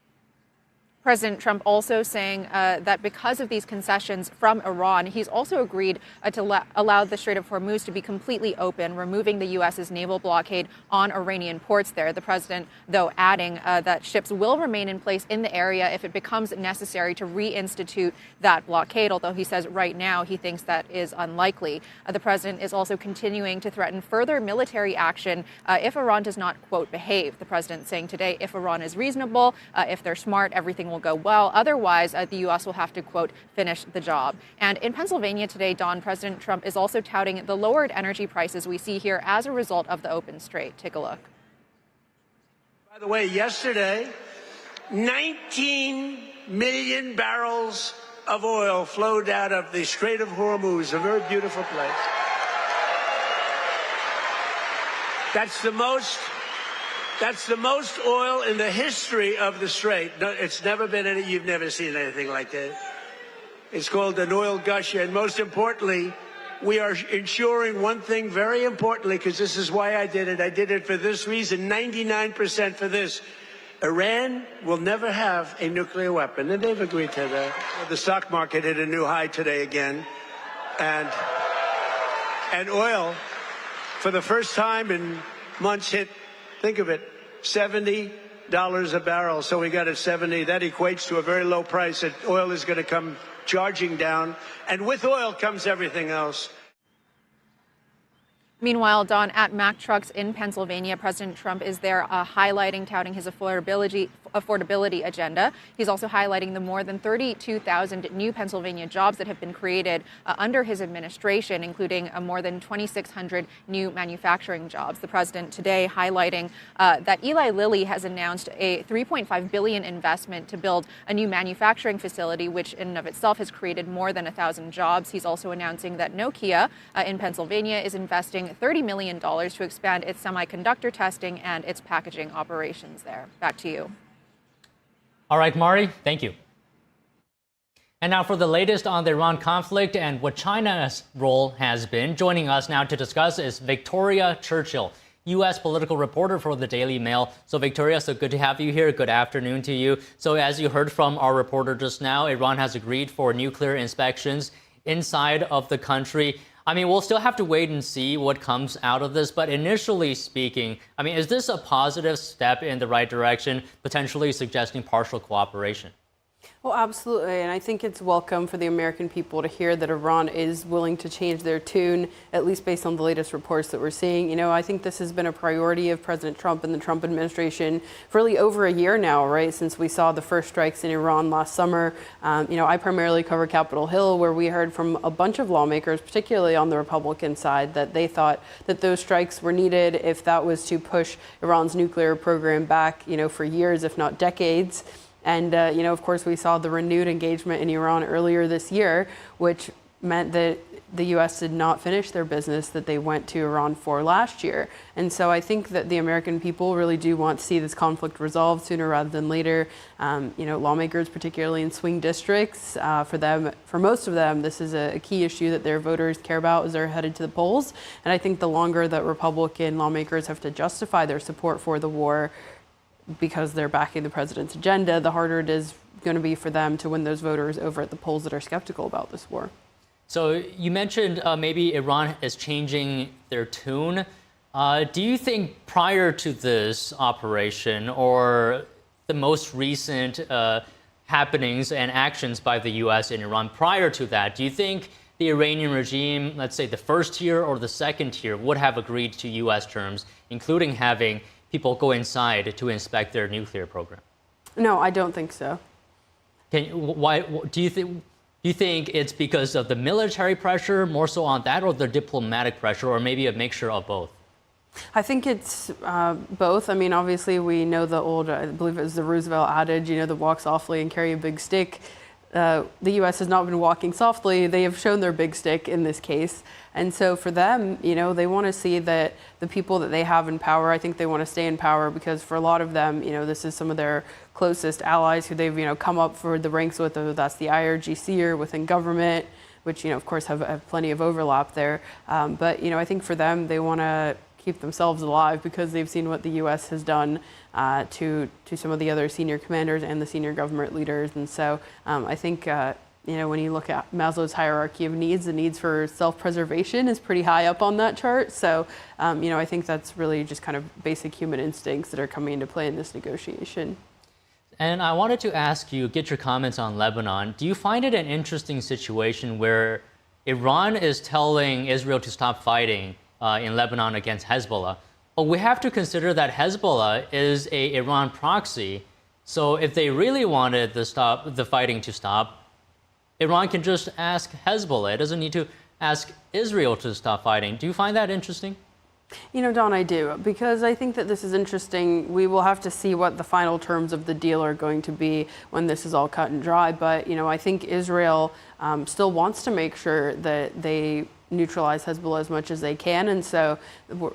President Trump also saying that because of these concessions from Iran, he's also agreed to allow the Strait of Hormuz to be completely open, removing the U.S.'s naval blockade on Iranian ports there. The president, though, adding that ships will remain in place in the area if it becomes necessary to reinstitute that blockade, although he says right now he thinks that is unlikely. The president is also continuing to threaten further military action if Iran does not, quote, behave. The president saying today if Iran is reasonable, if they're smart, everything will go well. Otherwise, the U.S. will have to, quote, finish the job. And in Pennsylvania today, Don, President Trump is also touting the lowered energy prices we see here as a result of the open strait. Take a look. By the way, yesterday, 19 million barrels of oil flowed out of the Strait of Hormuz, a very beautiful place. That's the most oil in the history of the Strait. No, it's never been any, you've never seen anything like that. It's called an oil gusher. And most importantly, we are ensuring one thing very importantly, because this is why I did it. I did it for this reason, 99% for this. Iran will never have a nuclear weapon, and they've agreed to that. The stock market hit a new high today again. And oil, for the first time in months, hit, think of it, $70 a barrel. So we got it 70. That equates to a very low price. And oil is going to come charging down. And with oil comes everything else. Meanwhile, Don, at Mack Trucks in Pennsylvania, President Trump is there touting his affordability agenda. He's also highlighting the more than 32,000 new Pennsylvania jobs that have been created under his administration, including more than 2,600 new manufacturing jobs. The president today highlighting that Eli Lilly has announced a $3.5 billion investment to build a new manufacturing facility, which in and of itself has created more than 1,000 jobs. He's also announcing that Nokia in Pennsylvania is investing $30 million to expand its semiconductor testing and its packaging operations there. Back to you. All right, Mari, thank you. And now for the latest on the Iran conflict and what China's role has been, joining us now to discuss is Victoria Churchill, U.S. political reporter for the Daily Mail. So Victoria, so good to have you here. Good afternoon to you. So as you heard from our reporter just now, Iran has agreed for nuclear inspections inside of the country. I mean, we'll still have to wait and see what comes out of this. But initially speaking, I mean, is this a positive step in the right direction, potentially suggesting partial cooperation? Well, absolutely. And I think it's welcome for the American people to hear that Iran is willing to change their tune, at least based on the latest reports that we're seeing. You know, I think this has been a priority of President Trump and the Trump administration for really over a year now, right? Since we saw the first strikes in Iran last summer. You know, I primarily cover Capitol Hill, where we heard from a bunch of lawmakers, particularly on the Republican side, that they thought that those strikes were needed if that was to push Iran's nuclear program back, you know, for years, if not decades. And, you know, of course, we saw the renewed engagement in Iran earlier this year, which meant that the U.S. did not finish their business that they went to Iran for last year. And so I think that the American people really do want to see this conflict resolved sooner rather than later. You know, lawmakers, particularly in swing districts, for most of them, this is a key issue that their voters care about as they're headed to the polls. And I think the longer that Republican lawmakers have to justify their support for the war because they're backing the president's agenda, the harder it is going to be for them to win those voters over at the polls that are skeptical about this war. So you mentioned maybe Iran is changing their tune. Do you think prior to this operation or the most recent happenings and actions by the U.S. in Iran, prior to that, do you think the Iranian regime, let's say the first tier or the second tier, would have agreed to U.S. terms, including having people go inside to inspect their nuclear program? No, I don't think so. Why do you think it's because of the military pressure, more so on that, or the diplomatic pressure, or maybe a mixture of both? I think it's both. I mean, obviously, we know the old, I believe it was the Roosevelt adage, you know, the walk softly and carry a big stick. the U.S. has not been walking softly. They have shown their big stick in this case. And so for them, they want to see that the people that they have in power, I think they want to stay in power because for a lot of them, this is some of their closest allies who they've, come up for the ranks with, whether that's the IRGC or within government, which, of course, have plenty of overlap there. But, I think for them, they want to keep themselves alive because they've seen what the U.S. has done to some of the other senior commanders and the senior government leaders. And so I think, when you look at Maslow's hierarchy of needs, the needs for self-preservation is pretty high up on that chart. So, I think that's really just kind of basic human instincts that are coming into play in this negotiation. And I wanted to ask you, get your comments on Lebanon. Do you find it an interesting situation where Iran is telling Israel to stop fighting in Lebanon against Hezbollah? But we have to consider that Hezbollah is a Iran proxy. So if they really wanted the fighting to stop, Iran can just ask Hezbollah. It doesn't need to ask Israel to stop fighting. Do you find that interesting? Don, I do, because I think that this is interesting. We will have to see what the final terms of the deal are going to be when this is all cut and dry. But, I think Israel still wants to make sure that they neutralize Hezbollah as much as they can. And so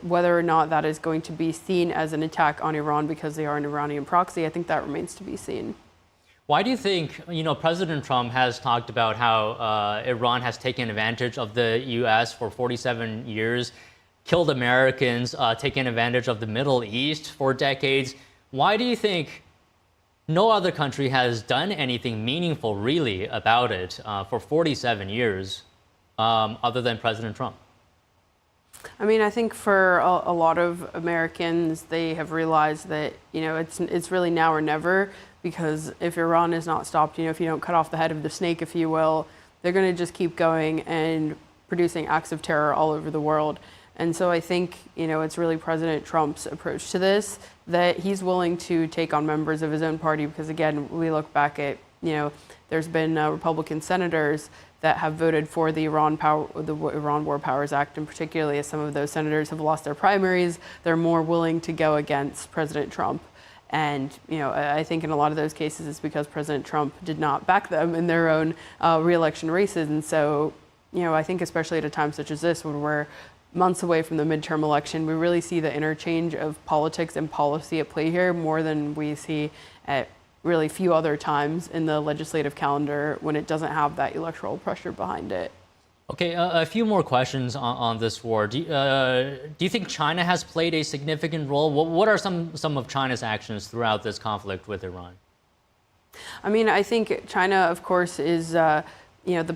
whether or not that is going to be seen as an attack on Iran because they are an Iranian proxy, I think that remains to be seen. Why do you think, President Trump has talked about how Iran has taken advantage of the U.S. for 47 years, killed Americans, taken advantage of the Middle East for decades? Why do you think no other country has done anything meaningful really about it for 47 years other than President Trump? I think for a lot of Americans, they have realized that, it's really now or never, because if Iran is not stopped, if you don't cut off the head of the snake, if you will, they're going to just keep going and producing acts of terror all over the world. And so I think, it's really President Trump's approach to this, that he's willing to take on members of his own party, because again, we look back at, there's been Republican senators that have voted for the Iran War Powers Act, and particularly as some of those senators have lost their primaries, they're more willing to go against President Trump. And, I think in a lot of those cases, it's because President Trump did not back them in their own re-election races. And so, I think especially at a time such as this, when we're months away from the midterm election, we really see the interchange of politics and policy at play here more than we see at really few other times in the legislative calendar when it doesn't have that electoral pressure behind it. Okay, a few more questions on this war. Do you think China has played a significant role? What are some of China's actions throughout this conflict with Iran? I think China, of course, is the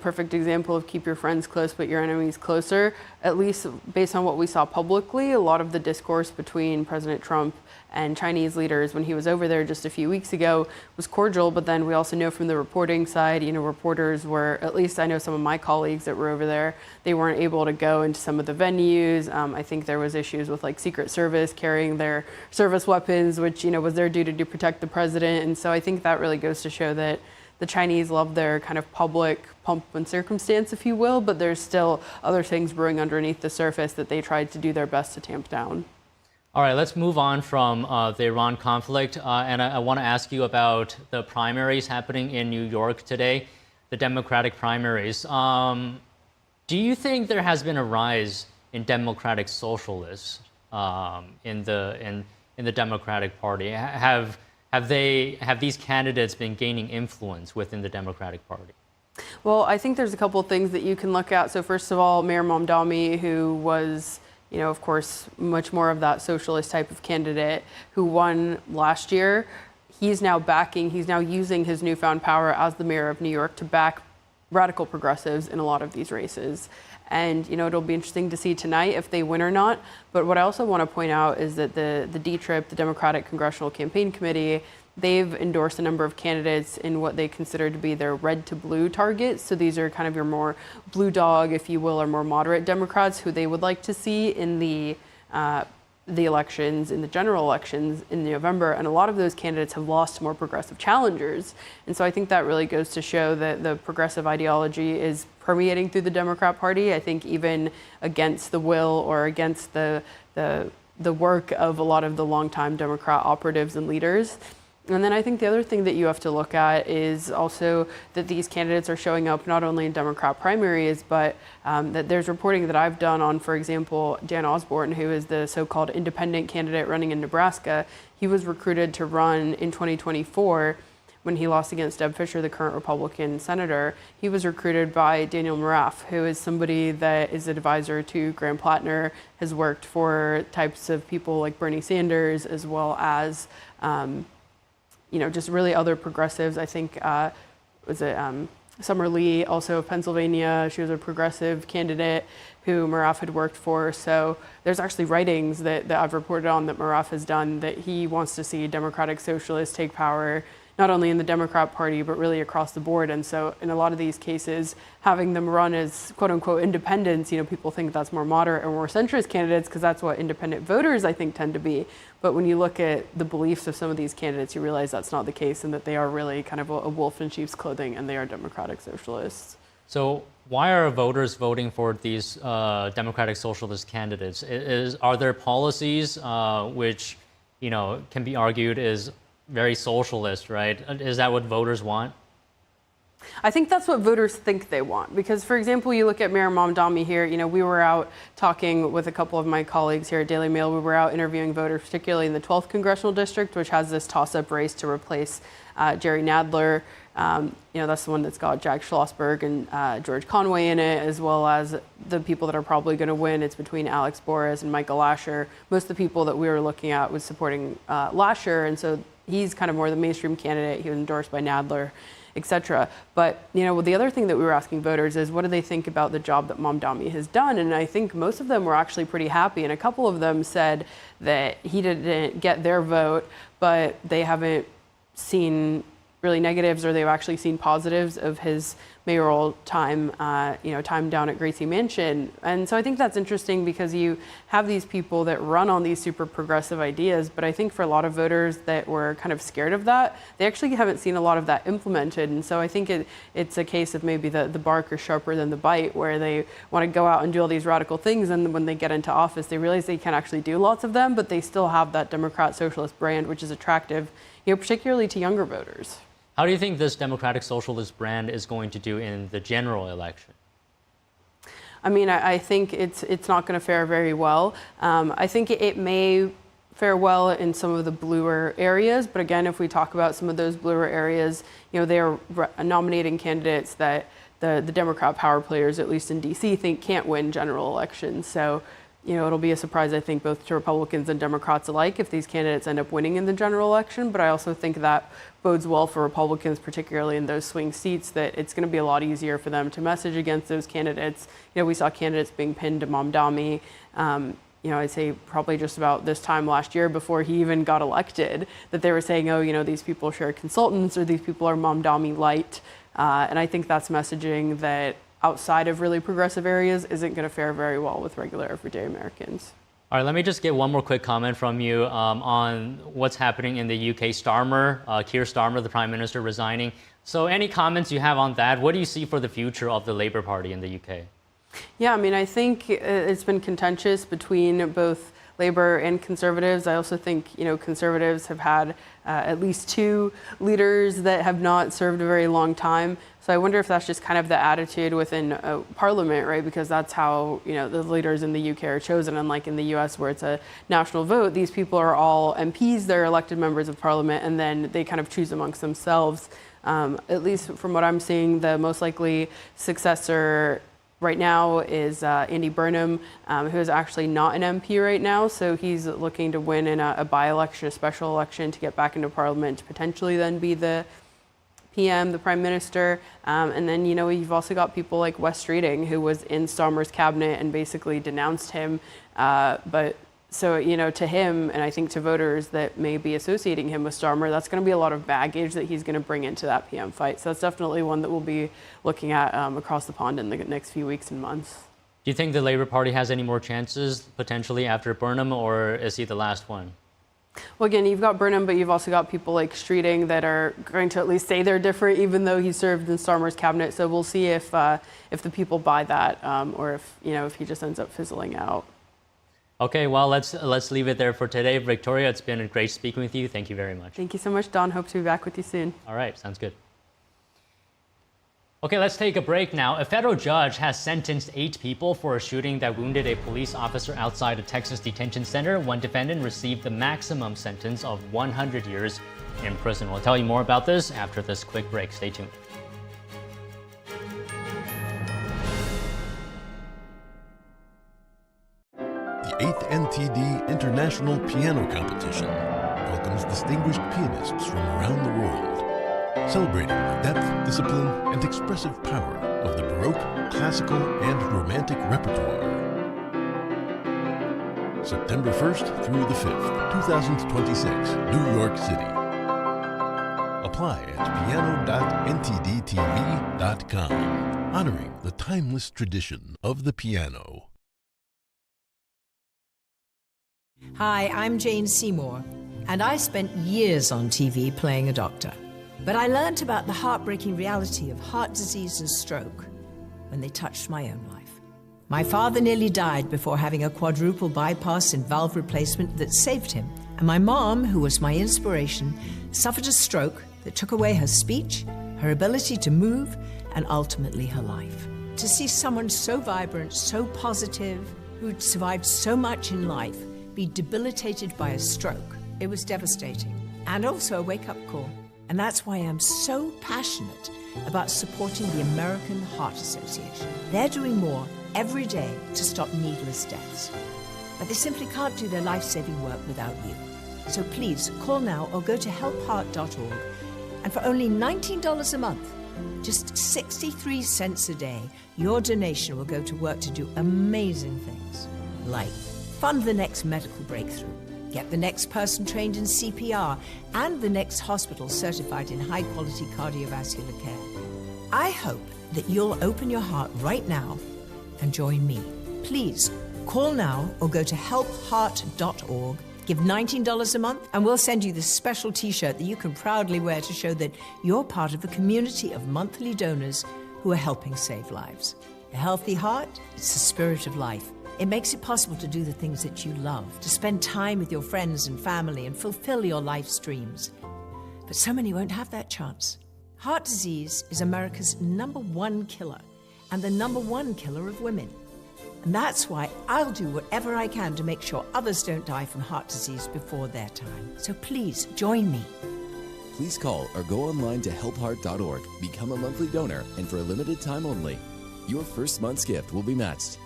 perfect example of keep your friends close but your enemies closer. At least based on what we saw publicly, a lot of the discourse between President Trump and Chinese leaders when he was over there just a few weeks ago was cordial. But then we also know from the reporting side, reporters were, at least I know some of my colleagues that were over there, they weren't able to go into some of the venues. I think there was issues with Secret Service carrying their service weapons, which, was their duty to protect the president. And so I think that really goes to show that the Chinese love their kind of public pomp and circumstance, if you will, but there's still other things brewing underneath the surface that they tried to do their best to tamp down. All right, let's move on from the Iran conflict. And I want to ask you about the primaries happening in New York today, the Democratic primaries. Do you think there has been a rise in Democratic socialists in the Democratic Party? Have these candidates been gaining influence within the Democratic Party? Well, I think there's a couple of things that you can look at. So first of all, Mayor Mamdani, who was, of course, much more of that socialist type of candidate who won last year, he's now using his newfound power as the mayor of New York to back radical progressives in a lot of these races. And, it'll be interesting to see tonight if they win or not. But what I also want to point out is that the DTRIP, the Democratic Congressional Campaign Committee, they've endorsed a number of candidates in what they consider to be their red to blue targets. So these are kind of your more blue dog, if you will, or more moderate Democrats who they would like to see in the elections, in the general elections in November. And a lot of those candidates have lost to more progressive challengers. And so I think that really goes to show that the progressive ideology is permeating through the Democrat Party. I think even against the will or against the work of a lot of the longtime Democrat operatives and leaders. And then I think the other thing that you have to look at is also that these candidates are showing up not only in Democrat primaries, but that there's reporting that I've done on, for example, Dan Osborne, who is the so-called independent candidate running in Nebraska. He was recruited to run in 2024 when he lost against Deb Fischer, the current Republican senator. He was recruited by Daniel Moraff, who is somebody that is an advisor to Graham Plattner, has worked for types of people like Bernie Sanders, as well as just really other progressives. I think, Summer Lee, also of Pennsylvania. She was a progressive candidate who Moraff had worked for. So there's actually writings that I've reported on that Moraff has done that he wants to see Democratic Socialists take power, not only in the Democrat Party, but really across the board. And so in a lot of these cases, having them run as quote unquote independents, people think that's more moderate or more centrist candidates because that's what independent voters, I think, tend to be. But when you look at the beliefs of some of these candidates, you realize that's not the case and that they are really kind of a wolf in sheep's clothing and they are Democratic Socialists. So why are voters voting for these Democratic Socialist candidates? Are there policies which, can be argued is very socialist, right? Is that what voters want? I think that's what voters think they want. Because, for example, you look at Mayor Mamdani here, we were out talking with a couple of my colleagues here at Daily Mail. We were out interviewing voters, particularly in the 12th Congressional District, which has this toss-up race to replace Jerry Nadler. That's the one that's got Jack Schlossberg and George Conway in it, as well as the people that are probably going to win. It's between Alex Boris and Michael Lasher. Most of the people that we were looking at was supporting Lasher, and so he's kind of more the mainstream candidate. He was endorsed by Nadler, etc. But, the other thing that we were asking voters is what do they think about the job that Mamdani has done? And I think most of them were actually pretty happy. And a couple of them said that he didn't get their vote, but they haven't seen really negatives, or they've actually seen positives of his mayoral time, time down at Gracie Mansion. And so I think that's interesting because you have these people that run on these super progressive ideas, but I think for a lot of voters that were kind of scared of that, they actually haven't seen a lot of that implemented. And so I think it's a case of maybe the bark is sharper than the bite, where they want to go out and do all these radical things, and when they get into office, they realize they can actually do lots of them, but they still have that Democrat Socialist brand, which is attractive, particularly to younger voters. How do you think this Democratic Socialist brand is going to do in the general election? I mean, I think it's not going to fare very well. I think it may fare well in some of the bluer areas, but again, if we talk about some of those bluer areas, they are nominating candidates that the Democrat power players, at least in D.C., think can't win general elections. So, it'll be a surprise, I think, both to Republicans and Democrats alike if these candidates end up winning in the general election. But I also think that bodes well for Republicans, particularly in those swing seats, that it's going to be a lot easier for them to message against those candidates. We saw candidates being pinned to Mamdani, I'd say probably just about this time last year before he even got elected, that they were saying, these people share consultants, or these people are Mamdani light. And I think that's messaging that outside of really progressive areas isn't going to fare very well with regular everyday Americans. All right, let me just get one more quick comment from you on what's happening in the UK. Keir Starmer, the Prime Minister, resigning. So any comments you have on that? What do you see for the future of the Labour Party in the UK? Yeah, I mean, I think it's been contentious between both Labour and Conservatives. I also think, Conservatives have had at least two leaders that have not served a very long time. So I wonder if that's just kind of the attitude within Parliament, right? Because that's how, the leaders in the UK are chosen. Unlike in the US where it's a national vote, these people are all MPs, they're elected members of Parliament, and then they kind of choose amongst themselves. At least from what I'm seeing, the most likely successor right now is Andy Burnham, who is actually not an MP right now. So he's looking to win in a by-election, a special election, to get back into Parliament, to potentially then be the PM, the Prime Minister. And then, you've also got people like Wes Streeting, who was in Starmer's cabinet and basically denounced him. So, to him, and I think to voters that may be associating him with Starmer, that's going to be a lot of baggage that he's going to bring into that PM fight. So that's definitely one that we'll be looking at across the pond in the next few weeks and months. Do you think the Labour Party has any more chances potentially after Burnham, or is he the last one? Well, again, you've got Burnham, but you've also got people like Streeting that are going to at least say they're different, even though he served in Starmer's cabinet. So we'll see if the people buy that, or if he just ends up fizzling out. Okay, well, let's leave it there for today. Victoria, it's been great speaking with you. Thank you very much. Thank you so much, Don. Hope to be back with you soon. All right, sounds good. Okay, let's take a break now. A federal judge has sentenced 8 people for a shooting that wounded a police officer outside a Texas detention center. One defendant received the maximum sentence of 100 years in prison. We'll tell you more about this after this quick break. Stay tuned. The 8th NTD International Piano Competition welcomes distinguished pianists from around the world, celebrating the depth, discipline, and expressive power of the Baroque, classical, and romantic repertoire. September 1st through the 5th, 2026, New York City. Apply at piano.ntdtv.com, honoring the timeless tradition of the piano. Hi, I'm Jane Seymour, and I spent years on TV playing a doctor. But I learned about the heartbreaking reality of heart disease and stroke when they touched my own life. My father nearly died before having a quadruple bypass and valve replacement that saved him. And my mom, who was my inspiration, suffered a stroke that took away her speech, her ability to move, and ultimately her life. To see someone so vibrant, so positive, who'd survived so much in life, be debilitated by a stroke, it was devastating. And also a wake-up call. And that's why I'm so passionate about supporting the American Heart Association. They're doing more every day to stop needless deaths. But they simply can't do their life-saving work without you. So please, call now or go to helpheart.org. And for only $19 a month, just 63 cents a day, your donation will go to work to do amazing things. Like fund the next medical breakthrough, get the next person trained in CPR, and the next hospital certified in high-quality cardiovascular care. I hope that you'll open your heart right now and join me. Please, call now or go to helpheart.org, give $19 a month, and we'll send you this special t-shirt that you can proudly wear to show that you're part of a community of monthly donors who are helping save lives. A healthy heart, it's the spirit of life. It makes it possible to do the things that you love, to spend time with your friends and family and fulfill your life's dreams. But so many won't have that chance. Heart disease is America's #1 killer and the #1 killer of women. And that's why I'll do whatever I can to make sure others don't die from heart disease before their time. So please join me. Please call or go online to helpheart.org, become a monthly donor, and for a limited time only, your first month's gift will be matched.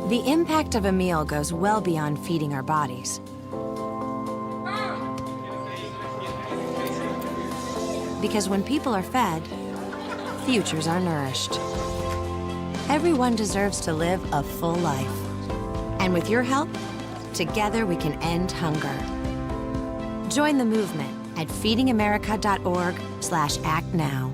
The impact of a meal goes well beyond feeding our bodies. Because when people are fed, futures are nourished. Everyone deserves to live a full life. And with your help, together we can end hunger. Join the movement at feedingamerica.org/actnow.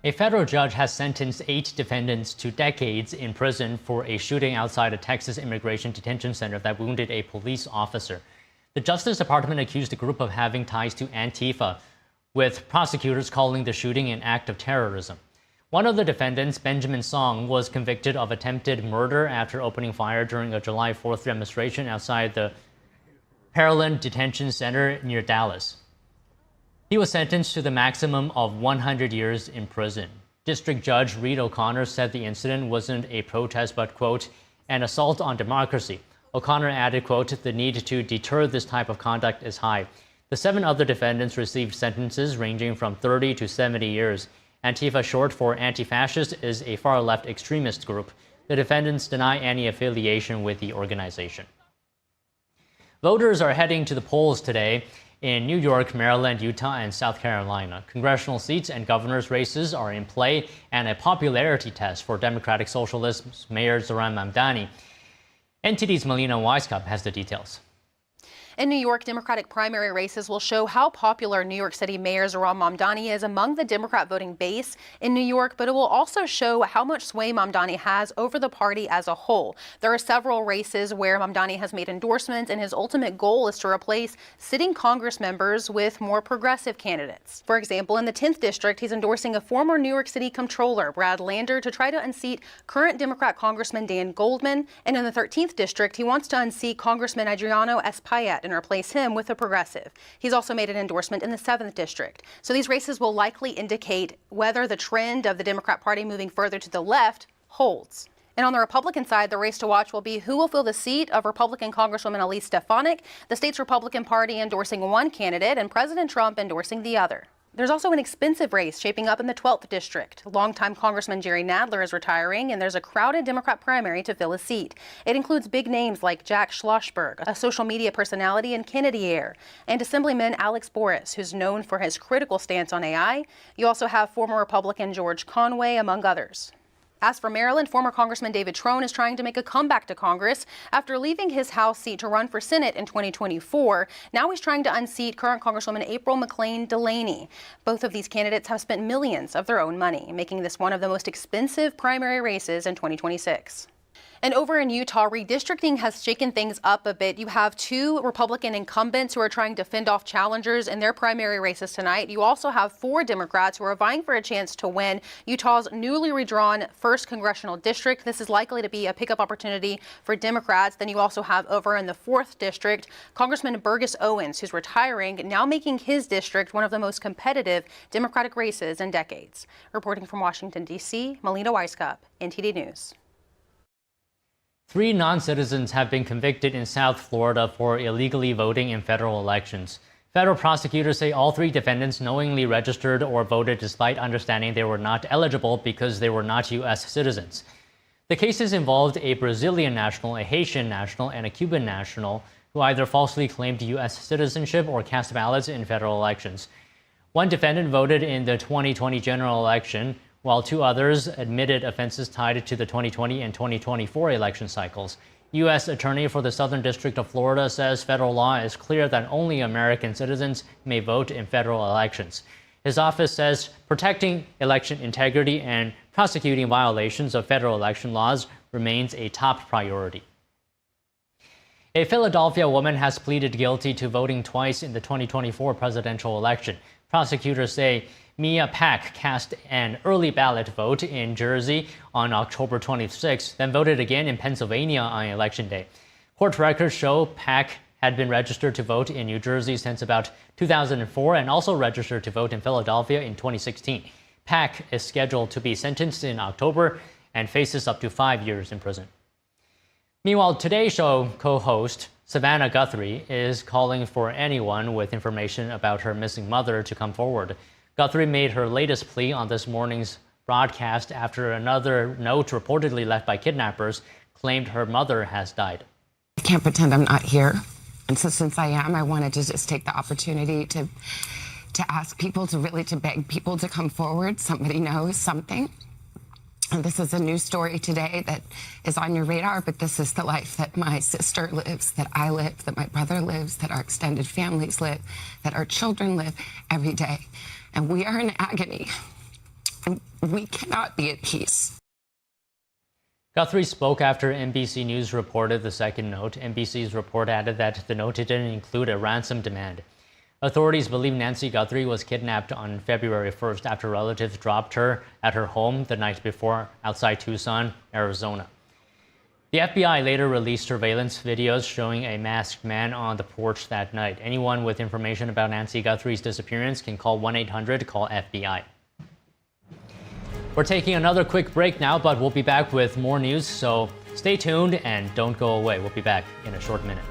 A federal judge has sentenced 8 defendants to decades in prison for a shooting outside a Texas immigration detention center that wounded a police officer. The Justice Department accused the group of having ties to Antifa, with prosecutors calling the shooting an act of terrorism. One of the defendants, Benjamin Song, was convicted of attempted murder after opening fire during a July 4th demonstration outside the Pearland Detention Center near Dallas. He was sentenced to the maximum of 100 years in prison. District Judge Reed O'Connor said the incident wasn't a protest but, quote, an assault on democracy. O'Connor added, quote, the need to deter this type of conduct is high. The 7 other defendants received sentences ranging from 30 to 70 years. Antifa, short for anti-fascist, is a far-left extremist group. The defendants deny any affiliation with the organization. Voters are heading to the polls today in New York, Maryland, Utah, and South Carolina. Congressional seats and governor's races are in play, and a popularity test for Democratic Socialist Mayor Zoran Mamdani. NTD's Melina Weisskopf has the details. In New York, Democratic primary races will show how popular New York City Mayor Zohran Mamdani is among the Democrat voting base in New York, but it will also show how much sway Mamdani has over the party as a whole. There are several races where Mamdani has made endorsements, and his ultimate goal is to replace sitting Congress members with more progressive candidates. For example, in the 10th district, he's endorsing a former New York City Comptroller, Brad Lander, to try to unseat current Democrat Congressman Dan Goldman. And in the 13th district, he wants to unseat Congressman Adriano Espaillat and replace him with a progressive. He's also made an endorsement in the 7th district. So these races will likely indicate whether the trend of the Democrat Party moving further to the left holds. And on the Republican side, the race to watch will be who will fill the seat of Republican Congresswoman Elise Stefanik, the state's Republican Party endorsing one candidate and President Trump endorsing the other. There's also an expensive race shaping up in the 12th district. Longtime Congressman Jerry Nadler is retiring, and there's a crowded Democrat primary to fill a seat. It includes big names like Jack Schlossberg, a social media personality, and Kennedy heir, and Assemblyman Alex Boris, who's known for his critical stance on AI. You also have former Republican George Conway, among others. As for Maryland, former Congressman David Trone is trying to make a comeback to Congress after leaving his House seat to run for Senate in 2024. Now he's trying to unseat current Congresswoman April McClain Delaney. Both of these candidates have spent millions of their own money, making this one of the most expensive primary races in 2026. And over in Utah, redistricting has shaken things up a bit. You have two Republican incumbents who are trying to fend off challengers in their primary races tonight. You also have 4 Democrats who are vying for a chance to win Utah's newly redrawn 1st congressional district. This is likely to be a pickup opportunity for Democrats. Then you also have over in the 4th district, Congressman Burgess Owens, who's retiring, now making his district one of the most competitive Democratic races in decades. Reporting from Washington, D.C., Melina Weisskopf, NTD News. 3 non-citizens have been convicted in South Florida for illegally voting in federal elections. Federal prosecutors say all 3 defendants knowingly registered or voted despite understanding they were not eligible because they were not U.S. citizens. The cases involved a Brazilian national, a Haitian national, and a Cuban national who either falsely claimed U.S. citizenship or cast ballots in federal elections. One defendant voted in the 2020 general election, while 2 others admitted offenses tied to the 2020 and 2024 election cycles. U.S. Attorney for the Southern District of Florida says federal law is clear that only American citizens may vote in federal elections. His office says protecting election integrity and prosecuting violations of federal election laws remains a top priority. A Philadelphia woman has pleaded guilty to voting twice in the 2024 presidential election. Prosecutors say Mia Pak cast an early ballot vote in Jersey on October 26, then voted again in Pennsylvania on Election Day. Court records show Pak had been registered to vote in New Jersey since about 2004 and also registered to vote in Philadelphia in 2016. Pak is scheduled to be sentenced in October and faces up to 5 years in prison. Meanwhile, Today's Show co-host Savannah Guthrie is calling for anyone with information about her missing mother to come forward. Guthrie made her latest plea on this morning's broadcast after another note reportedly left by kidnappers claimed her mother has died. I can't pretend I'm not here. And so since I am, I wanted to just take the opportunity to ask people to beg people to come forward. Somebody knows something. And this is a news story today that is on your radar, but this is the life that my sister lives, that I live, that my brother lives, that our extended families live, that our children live every day. And we are in agony, and we cannot be at peace. Guthrie spoke after NBC News reported the second note. NBC's report added that the note didn't include a ransom demand. Authorities believe Nancy Guthrie was kidnapped on February 1st after relatives dropped her at her home the night before outside Tucson, Arizona. The FBI later released surveillance videos showing a masked man on the porch that night. Anyone with information about Nancy Guthrie's disappearance can call 1-800-CALL-FBI. We're taking another quick break now, but we'll be back with more news, so stay tuned and don't go away. We'll be back in a short minute.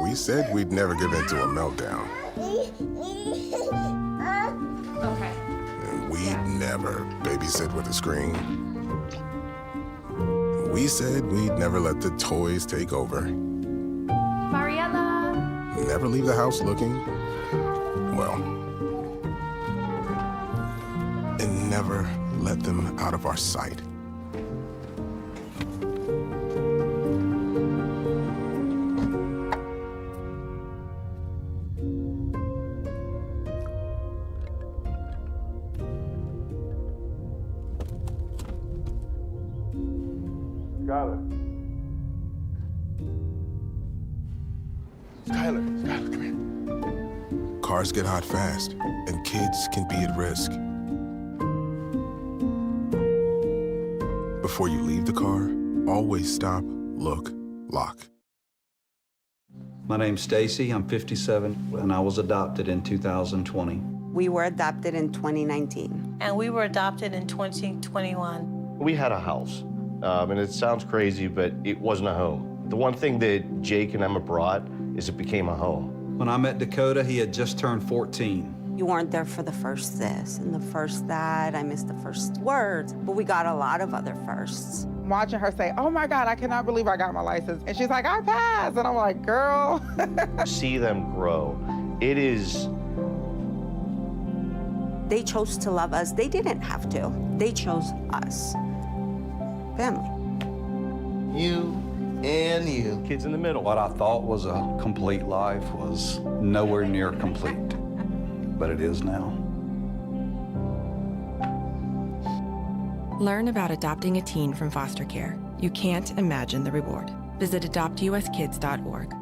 We said we'd never give in to a meltdown. Okay. And we'd never babysit with a screen. We said we'd never let the toys take over. Mariella! Never leave the house looking, well, and never let them out of our sight. Skylar, come here. Cars get hot fast, and kids can be at risk. Before you leave the car, always stop, look, lock. My name's Stacy, I'm 57, and I was adopted in 2020. We were adopted in 2019. And we were adopted in 2021. We had a house, and it sounds crazy, but it wasn't a home. The one thing that Jake and Emma brought is it became a home. When I met Dakota, he had just turned 14. You weren't there for the first this and the first that. I missed the first words, but we got a lot of other firsts. Watching her say, oh my God, I cannot believe I got my license. And she's like, I passed. And I'm like, girl. See them grow. It is. They chose to love us. They didn't have to. They chose us. Family. You and you. Kids in the middle. What I thought was a complete life was nowhere near complete, but it is now. Learn about adopting a teen from foster care. You can't imagine the reward. Visit adoptuskids.org.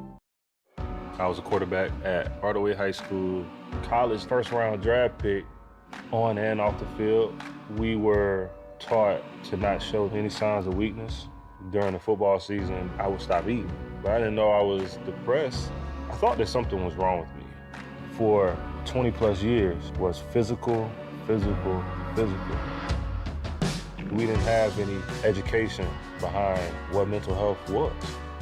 I was a quarterback at Hardaway High School, college first-round draft pick. On and off the field, we were taught to not show any signs of weakness. During the football season, I would stop eating, but I didn't know I was depressed. I thought that something was wrong with me. For 20 plus years was physical. We didn't have any education behind what mental health was.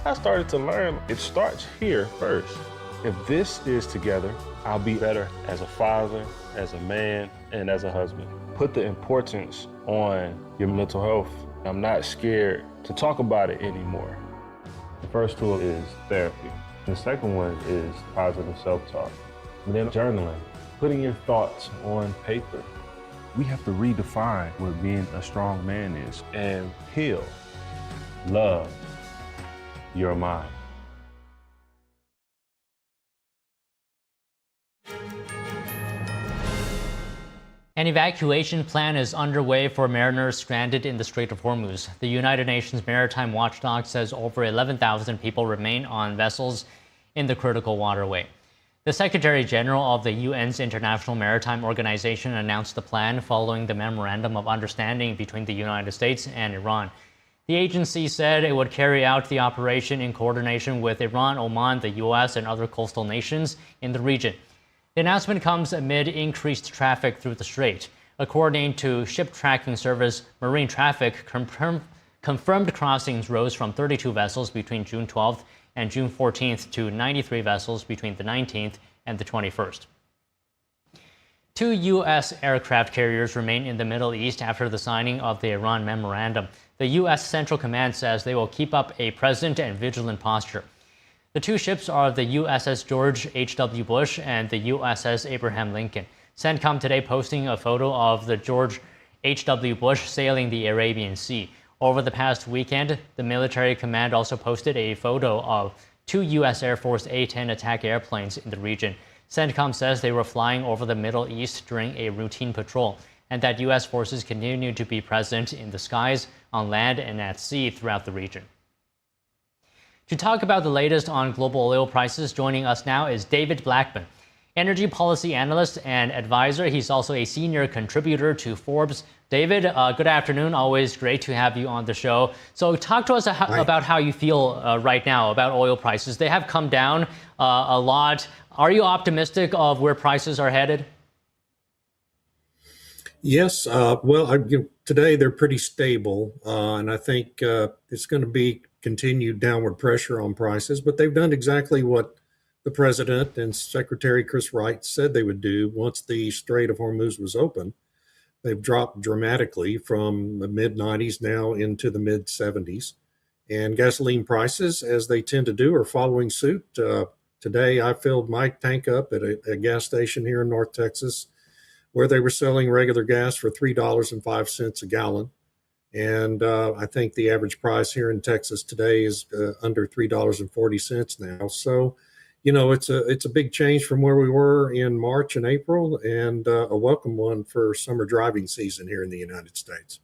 I started to learn it starts here first. If this is together, I'll be better as a father, as a man, and as a husband. Put the importance on your mental health. I'm not scared to talk about it anymore. The first tool is therapy. The second one is positive self-talk. And then journaling, putting your thoughts on paper. We have to redefine what being a strong man is and heal, love your mind. An evacuation plan is underway for mariners stranded in the Strait of Hormuz. The United Nations Maritime Watchdog says over 11,000 people remain on vessels in the critical waterway. The Secretary General of the UN's International Maritime Organization announced the plan following the Memorandum of Understanding between the United States and Iran. The agency said it would carry out the operation in coordination with Iran, Oman, the U.S., and other coastal nations in the region. The announcement comes amid increased traffic through the strait. According to ship tracking service Marine Traffic, confirmed crossings rose from 32 vessels between June 12th and June 14th to 93 vessels between the 19th and the 21st. 2 U.S. aircraft carriers remain in the Middle East after the signing of the Iran memorandum. The U.S. Central Command says they will keep up a present and vigilant posture. The 2 ships are the USS George H.W. Bush and the USS Abraham Lincoln. CENTCOM today posting a photo of the George H.W. Bush sailing the Arabian Sea. Over the past weekend, the military command also posted a photo of 2 U.S. Air Force A-10 attack airplanes in the region. CENTCOM says they were flying over the Middle East during a routine patrol, and that U.S. forces continue to be present in the skies, on land, and at sea throughout the region. To talk about the latest on global oil prices, joining us now is David Blackman, energy policy analyst and advisor. He's also a senior contributor to Forbes. David, good afternoon. Always great to have you on the show. So talk to us about how you feel right now about oil prices. They have come down a lot. Are you optimistic of where prices are headed? Yes. Today they're pretty stable, and I think it's going to be continued downward pressure on prices, but they've done exactly what the president and Secretary Chris Wright said they would do once the Strait of Hormuz was open. They've dropped dramatically from the mid-90s now into the mid-70s. And gasoline prices, as they tend to do, are following suit. Today, I filled my tank up at a gas station here in North Texas, where they were selling regular gas for $3.05 a gallon. And I think the average price here in Texas today is under $3.40 now. So, it's a big change from where we were in March and April, and a welcome one for summer driving season here in the United States.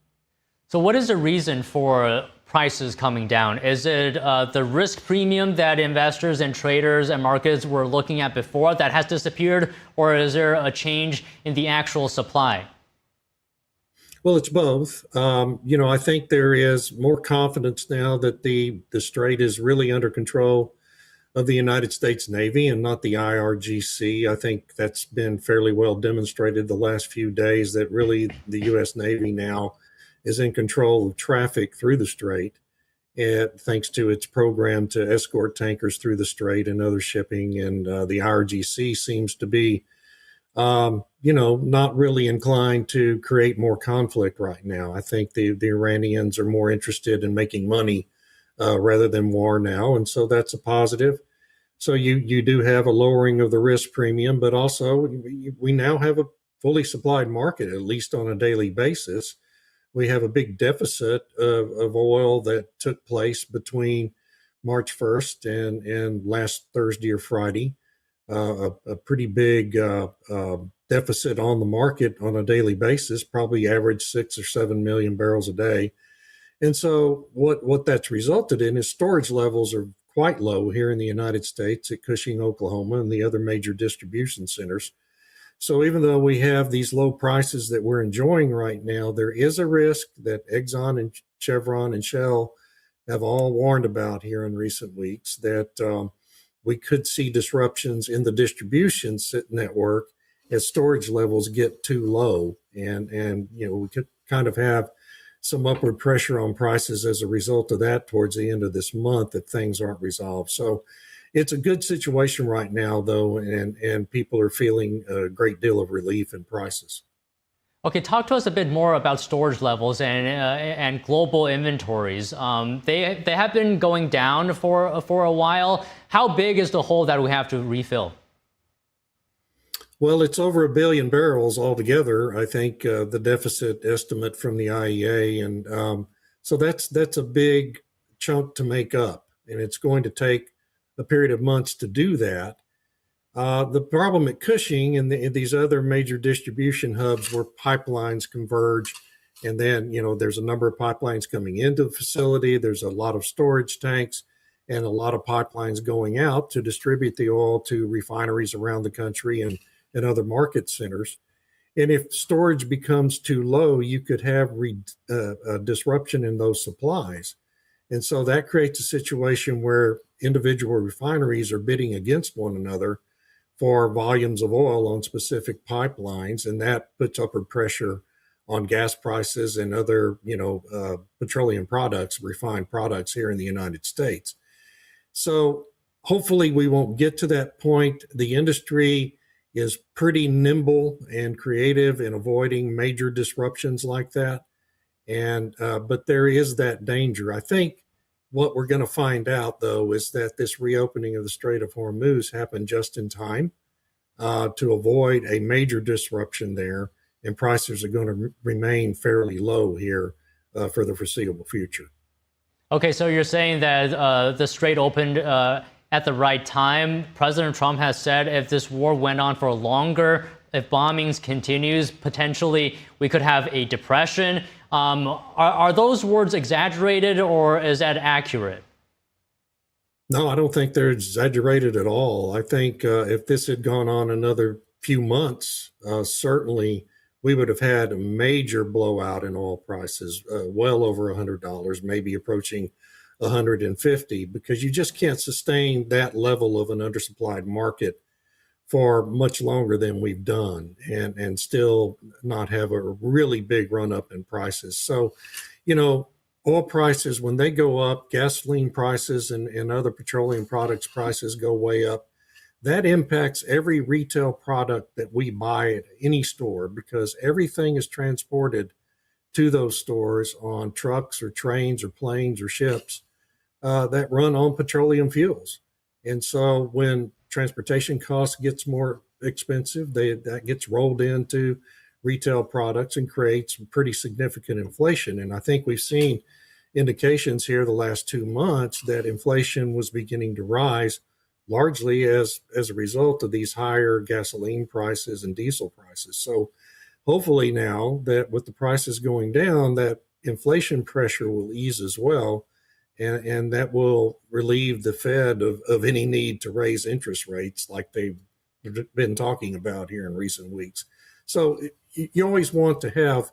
So what is the reason for prices coming down? Is it the risk premium that investors and traders and markets were looking at before that has disappeared, or is there a change in the actual supply? Well, it's both. I think there is more confidence now that the strait is really under control of the United States Navy and not the IRGC. I think that's been fairly well demonstrated the last few days that really the U.S. Navy now is in control of traffic through the strait, thanks to its program to escort tankers through the strait and other shipping. And the IRGC seems to be not really inclined to create more conflict right now. I think the Iranians are more interested in making money rather than war now. And so that's a positive. So you do have a lowering of the risk premium, but also we now have a fully supplied market, at least on a daily basis. We have a big deficit of oil that took place between March 1st and last Thursday or Friday. A pretty big deficit on the market on a daily basis, probably average 6 or 7 million barrels a day. And so what that's resulted in is storage levels are quite low here in the United States at Cushing, Oklahoma, and the other major distribution centers. So even though we have these low prices that we're enjoying right now, there is a risk that Exxon and Chevron and Shell have all warned about here in recent weeks that we could see disruptions in the distribution network as storage levels get too low. And we could kind of have some upward pressure on prices as a result of that towards the end of this month if things aren't resolved. So it's a good situation right now, though, and people are feeling a great deal of relief in prices. Okay, talk to us a bit more about storage levels and global inventories. They have been going down for a while. How big is the hole that we have to refill? Well, it's over 1 billion barrels altogether. I think the deficit estimate from the IEA, and so that's a big chunk to make up, and it's going to take a period of months to do that. The problem at Cushing and these other major distribution hubs where pipelines converge, and then, there's a number of pipelines coming into the facility. There's a lot of storage tanks and a lot of pipelines going out to distribute the oil to refineries around the country and other market centers. And if storage becomes too low, you could have a disruption in those supplies. And so that creates a situation where individual refineries are bidding against one another for volumes of oil on specific pipelines, and that puts upward pressure on gas prices and other, petroleum products, refined products here in the United States. So hopefully we won't get to that point. The industry is pretty nimble and creative in avoiding major disruptions like that. And but there is that danger. I think what we're going to find out, though, is that this reopening of the Strait of Hormuz happened just in time to avoid a major disruption there, and prices are going to remain fairly low here for the foreseeable future. Okay, so you're saying that the Strait opened at the right time. President Trump has said if this war went on for longer, if bombings continues, potentially we could have a depression. Are those words exaggerated, or is that accurate? No, I don't think they're exaggerated at all. I think if this had gone on another few months, certainly we would have had a major blowout in oil prices, well over $100, maybe approaching 150, because you just can't sustain that level of an undersupplied market for much longer than we've done and still not have a really big run up in prices. So, oil prices, when they go up, gasoline prices and other petroleum products prices go way up. That impacts every retail product that we buy at any store, because everything is transported to those stores on trucks or trains or planes or ships that run on petroleum fuels. And so when transportation costs gets more expensive, that gets rolled into retail products and creates pretty significant inflation. And I think we've seen indications here the last 2 months that inflation was beginning to rise, largely as a result of these higher gasoline prices and diesel prices. So hopefully now that with the prices going down, that inflation pressure will ease as well, and that will relieve the Fed of any need to raise interest rates like they've been talking about here in recent weeks. So you always want to have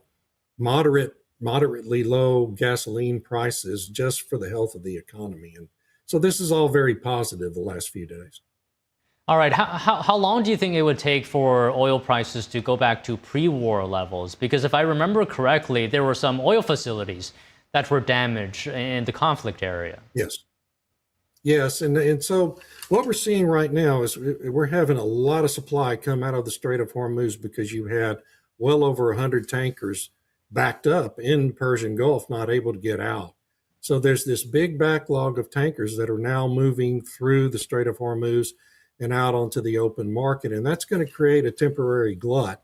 moderately low gasoline prices just for the health of the economy. And so this is all very positive the last few days. All right. How long do you think it would take for oil prices to go back to pre-war levels? Because if I remember correctly, there were some oil facilities that were damaged in the conflict area. Yes. And so what we're seeing right now is we're having a lot of supply come out of the Strait of Hormuz because you had well over 100 tankers backed up in the Persian Gulf, not able to get out. So there's this big backlog of tankers that are now moving through the Strait of Hormuz and out onto the open market. And that's going to create a temporary glut.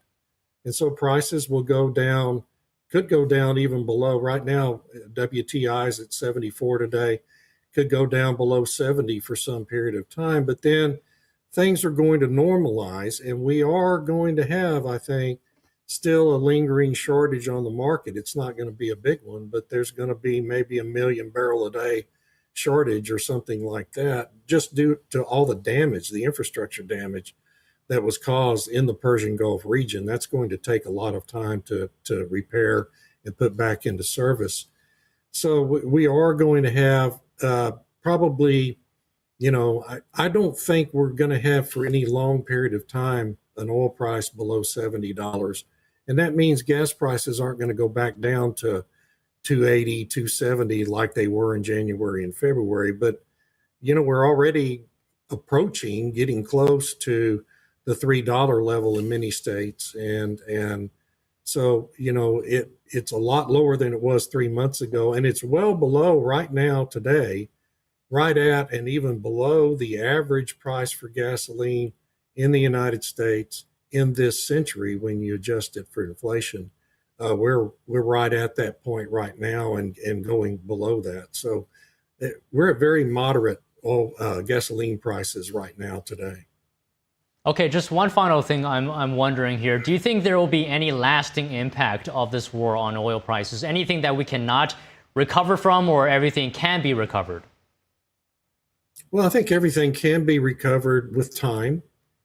And so prices will go down, could go down even below. Right now, WTI is at 74 today, could go down below 70 for some period of time. But then things are going to normalize, and we are going to have, I think, still a lingering shortage on the market. It's not going to be a big one, but there's going to be maybe 1 million barrel a day shortage or something like that, just due to all the damage, the infrastructure damage that was caused in the Persian Gulf region. That's going to take a lot of time to repair and put back into service. So we are going to have probably, I don't think we're going to have for any long period of time an oil price below $70. And that means gas prices aren't going to go back down to 280, 270 like they were in January and February. But, we're already getting close to the $3 level in many states. And so, it's a lot lower than it was 3 months ago. And it's well below right now today, right at and even below the average price for gasoline in the United States in this century when you adjust it for inflation. We're right at that point right now and going below that. So we're at very moderate gasoline prices right now today. Okay, just one final thing I'm wondering here. Do you think there will be any lasting impact of this war on oil prices? Anything that we cannot recover from, or everything can be recovered? Well, I think everything can be recovered with time.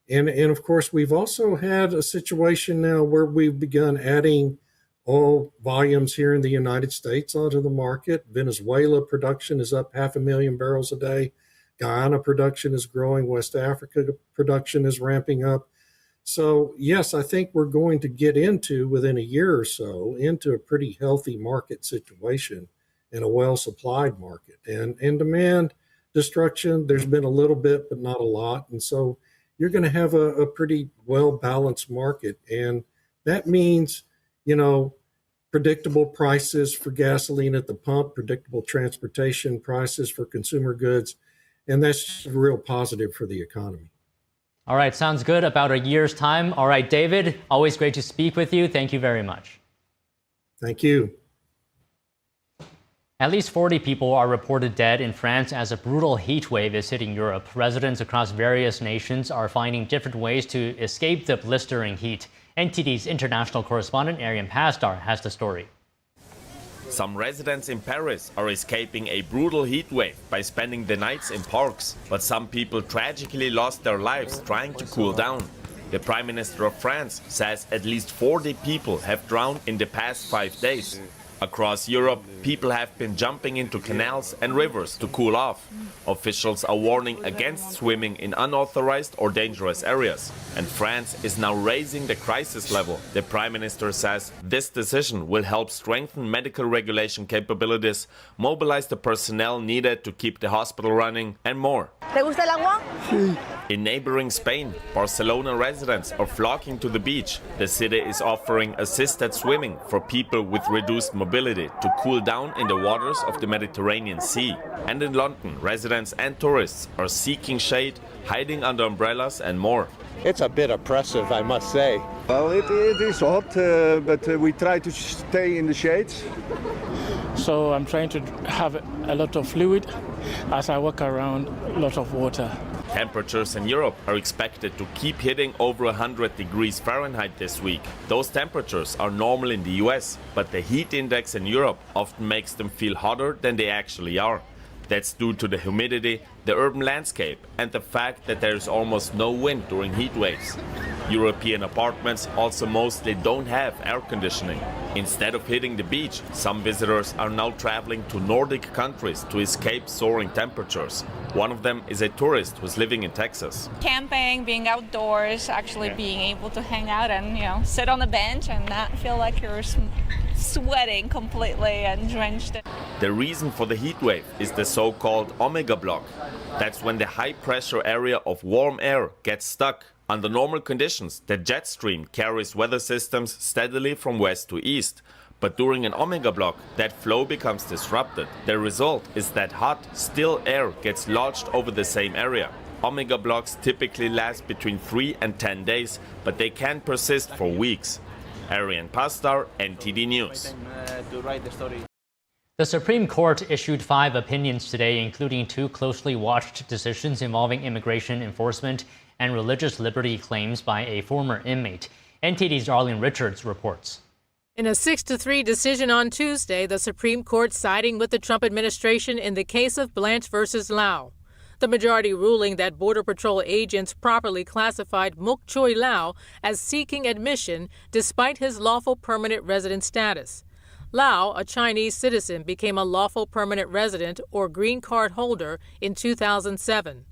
And of course, we've also had a situation now where we've begun adding oil volumes here in the United States onto the market. Venezuela production is up 500,000 barrels a day. Guyana production is growing. West Africa production is ramping up. So yes, I think we're going to get within a year or so, into a pretty healthy market situation and a well-supplied market. And demand destruction, there's been a little bit, but not a lot. And so you're going to have a pretty well-balanced market. And that means, predictable prices for gasoline at the pump, predictable transportation prices for consumer goods. And that's real positive for the economy. All right, sounds good. About a year's time. All right, David, always great to speak with you. Thank you very much. Thank you. At least 40 people are reported dead in France as a brutal heat wave is hitting Europe. Residents across various nations are finding different ways to escape the blistering heat. NTD's international correspondent Arian Pastar has the story. Some residents in Paris are escaping a brutal heat wave by spending the nights in parks. But some people tragically lost their lives trying to cool down. The Prime Minister of France says at least 40 people have drowned in the past 5 days. Across Europe, people have been jumping into canals and rivers to cool off. Officials are warning against swimming in unauthorized or dangerous areas. And France is now raising the crisis level. The Prime Minister says this decision will help strengthen medical regulation capabilities, mobilize the personnel needed to keep the hospital running, and more. In neighboring Spain, Barcelona residents are flocking to the beach. The city is offering assisted swimming for people with reduced mobility to cool down in the waters of the Mediterranean Sea. And in London, residents and tourists are seeking shade, hiding under umbrellas and more. It's a bit oppressive, I must say. Well, it is hot, but we try to stay in the shades. So I'm trying to have a lot of fluid as I walk around, a lot of water. Temperatures in Europe are expected to keep hitting over 100 degrees Fahrenheit this week. Those temperatures are normal in the US, but the heat index in Europe often makes them feel hotter than they actually are. That's due to the humidity, the urban landscape, and the fact that there is almost no wind during heat waves. European apartments also mostly don't have air conditioning. Instead of hitting the beach, some visitors are now traveling to Nordic countries to escape soaring temperatures. One of them is a tourist who's living in Texas. Camping, being outdoors, actually being able to hang out and, sit on a bench and not feel like you're sweating completely and drenched. The reason for the heat wave is the so-called omega block. That's when the high-pressure area of warm air gets stuck. Under normal conditions, the jet stream carries weather systems steadily from west to east. But during an omega block, that flow becomes disrupted. The result is that hot, still air gets lodged over the same area. Omega blocks typically last between 3 and 10 days, but they can persist for weeks. Arian Pastar, NTD News. The Supreme Court issued 5 opinions today, including 2 closely watched decisions involving immigration enforcement and religious liberty claims by a former inmate. NTD's Arlene Richards reports. In a 6-3 decision on Tuesday, the Supreme Court siding with the Trump administration in the case of Blanche versus Lau. The majority ruling that Border Patrol agents properly classified Mok Choi Lau as seeking admission despite his lawful permanent resident status. Lau, a Chinese citizen, became a lawful permanent resident or green card holder in 2007.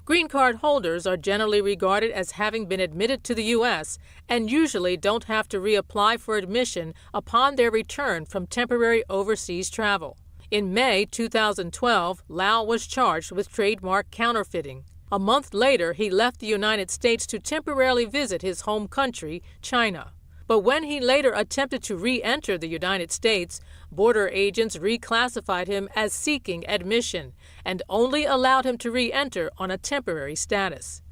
Green card holders are generally regarded as having been admitted to the U.S. and usually don't have to reapply for admission upon their return from temporary overseas travel. In May 2012, Lau was charged with trademark counterfeiting. A month later, he left the United States to temporarily visit his home country, China. But when he later attempted to re-enter the United States, border agents reclassified him as seeking admission and only allowed him to re-enter on a temporary status.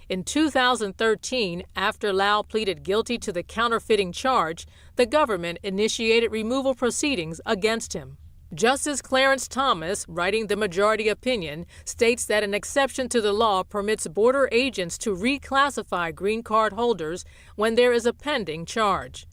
In 2013, after Lau pleaded guilty to the counterfeiting charge, the government initiated removal proceedings against him. Justice Clarence Thomas, writing the majority opinion, states that an exception to the law permits border agents to reclassify green card holders when there is a pending charge.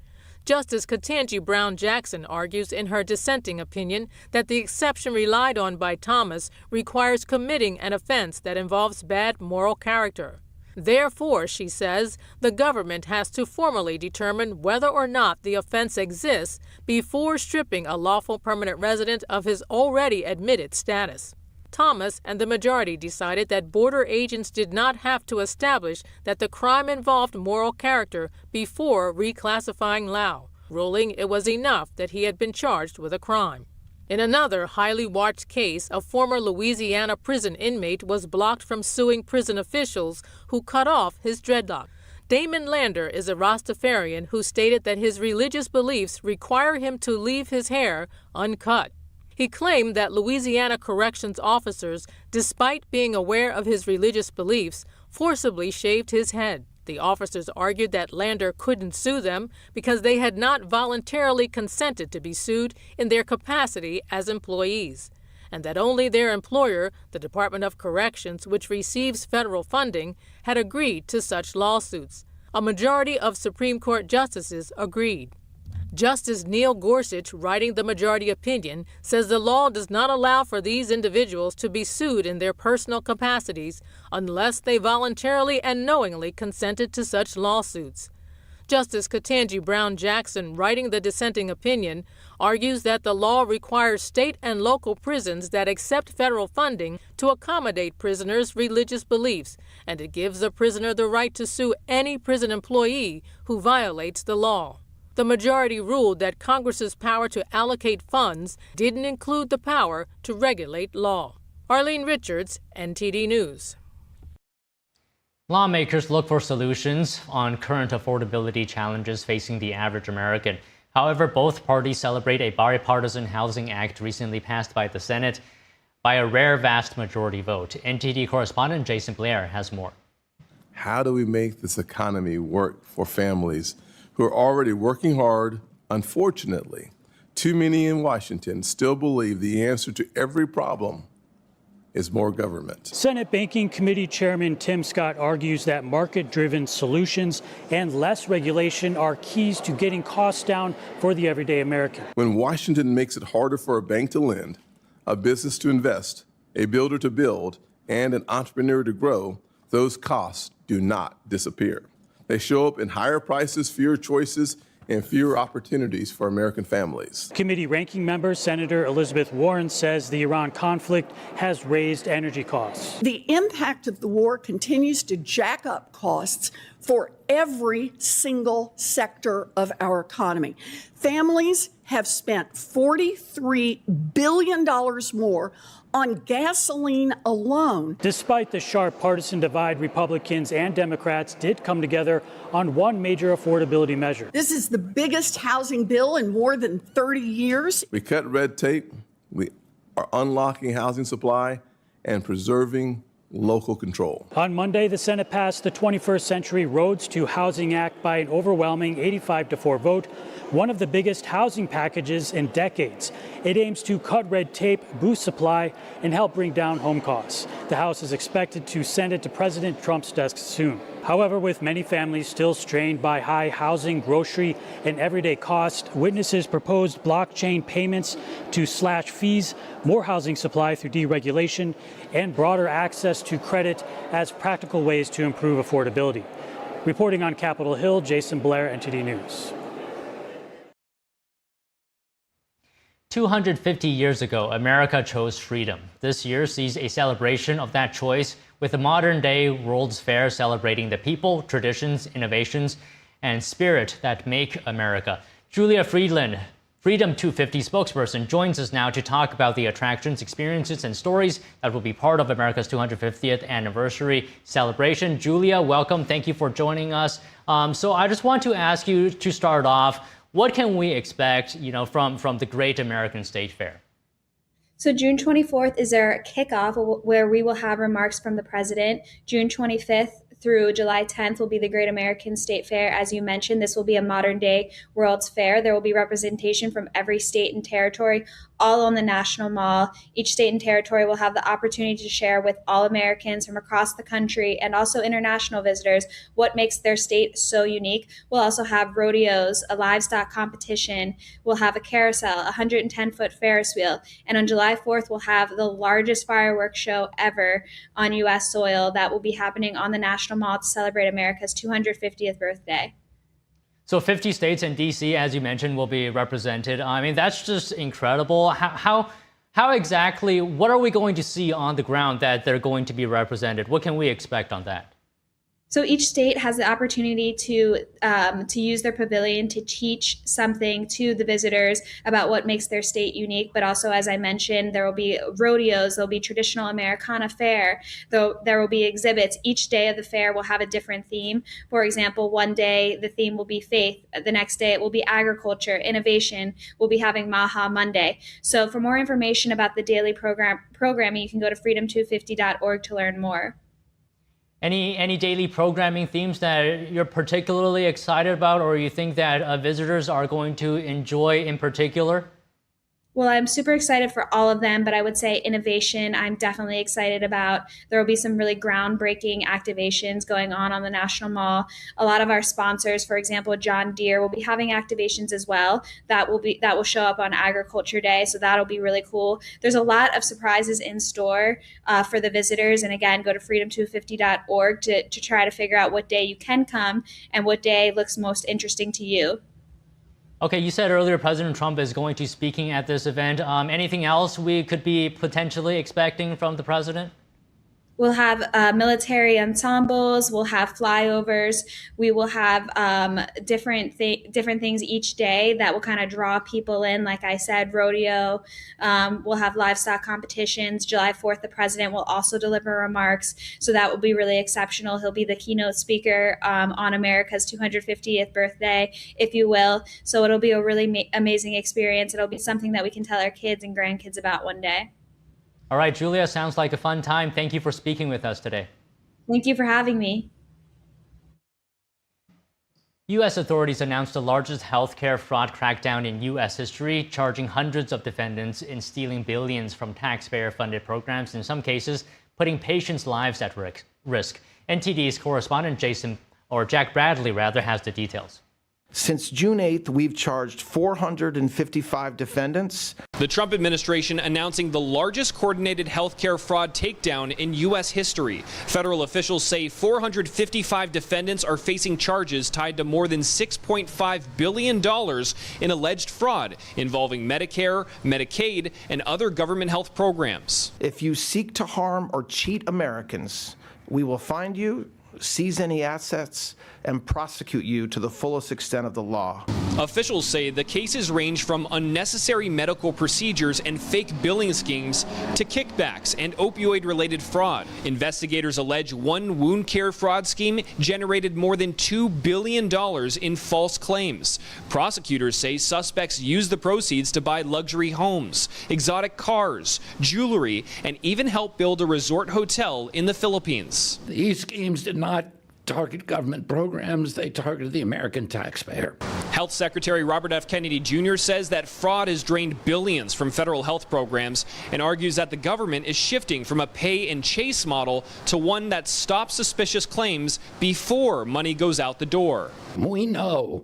Justice Ketanji Brown Jackson argues in her dissenting opinion that the exception relied on by Thomas requires committing an offense that involves bad moral character. Therefore, she says, the government has to formally determine whether or not the offense exists before stripping a lawful permanent resident of his already admitted status. Thomas and the majority decided that border agents did not have to establish that the crime involved moral character before reclassifying Lau, ruling it was enough that he had been charged with a crime. In another highly watched case, a former Louisiana prison inmate was blocked from suing prison officials who cut off his dreadlock. Damon Lander is a Rastafarian who stated that his religious beliefs require him to leave his hair uncut. He claimed that Louisiana corrections officers, despite being aware of his religious beliefs, forcibly shaved his head. The officers argued that Lander couldn't sue them because they had not voluntarily consented to be sued in their capacity as employees, and that only their employer, the Department of Corrections, which receives federal funding, had agreed to such lawsuits. A majority of Supreme Court justices agreed. Justice Neil Gorsuch, writing the majority opinion, says the law does not allow for these individuals to be sued in their personal capacities unless they voluntarily and knowingly consented to such lawsuits. Justice Ketanji Brown Jackson, writing the dissenting opinion, argues that the law requires state and local prisons that accept federal funding to accommodate prisoners' religious beliefs, and it gives the prisoner the right to sue any prison employee who violates the law. The majority ruled that Congress's power to allocate funds didn't include the power to regulate law. Arlene Richards, NTD News. Lawmakers look for solutions on current affordability challenges facing the average American. However, both parties celebrate a bipartisan housing act recently passed by the Senate by a rare vast majority vote. NTD correspondent Jason Blair has more. How do we make this economy work for families who are already working hard? Unfortunately, too many in Washington still believe the answer to every problem is more government. Senate Banking Committee Chairman Tim Scott argues that market-driven solutions and less regulation are keys to getting costs down for the everyday American. When Washington makes it harder for a bank to lend, a business to invest, a builder to build, and an entrepreneur to grow, those costs do not disappear. They show up in higher prices, fewer choices, and fewer opportunities for American families. Committee ranking member Senator Elizabeth Warren says the Iran conflict has raised energy costs. The impact of the war continues to jack up costs for every single sector of our economy. Families have spent $43 billion more on gasoline alone. Despite the sharp partisan divide, Republicans and Democrats did come together on one major affordability measure. This is the biggest housing bill in more than 30 years. We cut red tape, we are unlocking housing supply, and preserving local control. On Monday, the Senate passed the 21st Century Roads to Housing Act by an overwhelming 85-4 vote, one of the biggest housing packages in decades. It aims to cut red tape, boost supply, and help bring down home costs. The House is expected to send it to President Trump's desk soon. However, with many families still strained by high housing, grocery, and everyday costs, witnesses proposed blockchain payments to slash fees, more housing supply through deregulation, and broader access to credit as practical ways to improve affordability. Reporting on Capitol Hill, Jason Blair, NTD News. 250 years ago, America chose freedom. This year sees a celebration of that choice with the modern-day World's Fair celebrating the people, traditions, innovations, and spirit that make America. Julia Friedland, Freedom 250 spokesperson, joins us now to talk about the attractions, experiences, and stories that will be part of America's 250th anniversary celebration. Julia, welcome. Thank you for joining us. So I just want to ask you to start off, what can we expect, from the Great American State Fair? So June 24th is our kickoff where we will have remarks from the president. June 25th through July 10th will be the Great American State Fair. As you mentioned, this will be a modern-day World's Fair. There will be representation from every state and territory, all on the National Mall. Each state and territory will have the opportunity to share with all Americans from across the country and also international visitors what makes their state so unique. We'll also have rodeos, a livestock competition. We'll have a carousel, a 110-foot Ferris wheel. And on July 4th, we'll have the largest fireworks show ever on U.S. soil that will be happening on the National Mall to celebrate America's 250th birthday. So 50 states and D.C., as you mentioned, will be represented. I mean, that's just incredible. How exactly, what are we going to see on the ground that they're going to be represented? What can we expect on that? So each state has the opportunity to use their pavilion to teach something to the visitors about what makes their state unique. But also, as I mentioned, there will be rodeos, there'll be traditional Americana fare, there will be exhibits. Each day of the fair will have a different theme. For example, one day the theme will be faith. The next day it will be agriculture, innovation. We'll be having Maha Monday. So for more information about the daily programming, you can go to freedom250.org to learn more. Any daily programming themes that you're particularly excited about or you think that visitors are going to enjoy in particular? Well, I'm super excited for all of them, but I would say innovation I'm definitely excited about. There will be some really groundbreaking activations going on the National Mall. A lot of our sponsors, for example, John Deere, will be having activations as well that will show up on Agriculture Day, so that'll be really cool. There's a lot of surprises in store for the visitors, and again, go to freedom250.org to try to figure out what day you can come and what day looks most interesting to you. Okay, you said earlier President Trump is going to be speaking at this event. Anything else we could be potentially expecting from the president? We'll have military ensembles. We'll have flyovers. We will have different things each day that will kind of draw people in. Like I said, rodeo. We'll have livestock competitions. July 4th, the president will also deliver remarks. So that will be really exceptional. He'll be the keynote speaker on America's 250th birthday, if you will. So it'll be a really amazing experience. It'll be something that we can tell our kids and grandkids about one day. All right, Julia, sounds like a fun time. Thank you for speaking with us today. Thank you for having me. U.S. authorities announced the largest healthcare fraud crackdown in U.S. history, charging hundreds of defendants in stealing billions from taxpayer-funded programs, in some cases putting patients' lives at risk. NTD's correspondent Jack Bradley has the details. Since June 8th, we've charged 455 defendants. The Trump administration announcing the largest coordinated healthcare fraud takedown in U.S. history. Federal officials say 455 defendants are facing charges tied to more than $6.5 billion in alleged fraud involving Medicare, Medicaid, and other government health programs. If you seek to harm or cheat Americans, we will find you, seize any assets, and prosecute you to the fullest extent of the law. Officials say the cases range from unnecessary medical procedures and fake billing schemes to kickbacks and opioid-related fraud. Investigators allege one wound care fraud scheme generated more than $2 billion in false claims. Prosecutors say suspects used the proceeds to buy luxury homes, exotic cars, jewelry, and even help build a resort hotel in the Philippines. These schemes did not target government programs, they targeted the American taxpayer. Health Secretary Robert F. Kennedy Jr. says that fraud has drained billions from federal health programs and argues that the government is shifting from a pay and chase model to one that stops suspicious claims before money goes out the door. We know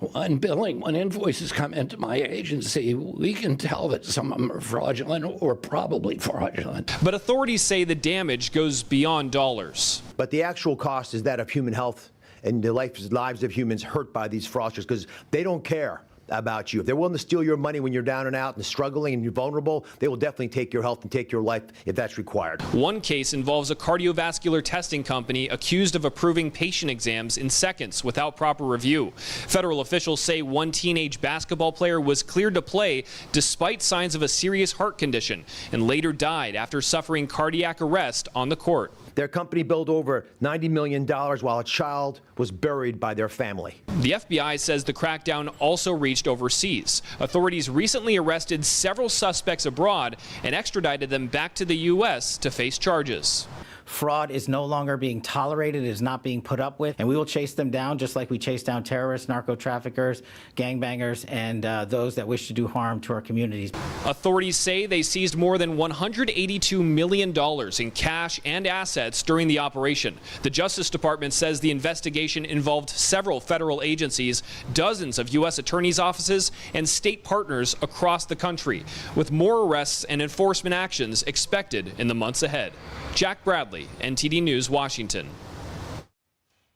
when invoices come into my agency, we can tell that some of them are fraudulent or probably fraudulent. But authorities say the damage goes beyond dollars. But the actual cost is that of human health and the lives of humans hurt by these fraudsters, because they don't care about you. If they're willing to steal your money when you're down and out and struggling and you're vulnerable, they will definitely take your health and take your life if that's required. One case involves a cardiovascular testing company accused of approving patient exams in seconds without proper review. Federal officials say one teenage basketball player was cleared to play despite signs of a serious heart condition and later died after suffering cardiac arrest on the court. Their company billed over $90 million while a child was buried by their family. The FBI says the crackdown also reached overseas. Authorities recently arrested several suspects abroad and extradited them back to the U.S. to face charges. Fraud is no longer being tolerated, it is not being put up with, and we will chase them down just like we chase down terrorists, narco-traffickers, gangbangers, and those that wish to do harm to our communities. Authorities say they seized more than $182 million in cash and assets during the operation. The Justice Department says the investigation involved several federal agencies, dozens of U.S. attorneys' offices, and state partners across the country, with more arrests and enforcement actions expected in the months ahead. Jack Bradley, NTD News, Washington.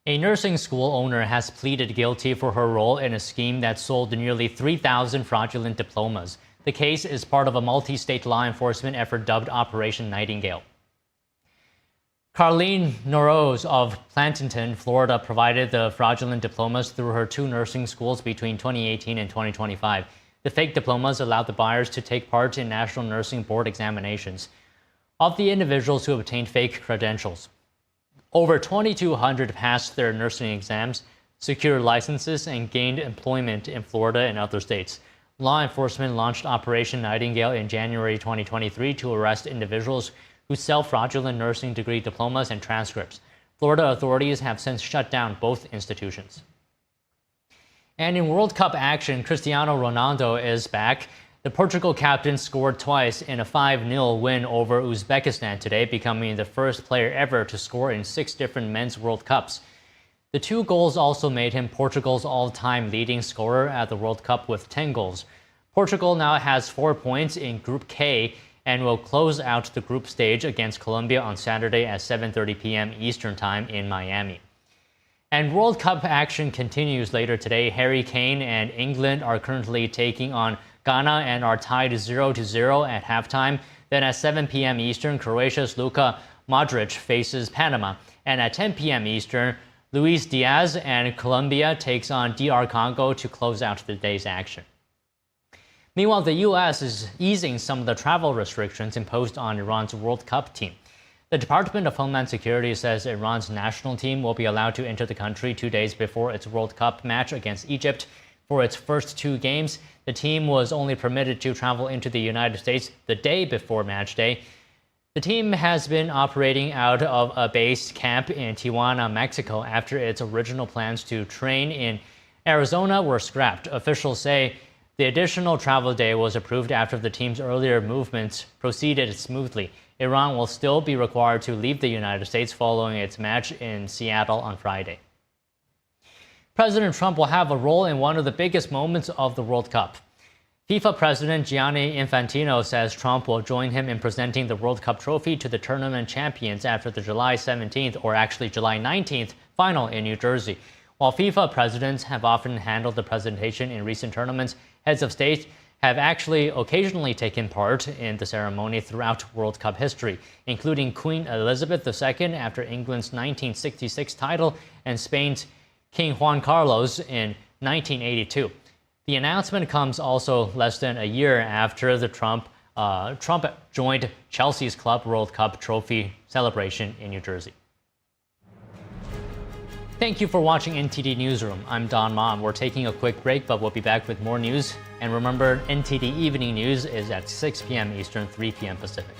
A nursing school owner has pleaded guilty for her role in a scheme that sold nearly 3,000 fraudulent diplomas. The case is part of a multi-state law enforcement effort dubbed Operation Nightingale. Carlene Noroz of Plantation, Florida, provided the fraudulent diplomas through her 2 nursing schools between 2018 and 2025. The fake diplomas allowed the buyers to take part in National Nursing Board examinations of the individuals who obtained fake credentials. Over 2,200 passed their nursing exams, secured licenses, and gained employment in Florida and other states. Law enforcement launched Operation Nightingale in January 2023 to arrest individuals who sell fraudulent nursing degree diplomas and transcripts. Florida authorities have since shut down both institutions. And in World Cup action, Cristiano Ronaldo is back. The Portugal captain scored twice in a 5-0 win over Uzbekistan today, becoming the first player ever to score in 6 different men's World Cups. The 2 goals also made him Portugal's all-time leading scorer at the World Cup with 10 goals. Portugal now has 4 points in Group K and will close out the group stage against Colombia on Saturday at 7:30 p.m. Eastern Time in Miami. And World Cup action continues later today. Harry Kane and England are currently taking on Ghana and are tied 0-0 at halftime. Then at 7 p.m. Eastern, Croatia's Luka Modric faces Panama. And at 10 p.m. Eastern, Luis Diaz and Colombia takes on DR Congo to close out the day's action. Meanwhile, the U.S. is easing some of the travel restrictions imposed on Iran's World Cup team. The Department of Homeland Security says Iran's national team will be allowed to enter the country 2 days before its World Cup match against Egypt. For its first 2 games, the team was only permitted to travel into the United States the day before match day. The team has been operating out of a base camp in Tijuana, Mexico, after its original plans to train in Arizona were scrapped. Officials say the additional travel day was approved after the team's earlier movements proceeded smoothly. Iran will still be required to leave the United States following its match in Seattle on Friday. President Trump will have a role in one of the biggest moments of the World Cup. FIFA President Gianni Infantino says Trump will join him in presenting the World Cup trophy to the tournament champions after the July 17th, or actually July 19th, final in New Jersey. While FIFA presidents have often handled the presentation in recent tournaments, heads of state have actually occasionally taken part in the ceremony throughout World Cup history, including Queen Elizabeth II after England's 1966 title and Spain's King Juan Carlos in 1982. The announcement comes also less than a year after the Trump joined Chelsea's Club World Cup trophy celebration in New Jersey. Thank you for watching NTD Newsroom. I'm Don Ma. We're taking a quick break, but we'll be back with more news. And remember, NTD Evening News is at 6 p.m. Eastern, 3 p.m. Pacific.